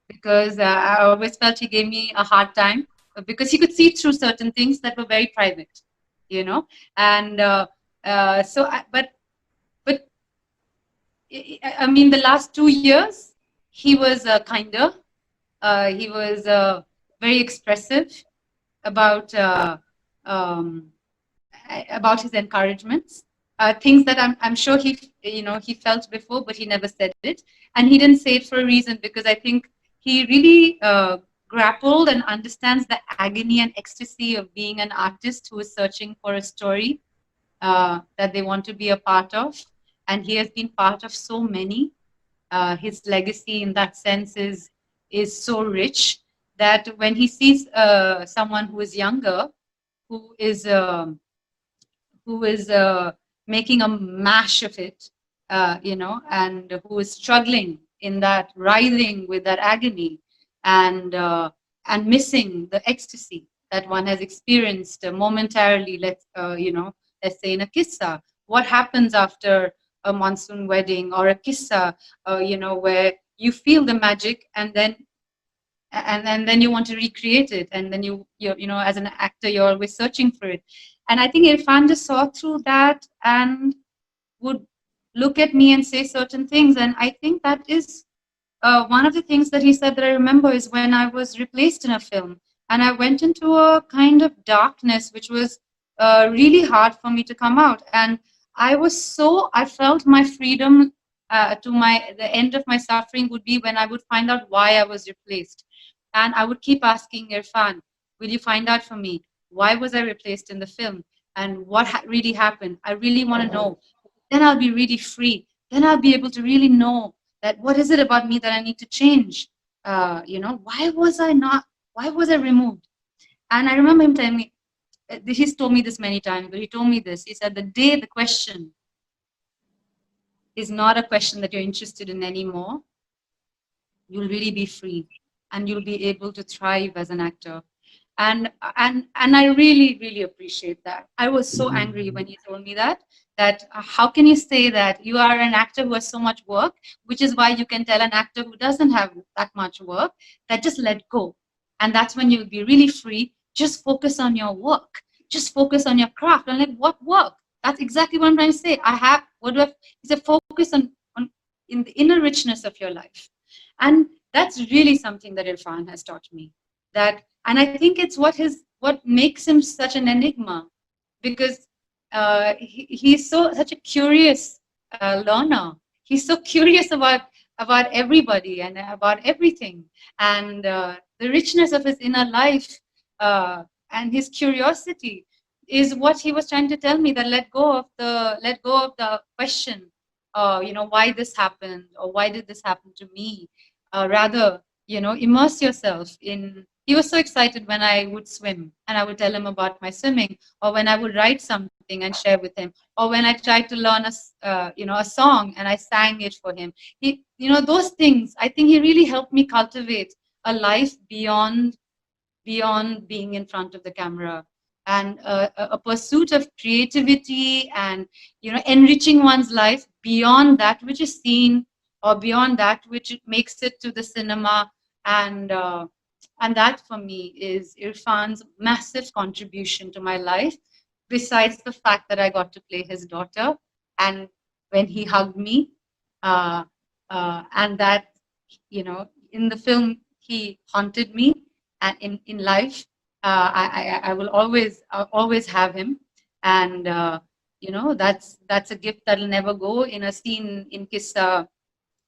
because I always felt he gave me a hard time, because he could see through certain things that were very private, you know. And but I mean, the last 2 years, he was kinder. He was very expressive about his encouragements. Things that I'm sure he felt before, but he never said it, and he didn't say it for a reason, because I think he really grappled and understands the agony and ecstasy of being an artist who is searching for a story that they want to be a part of. And he has been part of so many. His legacy in that sense is so rich that when he sees someone who is younger, who is making a mash of it, and who is struggling in that, writhing with that agony, and missing the ecstasy that one has experienced momentarily. Let's say in a Qissa, what happens after a monsoon wedding, or a Qissa, where you feel the magic, and then you want to recreate it, and then you as an actor, you're always searching for it. And I think Irfan just saw through that and would look at me and say certain things. And I think that is one of the things that he said that I remember is when I was replaced in a film, and I went into a kind of darkness, which was really hard for me to come out. And I felt my freedom the end of my suffering would be when I would find out why I was replaced. And I would keep asking Irfan, will you find out for me? Why was I replaced in the film? And what really happened? I really want to know. Then I'll be really free. Then I'll be able to really know that what is it about me that I need to change? Why was I removed? And I remember him telling me, he's told me this many times, but he told me this. He said, the day the question is not a question that you're interested in anymore, you'll really be free, and you'll be able to thrive as an actor. And I really, really appreciate that. I was so angry when he told me that how can you say that you are an actor who has so much work, which is why you can tell an actor who doesn't have that much work that just let go. And that's when you'll be really free. Just focus on your work. Just focus on your craft. And like, what work? That's exactly what I'm trying to say. It's a focus on in the inner richness of your life. And that's really something that Irfan has taught me. And I think it's what makes him such an enigma, because he's such a curious learner. He's so curious about everybody and about everything, and the richness of his inner life and his curiosity is what he was trying to tell me. That let go of the question, why this happened, or why did this happen to me? Rather, immerse yourself in. He was so excited when I would swim and I would tell him about my swimming, or when I would write something and share with him, or when I tried to learn a song and I sang it for him. Those things, I think he really helped me cultivate a life beyond being in front of the camera, and a pursuit of creativity and enriching one's life beyond that which is seen, or beyond that which makes it to the cinema. And that for me is Irfan's massive contribution to my life, besides the fact that I got to play his daughter, and when he hugged me, and that in the film he haunted me, and in life I will always have him. And that's a gift that'll never go. In a scene in Qissa,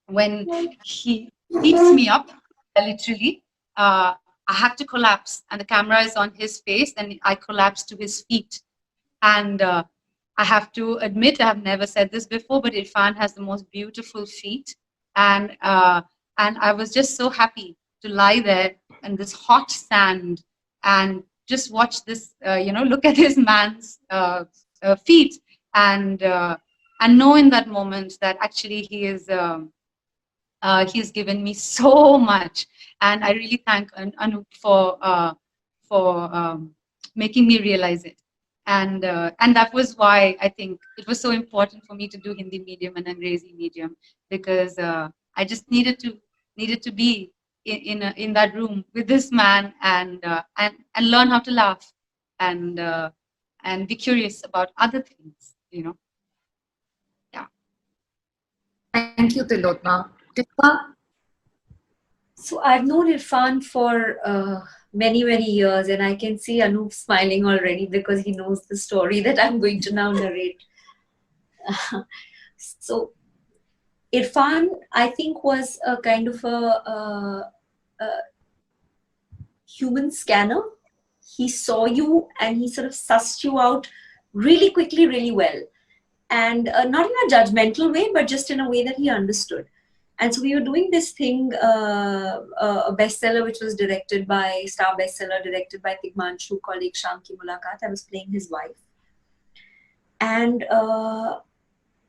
when he beats me up, literally, I have to collapse, and the camera is on his face, and I collapse to his feet. And I have to admit, I have never said this before, but Irfan has the most beautiful feet, and I was just so happy to lie there in this hot sand and just watch this, look at his man's feet, and know in that moment that actually he is. He's given me so much, and I really thank Anup for making me realize it. And that was why I think it was so important for me to do Hindi medium and Angrezi medium, because I just needed to be in that room with this man, and learn how to laugh, and be curious about other things. Yeah. Thank you, Tilotna. So I've known Irfan for many, many years, and I can see Anup smiling already because he knows the story that I'm going to now narrate. So Irfan, I think, was a kind of a human scanner. He saw you and he sort of sussed you out really quickly, really well. And not in a judgmental way, but just in a way that he understood. And so we were doing this thing, a bestseller, which was star bestseller directed by Tigmanshu, called Ek Shaam Ki Mulaqat. I was playing his wife. And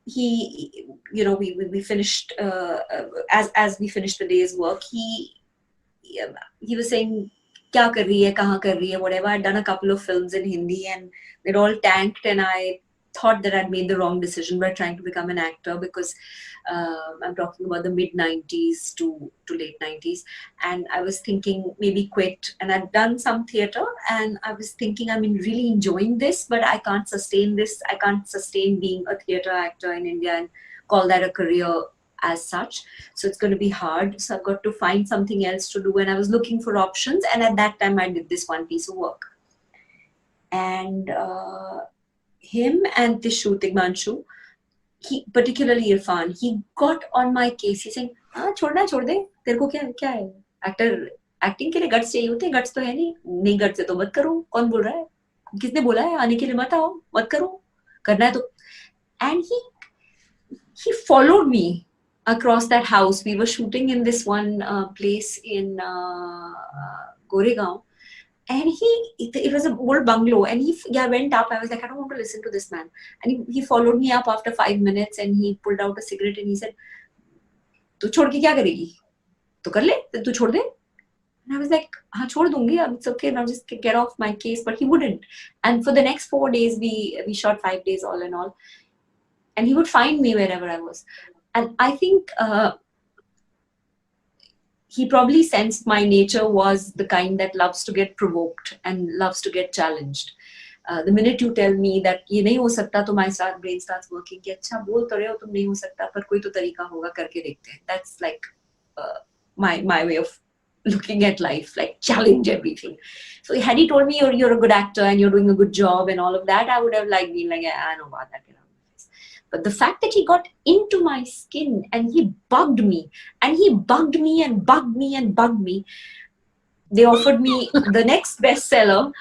we finished, as we finished the day's work, he was saying, kya kar rahi hai, kahan kar rahi hai, whatever. I'd done a couple of films in Hindi and they'd all tanked, and I thought that I'd made the wrong decision by trying to become an actor, because I'm talking about the mid-90s to late 90s, and I was thinking maybe quit. And I'd done some theatre, and I was thinking, I'm really enjoying this, but I can't sustain this. I can't sustain being a theatre actor in India and call that a career as such. So it's going to be hard. So I've got to find something else to do, and I was looking for options. And at that time, I did this one piece of work. And him and Tishu, Tigmanshu, particularly Irrfan, he got on my case. He's saying, छोड़ना छोड़ दे, तेरे को क्या है? Acting के लिए guts चाहिए होते हैं, गट्स तो है नहीं गट्स है तो मत करो, कौन बोल रहा है, किसने बोला है आने के लिए, मत आओ, मत करो, करना है तो. And he followed me across that house. We were shooting in this one place in Goregaon. And it was an old bungalow, and he went up. I was like, I don't want to listen to this man. And he followed me up after 5 minutes, and he pulled out a cigarette and he said, "Tu chhod ke kya karegi? Tu kar le, tu chhod de." And I was like, "Haan, chhod dungi. It's okay. Now just get off my case." But he wouldn't. And for the next 4 days, we shot 5 days all in all. And he would find me wherever I was. And I think he probably sensed my nature was the kind that loves to get provoked and loves to get challenged. The minute you tell me that ये नहीं हो सकता, तो my brain starts working. कि अच्छा बोल तो रहे हो तुम नहीं हो सकता, पर कोई तो तरीका होगा, करके देखते हैं. That's like my way of looking at life, like challenge everything. So had he told me you're a good actor and you're doing a good job and all of that, I would have been like, I know about that. But the fact that he got into my skin and he bugged me, and he bugged me and bugged me and bugged me. They offered me the next bestseller,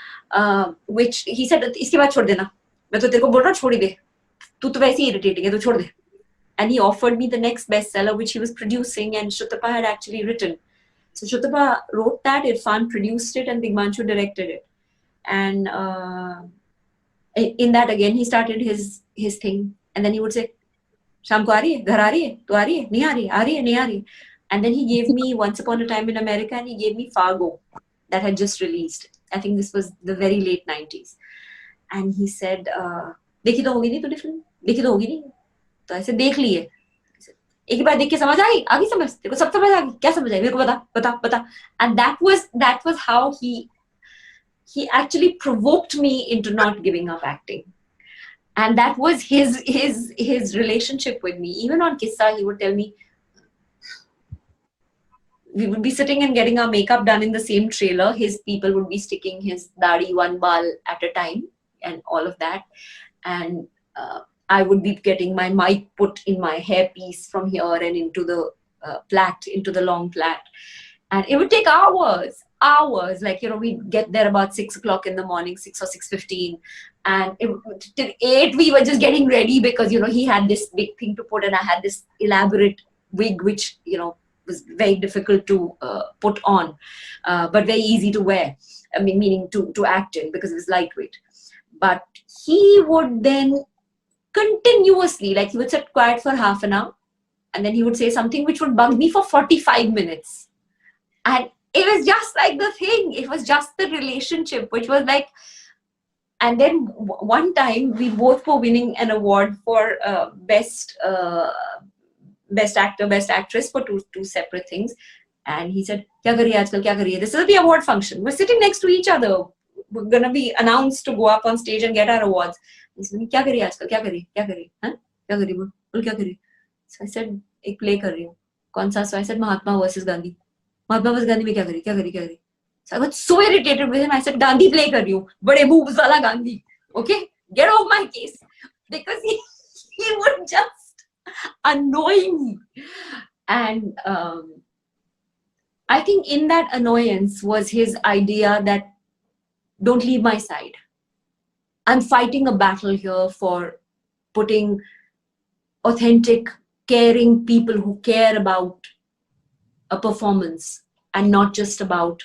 which he said, "Iske baad chhod dena. Main to tere ko bol raha chhod hi de. Tu to waise hi irritating hai, to chhod de." And he offered me the next bestseller, which he was producing, and Shutapa had actually written. So Shutapa wrote that, Irrfan produced it, and Tigmanshu directed it. And in that again, he started his thing. And then he would say, "Sham ko aa rahi hai, ghar aa rahi hai, tu aa rahi hai, nahi aa rahi, aa rahi hai, nahi aa rahi." And then he gave me Once Upon a Time in America, and he gave me Fargo, that had just released. I think this was the very late 90s. And he said, "Dekhi to hogi nahi tujhe film? Dekhi to hogi nahi?" So I said, "Dekh liye." एक बार देख के समझ आई, आगे समझ, तेरे को सब समझ आ गई, क्या समझ आई, मेरे को बता. And that was how he actually provoked me into not giving up acting. And that was his relationship with me. Even on Qissa, he would tell me, we would be sitting and getting our makeup done in the same trailer. His people would be sticking his dadi one ball at a time and all of that. And I would be getting my mic put in my hairpiece from here and into the plait, into the long plait. And it would take hours. Like, we'd get there about 6 o'clock in the morning, 6 or 6:15. And till 8, we were just getting ready because, he had this big thing to put, and I had this elaborate wig, which, was very difficult to put on, but very easy to wear. I mean, meaning to act in, because it was lightweight. But he would then continuously, like, he would sit quiet for half an hour, and then he would say something which would bug me for 45 minutes. And it was just like the thing. It was just the relationship, which was like, and then one time we both were winning an award for best actor, best actress for two separate things. And he said, "Kya kar rahi hai aajkal, kya kar rahi hai?" This is the award function. We're sitting next to each other. We're going to be announced to go up on stage and get our awards. He said, "Kya kar rahi hai aajkal, kya kar rahi hai, kya kar rahi hai, kya kar rahi hai, bol kya kar rahi hai?" So I said, "Ek play kar rahi hu." Kaun sa? So I said, "Mahatma versus Gandhi." "Mahatma versus Gandhi mein kya kar rahi, kya kar rahi, kya kar rahi?" So I got so irritated with him. I said, "Gandhi play kar rahi hu, bade boobs wala Gandhi. Okay, get off my case." Because he would just annoy me. And I think in that annoyance was his idea that don't leave my side. I'm fighting a battle here for putting authentic, caring people who care about a performance and not just about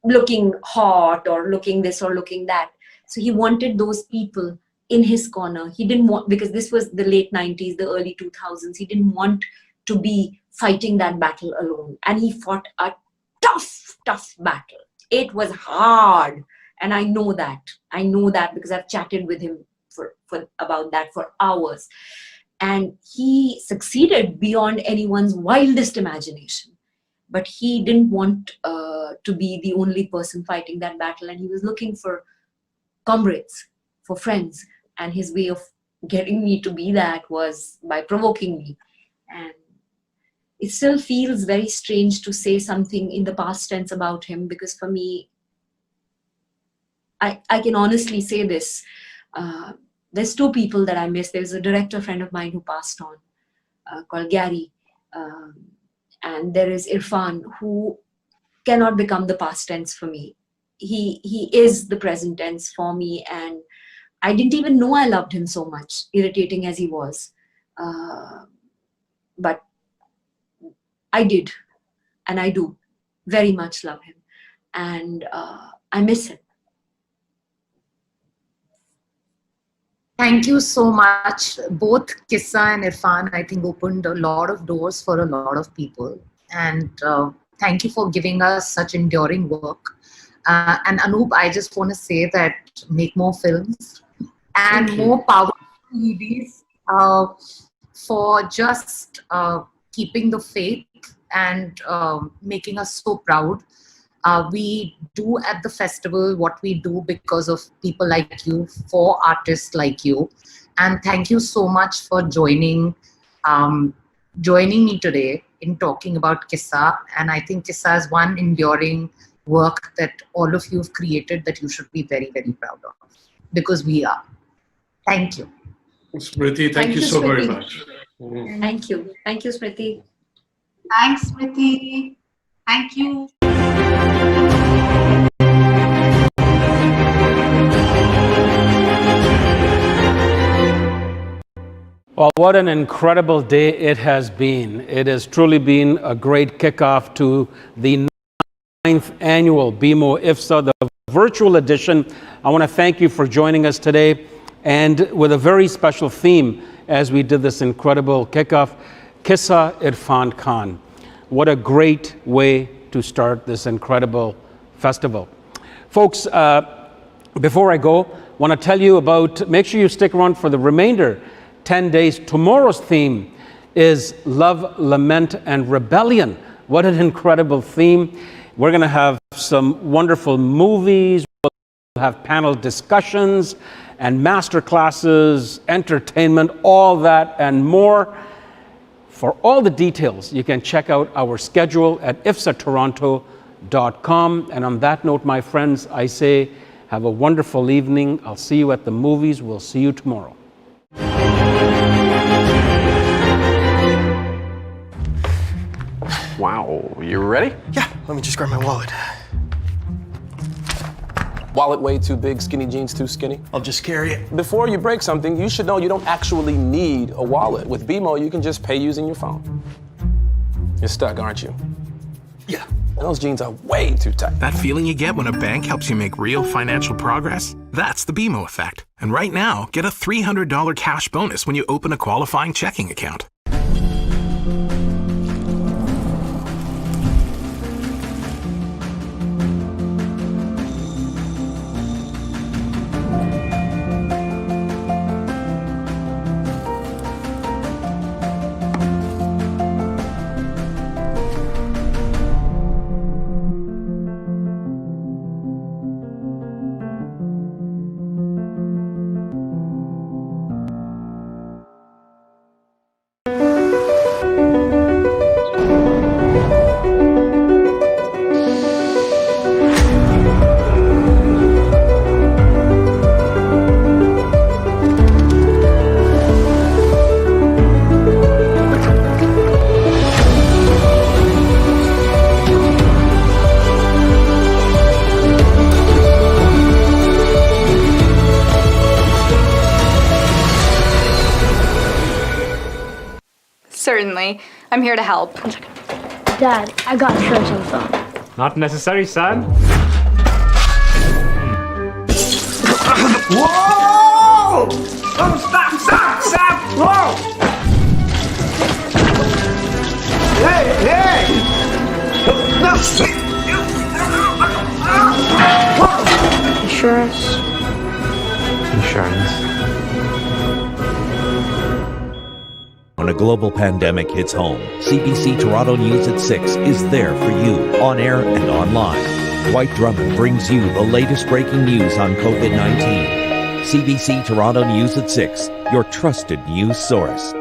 looking hot or looking this or looking that. So he wanted those people in his corner. He didn't want, because this was the late 90s, the early 2000s, he didn't want to be fighting that battle alone. And he fought a tough battle. It was hard. And I know that. I know that because I've chatted with him for about that for hours. And he succeeded beyond anyone's wildest imagination. But he didn't want to be the only person fighting that battle. And he was looking for comrades, for friends. And his way of getting me to be that was by provoking me. And it still feels very strange to say something in the past tense about him, because for me, I can honestly say this. There's two people that I miss. There's a director friend of mine who passed on, called Gary. And there is Irrfan, who cannot become the past tense for me. He is the present tense for me. And I didn't even know I loved him so much, irritating as he was. But I did, and I do very much love him. And I miss him. Thank you so much. Both Qissa and Irrfan, I think, opened a lot of doors for a lot of people. And thank you for giving us such enduring work. And Anup, I just want to say that make more films and more power to EDs for just keeping the faith and making us so proud. We do at the festival what we do because of people like you, for artists like you. And thank you so much for joining me today in talking about Qissa. And I think Qissa is one enduring work that all of you have created that you should be very, very proud of, because we are. Thank you. Smriti, thank you so Smriti. very much. Thank you. Thank you, Smriti. Thanks, Smriti. Thank you. Well, what an incredible day it has been. It has truly been a great kickoff to the 9th annual BMO IFFSA, the virtual edition. I want to thank you for joining us today, and with a very special theme as we did this incredible kickoff, Qissa Irrfan Khan. What a great way to start this incredible festival. Folks, before I go, I want to tell you about, make sure you stick around for the remainder 10 days. Tomorrow's theme is Love, Lament, and Rebellion. What an incredible theme. We're going to have some wonderful movies, we'll have panel discussions and master classes, entertainment, all that and more. For all the details, you can check out our schedule at IFFSAToronto.com. And on that note, my friends, I say have a wonderful evening. I'll see you at the movies. We'll see you tomorrow. Wow, you ready? Yeah, let me just grab my wallet. Wallet way too big, skinny jeans too skinny? I'll just carry it. Before you break something, you should know you don't actually need a wallet. With BMO, you can just pay using your phone. You're stuck, aren't you? Yeah. And those jeans are way too tight. That feeling you get when a bank helps you make real financial progress? That's the BMO effect. And right now, get a $300 cash bonus when you open a qualifying checking account. Certainly. I'm here to help. Dad, I got insurance on the phone. Not necessary, son. Whoa! Oh, stop! Whoa! Hey! No! Insurance. When a global pandemic hits home, CBC Toronto News at 6 is there for you, on air and online. Dwight Drummond brings you the latest breaking news on COVID-19. CBC Toronto News at 6, your trusted news source.